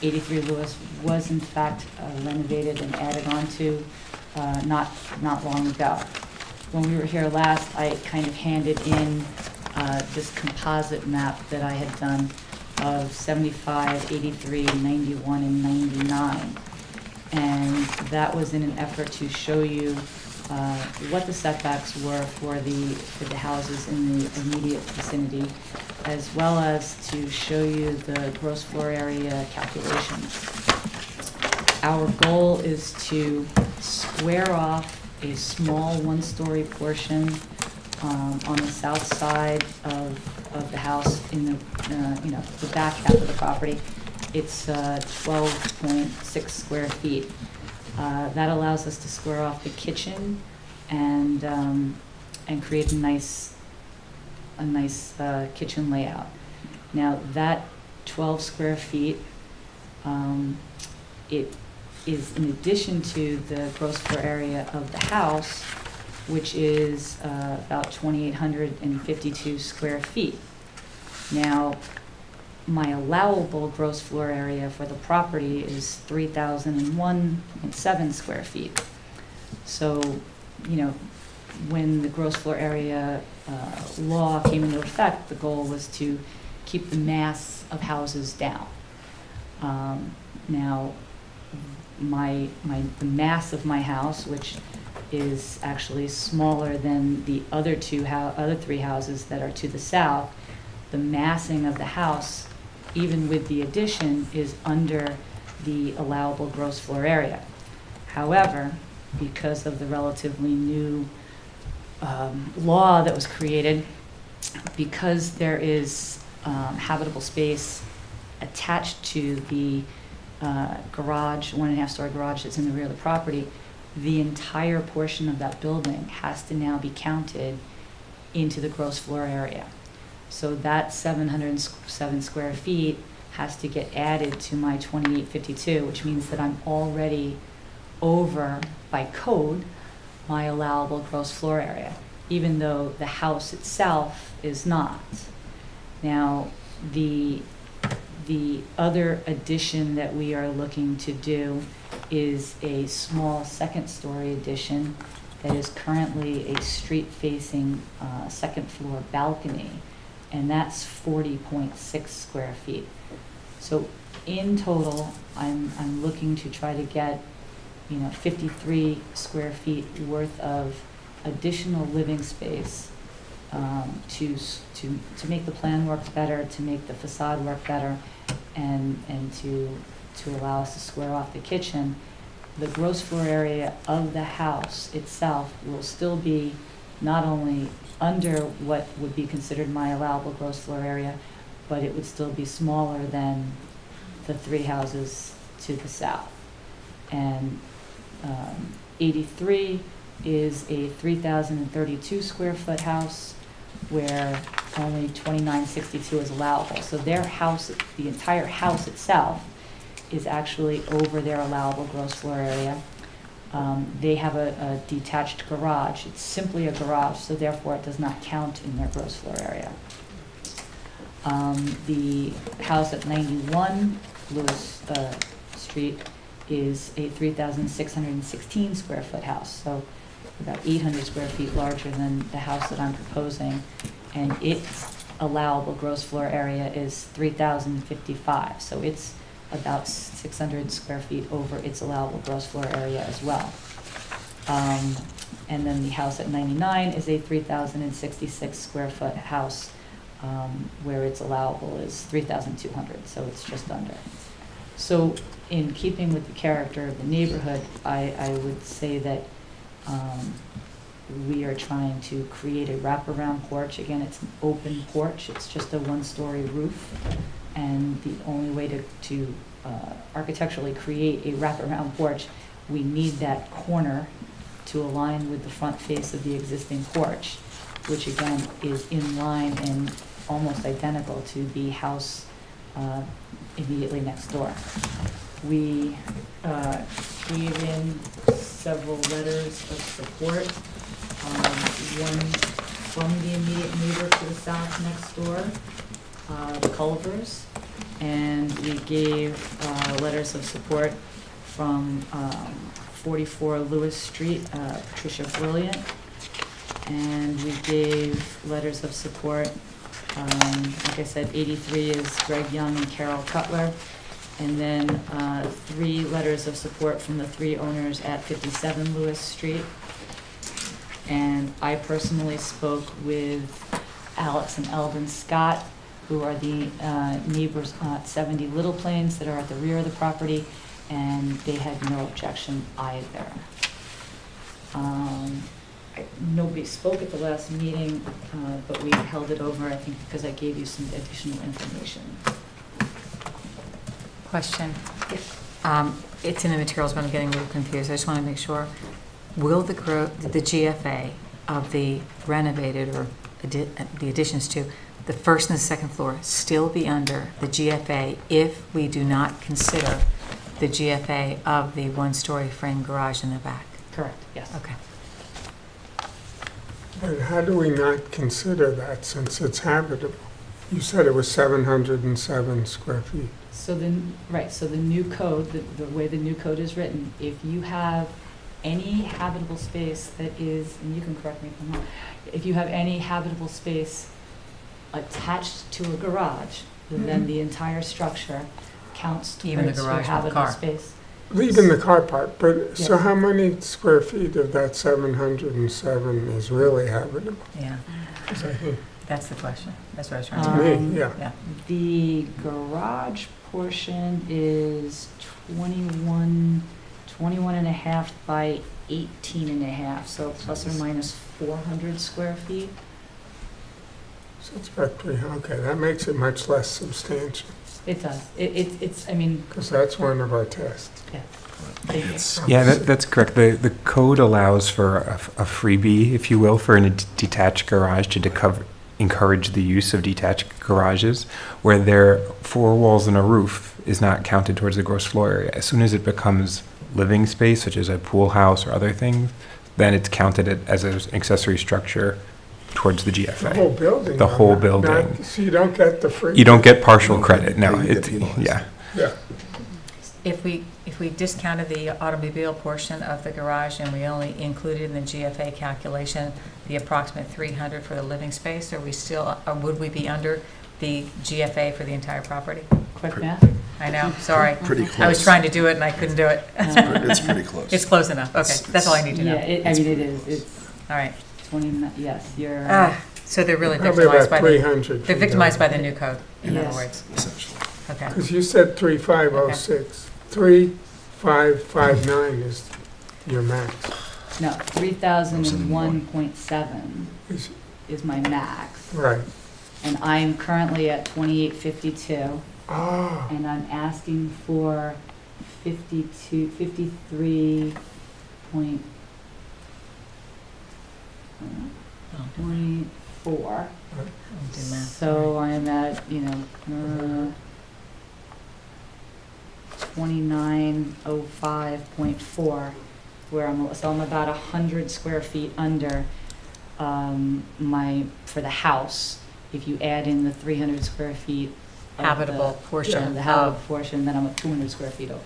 83 Lewis was in fact renovated and added onto not long ago. When we were here last, I kind of handed in this composite map that I had done of 75, 83, 91, and 99. And that was in an effort to show you what the setbacks were for the houses in the immediate vicinity, as well as to show you the gross floor area calculations. Our goal is to square off a small 1-story portion on the south side of the house in the back half of the property. It's 12.6 square feet. That allows us to square off the kitchen and create a nice kitchen layout. Now that 12 square feet, it is in addition to the gross floor area of the house, which is about 2,852 square feet. Now, my allowable gross floor area for the property is 3,001.7 square feet. So, when the gross floor area law came into effect, the goal was to keep the mass of houses down. Now, the mass of my house, which is actually smaller than the other three houses that are to the south, the massing of the house, even with the addition, is under the allowable gross floor area. However, because of the relatively new law that was created, because there is habitable space attached to the garage, 1.5-story garage that's in the rear of the property, the entire portion of that building has to now be counted into the gross floor area. So that 707 square feet has to get added to my 2852, which means that I'm already over, by code, my allowable gross floor area, even though the house itself is not. Now, the other addition that we are looking to do is a small second-story addition that is currently a street-facing second-floor balcony, and that's 40.6 square feet. So in total, I'm looking to try to get 53 square feet worth of additional living space to make the plan work better, to make the facade work better, and to allow us to square off the kitchen. The gross floor area of the house itself will still be not only under what would be considered my allowable gross floor area, but it would still be smaller than the three houses to the south. And 83 is a 3,032 square foot house where only 2,962 is allowable. So their house, the entire house itself, is actually over their allowable gross floor area. They have a detached garage. It's simply a garage, so therefore it does not count in their gross floor area. The house at 91 Lewis Street is a 3,616 square foot house, so about 800 square feet larger than the house that I'm proposing, and its allowable gross floor area is 3,055, so it's about 600 square feet over its allowable gross floor area as well. And then the house at 99 is a 3,066 square foot house where its allowable is 3,200, so it's just under. So in keeping with the character of the neighborhood, I would say that we are trying to create a wraparound porch. Again, it's an open porch. It's just a one-story roof. And the only way to architecturally create a wraparound porch, we need that corner to align with the front face of the existing porch, which again is in line and almost identical to the house immediately next door. We gave in several letters of support, one from the immediate neighbor to the south next door, the Culvers, and we gave letters of support from 44 Lewis Street, Patricia Brilliant, and we gave letters of support, like I said, 83 is Greg Young and Carol Cutler, and then 3 letters of support from the 3 owners at 57 Lewis Street. And I personally spoke with Alex and Elvin Scott, who are the neighbors at 70 Little Plains that are at the rear of the property, and they had no objection either. Nobody spoke at the last meeting, but we held it over, I think, because I gave you some additional information. Question. It's in the materials, but I'm getting a little confused. I just want to make sure. Will the GFA of the renovated or the additions to the first and the second floor still be under the GFA if we do not consider the GFA of the one-story frame garage in the back? Correct, yes. Okay. And how do we not consider that since it's habitable? You said it was 707 square feet. So then, right, so the new code, the way the new code is written, if you have any habitable space that is, and you can correct me if I'm wrong, if you have any habitable space attached to a garage, then the entire structure counts Even the towards your garage with the habitable car. space. Leaving the car part, but so Yes. how many square feet of that 707 is really habitable? Yeah, 'Cause I think, that's the question. That's what I was trying to to. me, yeah. Yeah. The garage portion is 21 and a half by 18 and a half, so plus or minus 400 square feet. So it's about 300, okay, that makes it much less substantial, It does. It's, I mean, because that's one of our tests. yeah. Thank you. It's, Yeah, that's correct. The code allows for a freebie, if you will, for a detached garage to encourage the use of detached garages, where their 4 walls and a roof is not counted towards the gross floor area. As soon as it becomes living space, such as a pool house or other things, then it's counted as an accessory structure towards the GFA. The whole building. The though, whole not- building. So you don't get the free. You don't get partial You don't credit, get- no. you get It's, penalized. yeah. Yeah, If we discounted the automobile portion of the garage and we only included in the GFA calculation the approximate 300 for the living space, are we still, or would we be under the GFA for the entire property? Quick Pretty- math? I know, sorry. Pretty close. I was trying to do it and I couldn't do it. It's pretty close. It's close enough, okay, that's all I need to Yeah, know. I mean, it is. It's All right. 29, yes, you're, So they're really probably victimized about by the, 300. they're victimized by the new code, in other Yes. words. Essentially. Okay. Because you said 3506, 3559 is your max. no, 3,001.7 Is- is my max. Right. And I'm currently at 2852. Ah, And I'm asking for 53 point, 24. Do math. So I'm at, 2905.4, where I'm about 100 square feet under for the house. If you add in the 300 square feet of Habitable the portion habitable of, portion, then I'm at 200 square feet over.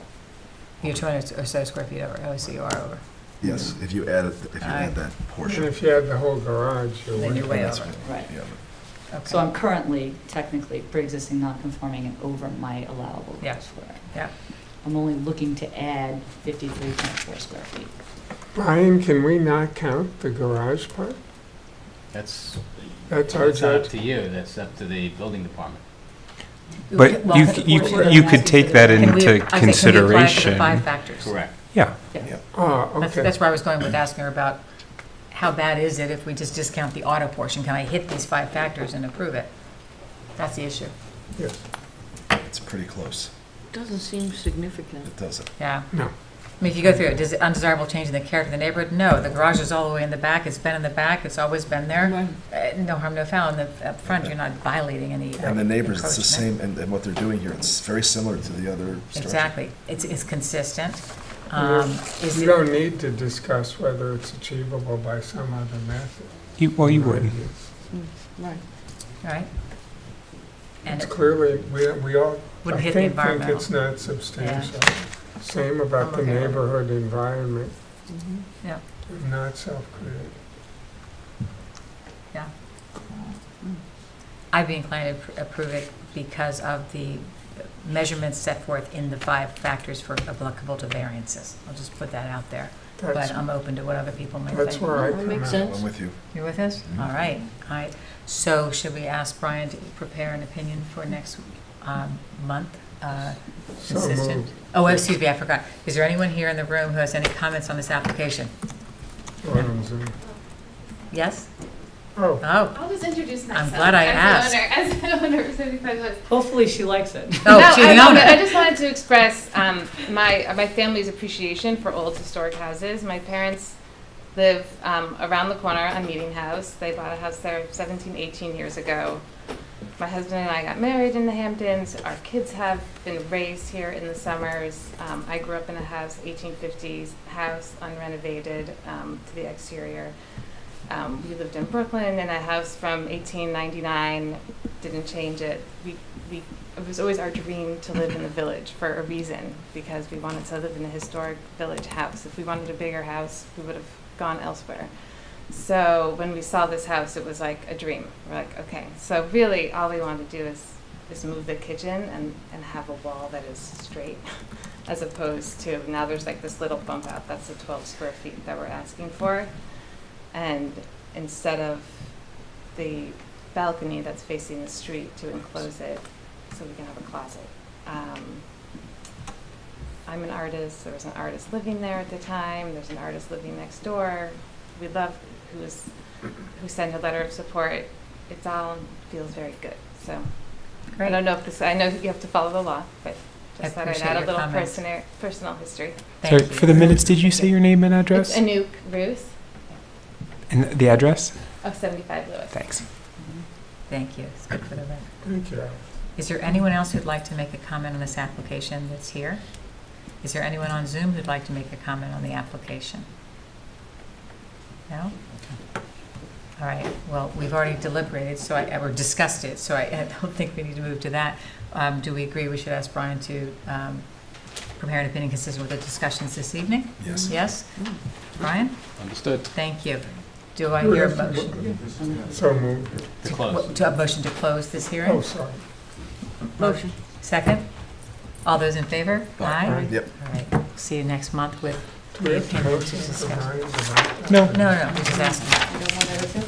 you're 200 or so square feet over, oh, so you are over. Yes, if you add that and portion. if you had the whole garage, you're Then you're way That's over. Right. Yeah, Okay. So I'm currently technically pre-existing non-conforming and over my allowable Yeah. gross floor area. Yeah. I'm only looking to add 53.4 square feet. Brian, can we not count the garage part? That's, That's our that's not up judge. to you, that's up to the building department. But Well, you, the you, portion you I'm could asking take for that the- Can we- into I think, can we apply it to consideration. the 5 factors? Correct. Yeah. Ah, That's, okay. that's where I was going with asking her about how bad is it if we just discount the auto portion? Can I hit these 5 factors and approve it? That's the issue. Yes. it's pretty close. Doesn't seem significant. It doesn't. Yeah. No. I mean, if you go through it, does it undesirable change in the character of the neighborhood? No, the garage is all the way in the back, it's been in the back, it's always been there. No harm, no foul, in the up front, you're not violating any And the neighbors, it's the encroachment. same, and what they're doing here, it's very similar to the other structure. Exactly, it's consistent. Is You it, don't need to discuss whether it's achievable by some other method. You wouldn't. Right. right? And It's it clearly, we all, I wouldn't hit the think environmental. it's not substantial. Same about the Okay. neighborhood environment, Yeah, not self-created. yeah. I'd be inclined to approve it because of the measurements set forth in the 5 factors for applicable to variances. I'll just put that out there. That's, But I'm open to what other people might that's think. where I That come makes out. sense. I'm with you. You're with us? All right, all right. So should we ask Brian to prepare an opinion for next month? So Consistent? moved. Oh, excuse me, I forgot. Is there anyone here in the room who has any comments on this application? Or on Zoom. Yes? Oh, Oh, I'll just introduce myself. glad I asked. As the owner of 75 West. Hopefully she likes it. oh, No, she's I the love owner. it. I just wanted to express my family's appreciation for old historic houses. My parents live around the corner on Meeting House. They bought a house there 17, 18 years ago. My husband and I got married in the Hamptons. Our kids have been raised here in the summers. I grew up in a house, 1850s house, unrenovated to the exterior. We lived in Brooklyn in a house from 1899, didn't change it. It was always our dream to live in the village for a reason, because we wanted to live in a historic village house. If we wanted a bigger house, we would have gone elsewhere. So when we saw this house, it was like a dream. We're like, okay. So really, all we wanted to do is move the kitchen and have a wall that is straight, as opposed to now there's like this little bump out. That's the 12 square feet that we're asking for. And instead of the balcony that's facing the street, to enclose it so we can have a closet. I'm an artist. There was an artist living there at the time. There's an artist living next door. We love who sent a letter of support. It all feels very good. So Great. I don't know if this, I know you have to follow the law, but I just thought I'd appreciate add a your little comments. personal history. Thank Sorry, you. for the minutes, did you say your name and address? It's Anouk Ruth And the address? of 75 Lewis. Thanks. Thank you. It's good for the record. Thank you. Is there anyone else who'd like to make a comment on this application that's here? Is there anyone on Zoom who'd like to make a comment on the application? No? All right, well, we've already deliberated, or discussed it, so I don't think we need to move to that. Do we agree we should ask Brian to prepare an opinion consistent with the discussions this evening? Yes. Yes? Brian? Understood. Thank you. Do I hear a motion? So moved. To close. To a motion to close this hearing? Oh, sorry. Motion. Second? All those in favor? Aye? Yep. All right, see you next month with Do we the have to opinion to motion to discuss. deny or not? No. No, we just asked. You don't want everything?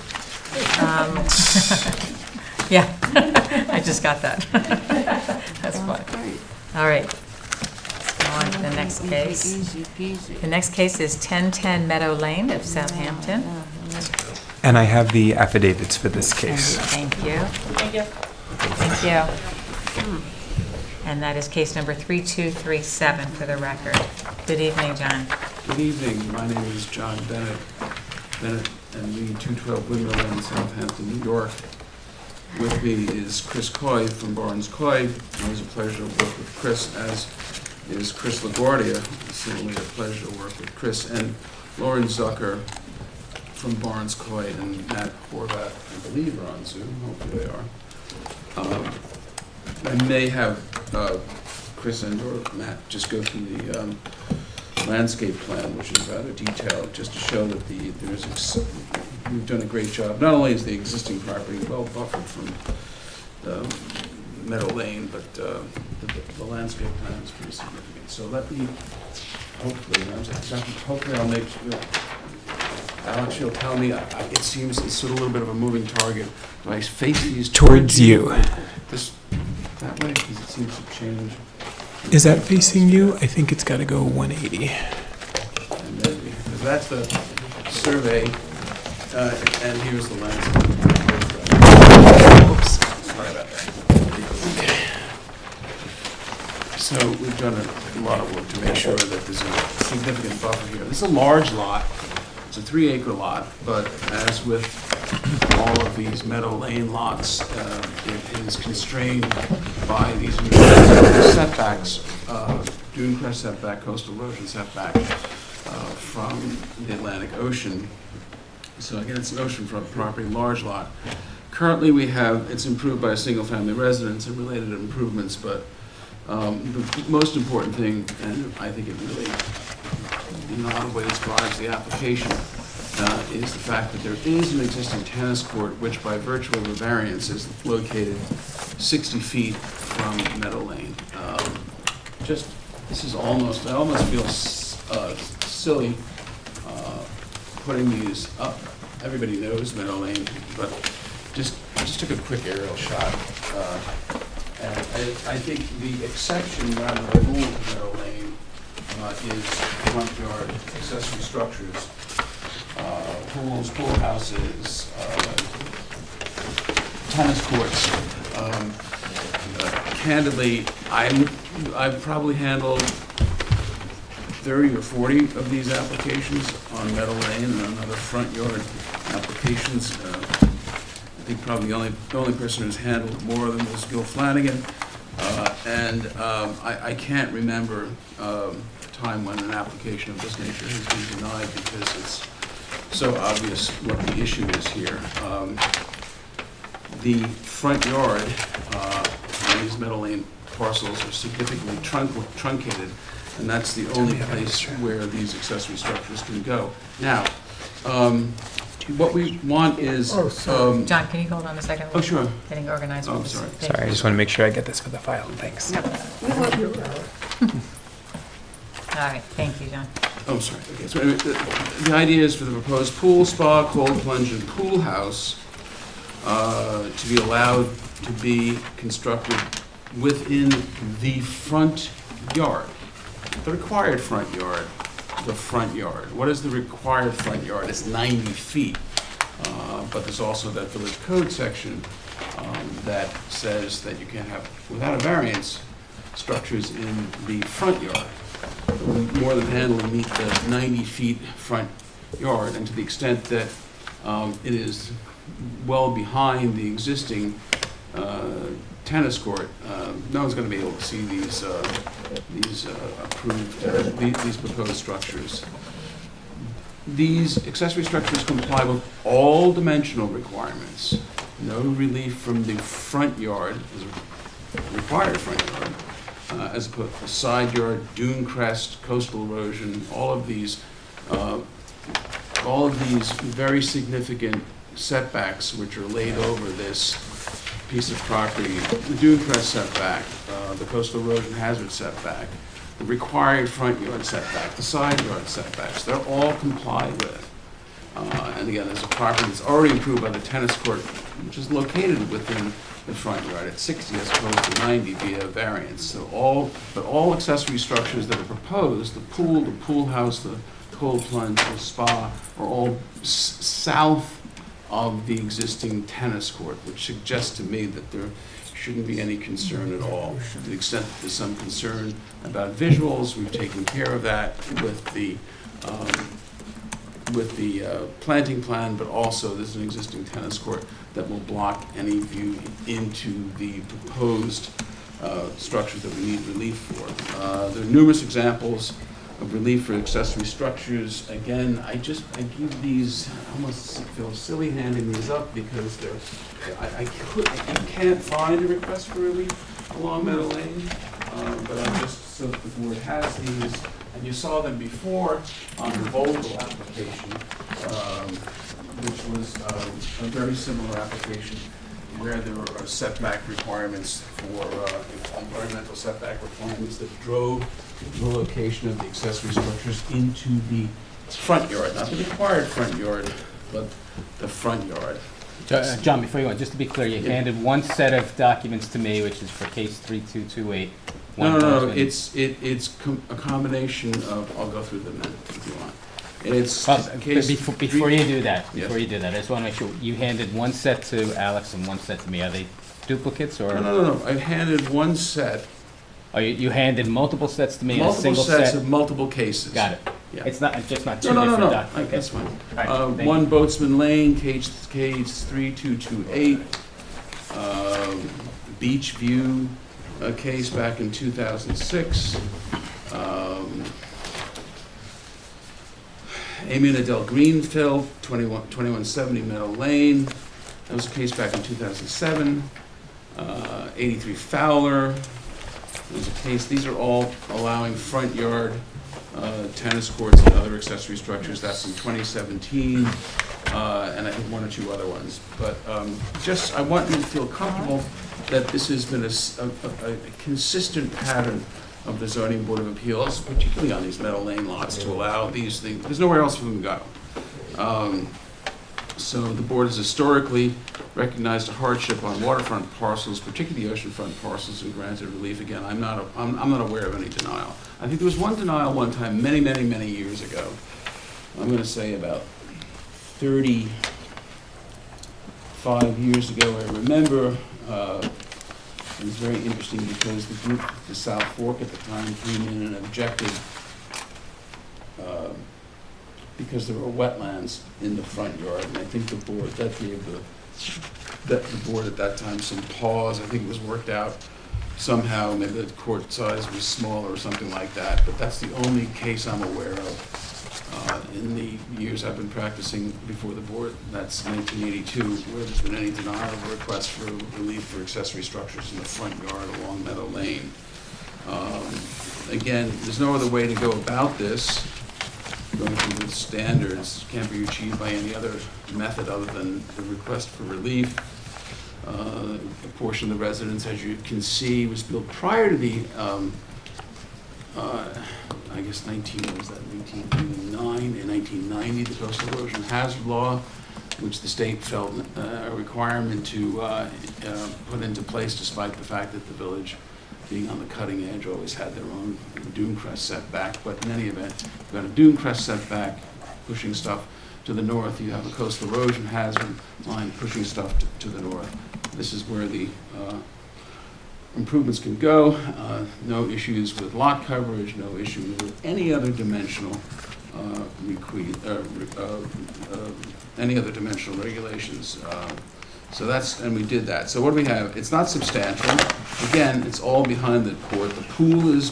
Yeah, I just got that. That's fine. Great. All right. Let's go on to the next case. Easy peasy. The next case is 1010 Meadow Lane of Southampton. And I have the affidavits for this case. Thank you. Thank you. Thank you. And that is case number 3237 for the record. Good evening, John. Good evening. My name is John Bennett, and we 212 Windmill Lane, Southampton, New York. With me is Chris Coy from Barnes Coy. It was a pleasure to work with Chris, as is Chris LaGuardia. Certainly a pleasure to work with Chris, and Lauren Zucker from Barnes Coy, and Matt Horvath, I believe, are on Zoom. Hopefully they are. I may have Chris and or Matt just go through the landscape plan, which is rather detailed, just to show that we've done a great job. Not only is the existing property well buffered from Meadow Lane, but the landscape plan is pretty significant. So let me, hopefully I'll make, Alex, you'll tell me, it seems it's sort of a little bit of a moving target. Do I face these Towards you. This, that way, because it seems to change. Is that facing you? I think it's got to go 180. And then, because that's the survey, and here's the landscape. Oops, sorry about that. So we've done a lot of work to make sure that there's a significant buffer here. This is a large lot. It's a 3-acre lot, but as with all of these Meadow Lane lots, it is constrained by these setbacks, dune crest setback, coastal erosion setback from the Atlantic Ocean. So again, it's an oceanfront property, large lot. Currently, it's improved by a single-family residence and related improvements, but the most important thing, and I think it really, in a lot of ways, drives the application, is the fact that there is an existing tennis court, which by virtue of a variance is located 60 feet from Meadow Lane. This is almost, I almost feel silly putting these up. Everybody knows Meadow Lane, but I just took a quick aerial shot. And I think the exception, rather than rule of Meadow Lane, is front yard accessory structures, pools, pool houses, tennis courts. Candidly, I've probably handled 30 or 40 of these applications on Meadow Lane and on other front yard applications. I think probably the only person who's handled more of them was Gil Flanagan. I can't remember a time when an application of this nature has been denied because it's so obvious what the issue is here. The front yard on these Meadow Lane parcels are significantly truncated, and that's the only place where these accessory structures can go. Now, what we want is... Oh, sorry. John, can you hold on a second? Oh, sure. Getting organized. Oh, with I'm this sorry. paper. Sorry, I just want to make sure I get this for the file. Thanks. All right, thank you, John. Oh, I'm sorry. Okay, so anyway, the idea is for the proposed pool, spa, cold plunge, and pool house to be allowed to be constructed within the front yard. The required front yard, the front yard. What is the required front yard? It's 90 feet. But there's also that village code section that says that you can't have, without a variance, structures in the front yard. We more than handily meet the 90 feet front yard, and to the extent that it is well behind the existing tennis court, no one's going to be able to see these these proposed structures. These accessory structures comply with all dimensional requirements. No relief from the front yard is a required front yard. As opposed to side yard, dune crest, coastal erosion, all of these very significant setbacks which are laid over this piece of property. The dune crest setback, the coastal erosion hazard setback, the required front yard setback, the side yard setbacks, they're all complied with. And again, there's a property that's already improved by the tennis court, which is located within the front yard at 60 as opposed to 90 via variance. So all accessory structures that are proposed, the pool house, the cold plunge, the spa, are all south of the existing tennis court, which suggests to me that there shouldn't be any concern at all. To the extent that there's some concern about visuals, we've taken care of that with the planting plan, but also there's an existing tennis court that will block any view into the proposed structures that we need relief for. There are numerous examples of relief for accessory structures. Again, I give these, I almost feel silly handing these up because I can't find a request for relief along Meadow Lane, but I'm just, so that the board has these, and you saw them before on the Vogel application, which was a very similar application where there were setback requirements for environmental setback requirements that drove the location of the accessory structures into the front yard, not the required front yard, but the front yard. John, before you go on, just to be clear, you Yeah. handed one set of documents to me, which is for case 3228. No, it's a combination of, I'll go through them then, if you want. It's case... Before you do that, Yes. I just want to make sure, you handed one set to Alex and one set to me. Are they duplicates or? No. I handed one set. Oh, you handed multiple sets to me in a single set? Multiple sets of multiple cases. Got it. Yeah. It's not, just not two No, different documents. that's fine. All right, thank One you. Boatsman Lane, case 3228. Beach View, a case back in 2006. Amina Del Greenfield, 2170 Meadow Lane. That was a case back in 2007. 83 Fowler. There's a case, these are all allowing front yard tennis courts and other accessory structures. That's in 2017, and I think one or two other ones. But I want you to feel comfortable that this has been a consistent pattern of the Zoning Board of Appeals, particularly on these Meadow Lane lots, to allow these things. There's nowhere else for them to go. So the board has historically recognized a hardship on waterfront parcels, particularly oceanfront parcels, and granted relief. Again, I'm not aware of any denial. I think there was one denial one time, many years ago. I'm going to say about 35 years ago. I remember it was very interesting because the group, the South Fork at the time, came in and objected because there were wetlands in the front yard, and I think the board, that gave the board at that time some pause. I think it was worked out somehow, maybe the court size was smaller or something like that, but that's the only case I'm aware of In the years I've been practicing before the board, that's 1982, where there's been any denial of a request for relief for accessory structures in the front yard along Meadow Lane. Again, there's no other way to go about this. Going through the standards can't be achieved by any other method other than the request for relief. A portion of the residence, as you can see, was built prior to the, I guess 1989 and 1990, the coastal erosion hazard law, which the state felt a requirement to put into place, despite the fact that the village, being on the cutting edge, always had their own dune crest setback. But in any event, you've got a dune crest setback pushing stuff to the north. You have a coastal erosion hazard line pushing stuff to the north. This is where the improvements can go. No issues with lot coverage, no issues with any other dimensional any other dimensional regulations. So that's, and we did that. So what do we have? It's not substantial. Again, it's all behind the court. The pool is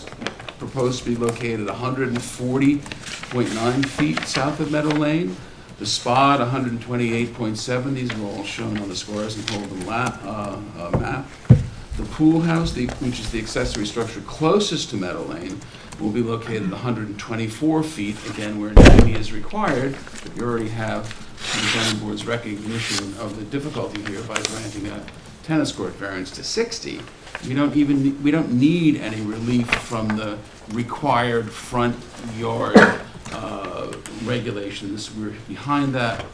proposed to be located 140.9 feet south of Meadow Lane. The spa at 128.7. These are all shown on the Squires and Holden map. The pool house, which is the accessory structure closest to Meadow Lane, will be located at 124 feet, again, where 90 is required, but you already have the zoning board's recognition of the difficulty here by granting a tennis court variance to 60. We don't need any relief from the required front yard regulations. We're behind that,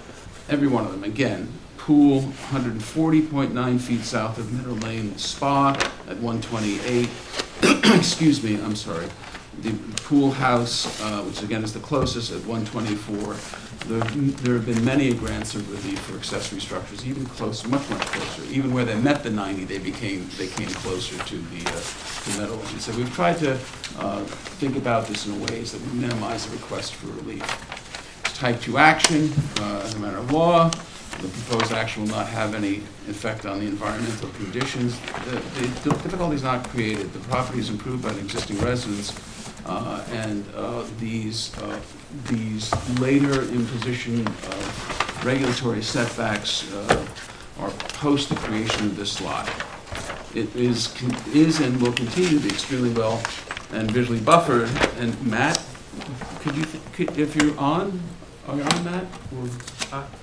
every one of them. Again, pool 140.9 feet south of Meadow Lane, spa at 128. Excuse me, I'm sorry. The pool house, which again is the closest, at 124. There have been many grants of relief for accessory structures, even close, much closer. Even where they met the 90, they came closer to the Meadow Lane. So we've tried to think about this in ways that would minimize the request for relief. It's type 2 action, as a matter of law. The proposed action will not have any effect on the environmental conditions. The difficulty is not created. The property is improved by the existing residents, and these later imposition of regulatory setbacks are post the creation of this lot. It is and will continue to be extremely well and visually buffered. And Matt, if you're on, are you on, Matt?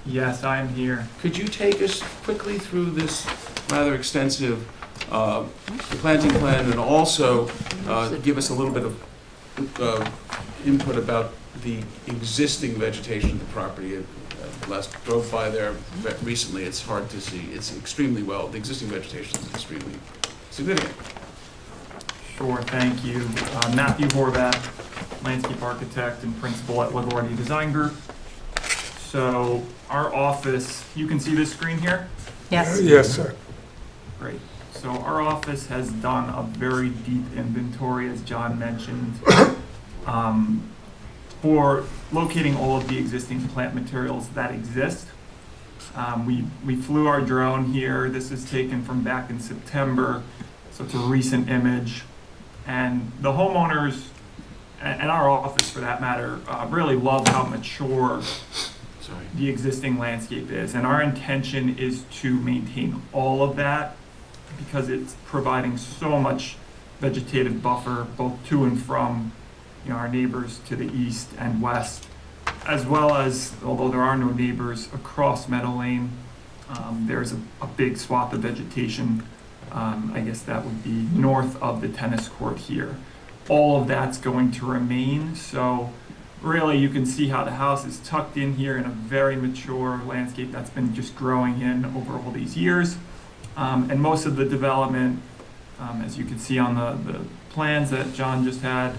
Yes, I am here. Could you take us quickly through this rather extensive planting plan, and also give us a little bit of input about the existing vegetation of the property? Last drove by there recently. It's hard to see. It's extremely well. The existing vegetation is extremely significant. Sure, thank you. Matthew Horvath, landscape architect and principal at LaGuardia Design Group. So our office, you can see this screen here? Yes. Yes, sir. Great. So our office has done a very deep inventory, as John mentioned, for locating all of the existing plant materials that exist. We flew our drone here. This is taken from back in September, so it's a recent image. And the homeowners, and our office for that matter, really love how mature the existing landscape is. And our intention is to maintain all of that because it's providing so much vegetative buffer both to and from our neighbors to the east and west, as well as, although there are no neighbors across Meadow Lane, there's a big swath of vegetation. I guess that would be north of the tennis court here. All of that's going to remain. So really you can see how the house is tucked in here in a very mature landscape that's been just growing in over all these years. And most of the development, as you can see on the plans that John just had,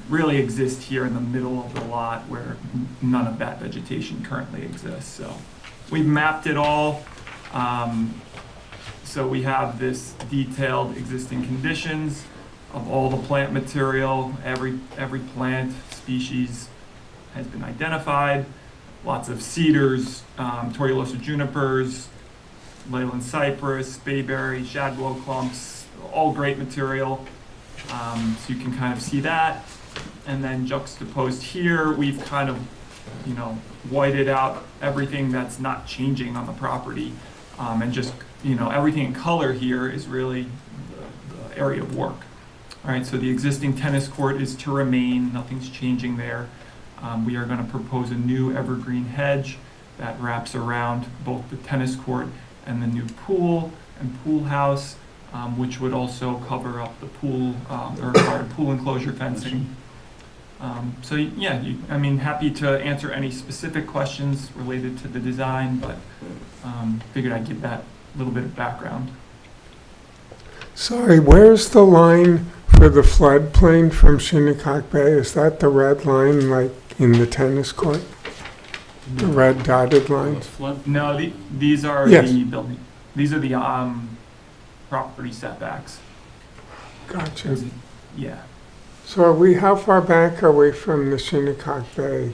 really exist here in the middle of the lot where none of that vegetation currently exists. So we've mapped it all. So we have this detailed existing conditions of all the plant material. Every plant species has been identified. Lots of cedars, Tortuosa junipers, Leyland cypress, bayberry, shadwell clumps, all great material. So you can kind of see that. And then juxtaposed here, we've kind of, whited out everything that's not changing on the property. And just, everything in color here is really the area of work. All right, so the existing tennis court is to remain, nothing's changing there. We are going to propose a new evergreen hedge that wraps around both the tennis court and the new pool and pool house, which would also cover up the pool, the required pool enclosure fencing. So yeah, happy to answer any specific questions related to the design, but figured I'd give that little bit of background. Sorry, where's the line for the floodplain from Shinnecock Bay? Is that the red line like in the tennis court? The red dotted lines? No, these are Yes. the building. These are the property setbacks. Gotcha. Yeah. So how far back are we from the Shinnecock Bay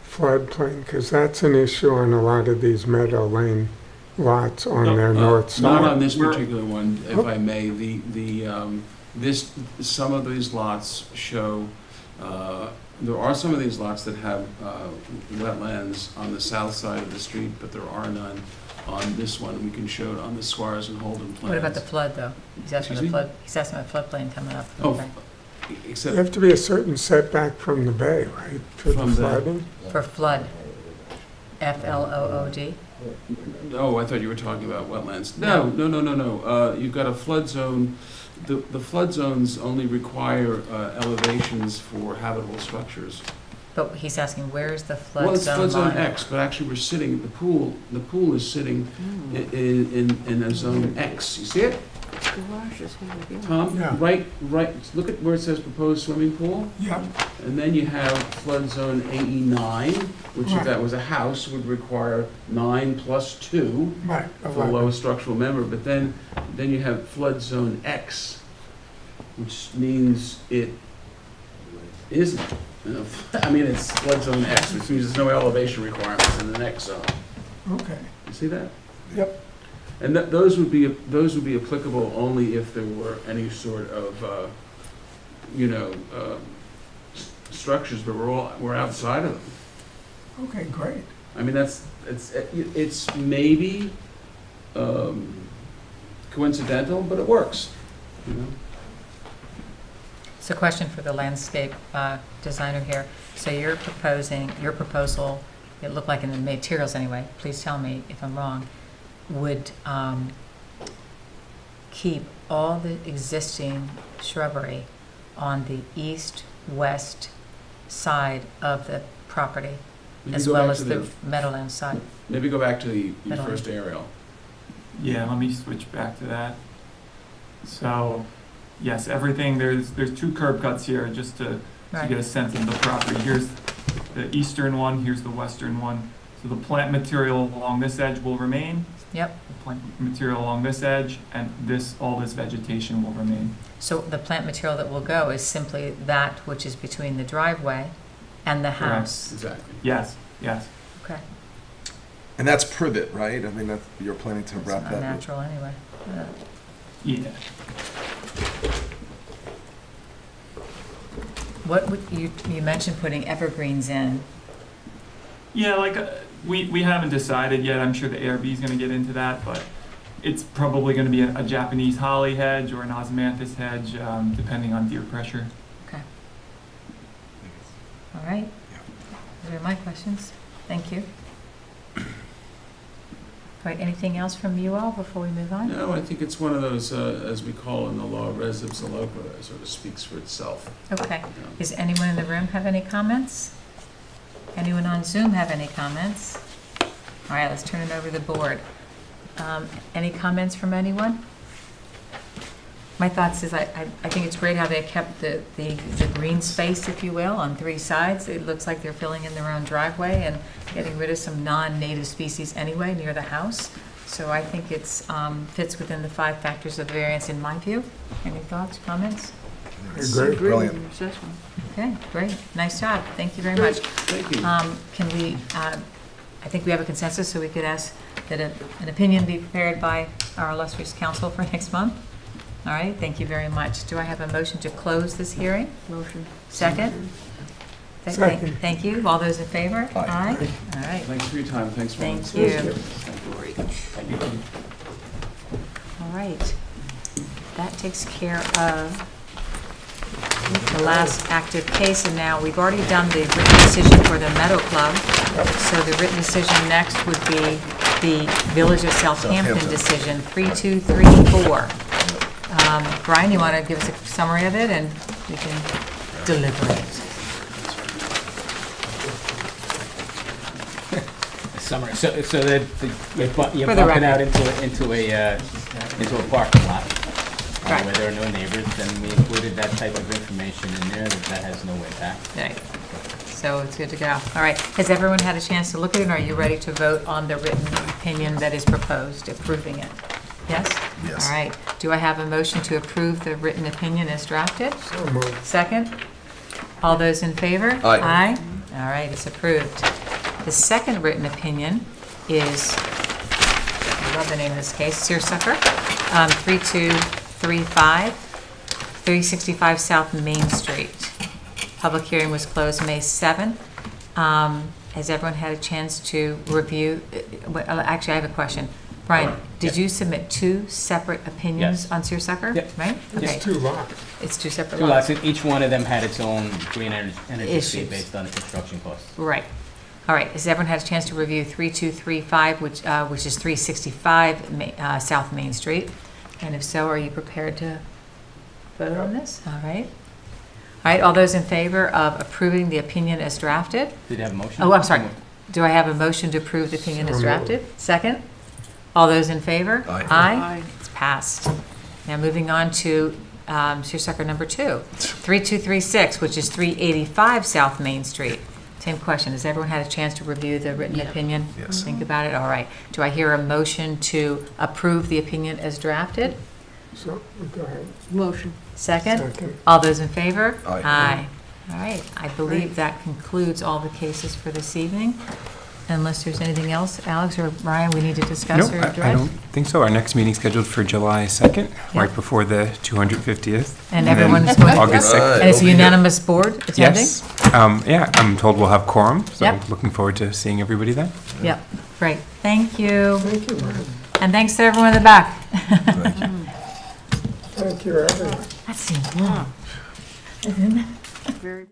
floodplain? Because that's an issue on a lot of these Meadow Lane lots on their north side. Not on this particular one, if I may. Some of these lots show, there are some of these lots that have wetlands on the south side of the street, but there are none on this one. We can show it on the Suarez and Holden plans. What about the flood, though? He's asking about floodplain coming up. Oh, You except have to be a certain setback from the bay, right, for the flooding? For flood. FLOOD? Oh, I thought you were talking about wetlands. No. You've got a flood zone. The flood zones only require elevations for habitable structures. But he's asking, where's the flood zone line? Well, it's flood zone X, but actually we're sitting, the pool is sitting in a zone X. You see it? Garage is here again. Tom? Yeah. Right, look at where it says proposed swimming pool. Yep. And then you have flood zone AE9, which if Right. that was a house, would require 9 plus 2 Right. for the lowest structural member. But then you have flood zone X, which means it isn't. It's flood zone X, which means there's no elevation requirements in the next zone. Okay. You see that? Yep. And those would be applicable only if there were any sort of, structures, but we're outside of them. Okay, great. It's maybe coincidental, but it works. So question for the landscape designer here. So your proposal, it looked like in the materials anyway, please tell me if I'm wrong, would keep all the existing shrubbery on the east-west side of the property, Maybe as go well back as to the Meadowlands side. Maybe go back to your Middle. first aerial. Yeah, let me switch back to that. So, yes, everything, there's 2 curb cuts here just to get a sense of the property. Here's the eastern one, here's the western one. So the plant material along this edge will remain. Yep. The plant material along this edge, and all this vegetation will remain. So the plant material that will go is simply that which is between the driveway and the Correct. house? Exactly. Yes. Okay. And that's privet, right? You're planning to It's wrap not that. natural anyway. Yeah. What would you mentioned putting evergreens in. Yeah, we haven't decided yet. I'm sure the ARB is going to get into that, but it's probably going to be a Japanese holly hedge or an osmanthus hedge, depending on deer pressure. Okay. All right. Those are my questions. Thank you. All right, anything else from you all before we move on? No, I think it's one of those, as we call in the law, res ipsa loco, that sort of speaks for itself. Okay. Does anyone in the room have any comments? Anyone on Zoom have any comments? All right, let's turn it over to the board. Any comments from anyone? My thoughts is I think it's great how they kept the green space, if you will, on 3 sides. It looks like they're filling in their own driveway and getting rid of some non-native species anyway near the house. So I think it's fits within the 5 factors of variance in my view. Any thoughts, comments? Great. Brilliant. Okay, great. Nice job. Thank you very much. Thank you. Can we, I think we have a consensus, so we could ask that an opinion be prepared by our illustrious council for next month. All right, thank you very much. Do I have a motion to close this hearing? Motion. Second? Second. Thank you. All those in favor? Aye. All right. Thanks for your time, thanks for. Thank you. Thank you. All right. That takes care of the last active case, and now we've already done the written decision for the Meadow Club. So the written decision next would be the Village of Southampton decision, 3234. Brian, you want to give us a summary of it, and we can deliberate. Summary. So that you're For the bumping record. out into a parking lot Right. where there are no neighbors, then we included that type of information in there that has no impact. Right. So it's good to go. All right. Has everyone had a chance to look at it? Or are you ready to vote on the written opinion that is proposed, approving it? Yes? Yes. All right. Do I have a motion to approve the written opinion as drafted? So moved. Second? All those in favor? Aye. Aye? All right, it's approved. The second written opinion is, I love the name of this case, Searsucker, 3235, 365 South Main Street. Public hearing was closed May 7th. Has everyone had a chance to review? Actually, I have a question. Brian, did you submit two separate opinions Yes. on Searsucker? Yep. Right? It's Okay. too long. It's two separate Two lots. lots, each one of them had its own green energy fee Issues. based on the construction costs. Right. All right, has everyone had a chance to review 3235, which is 365 South Main Street? And if so, are you prepared to vote on this? All right. All right, all those in favor of approving the opinion as drafted? Did you have a motion? Oh, I'm sorry. Do I have a motion to approve the opinion as So drafted? Second? All those in favor? Aye. Aye. It's passed. Now moving on to Searsucker number 2, 3236, which is 385 South Main Street. Same question. Has everyone had a chance to review the written opinion? Yes. Think about it? All right. Do I hear a motion to approve the opinion as drafted? So, go ahead. Motion. Second? Second. All those in favor? Aye. All right. I believe that concludes all the cases for this evening. Unless there's anything else, Alex or Ryan, we need to discuss No, or I address? don't think so. Our next meeting's scheduled for July 2nd, Yeah. right before the 250th. And then everyone is going to- August 2nd. And it's a unanimous board attending? Yes. Yeah, I'm told we'll have quorum, so Yep. looking forward to seeing everybody then. Yep. Great. Thank you. Thank you, Ryan. And thanks to everyone in the back. Thank you, everyone. That seems long. Isn't it? Very.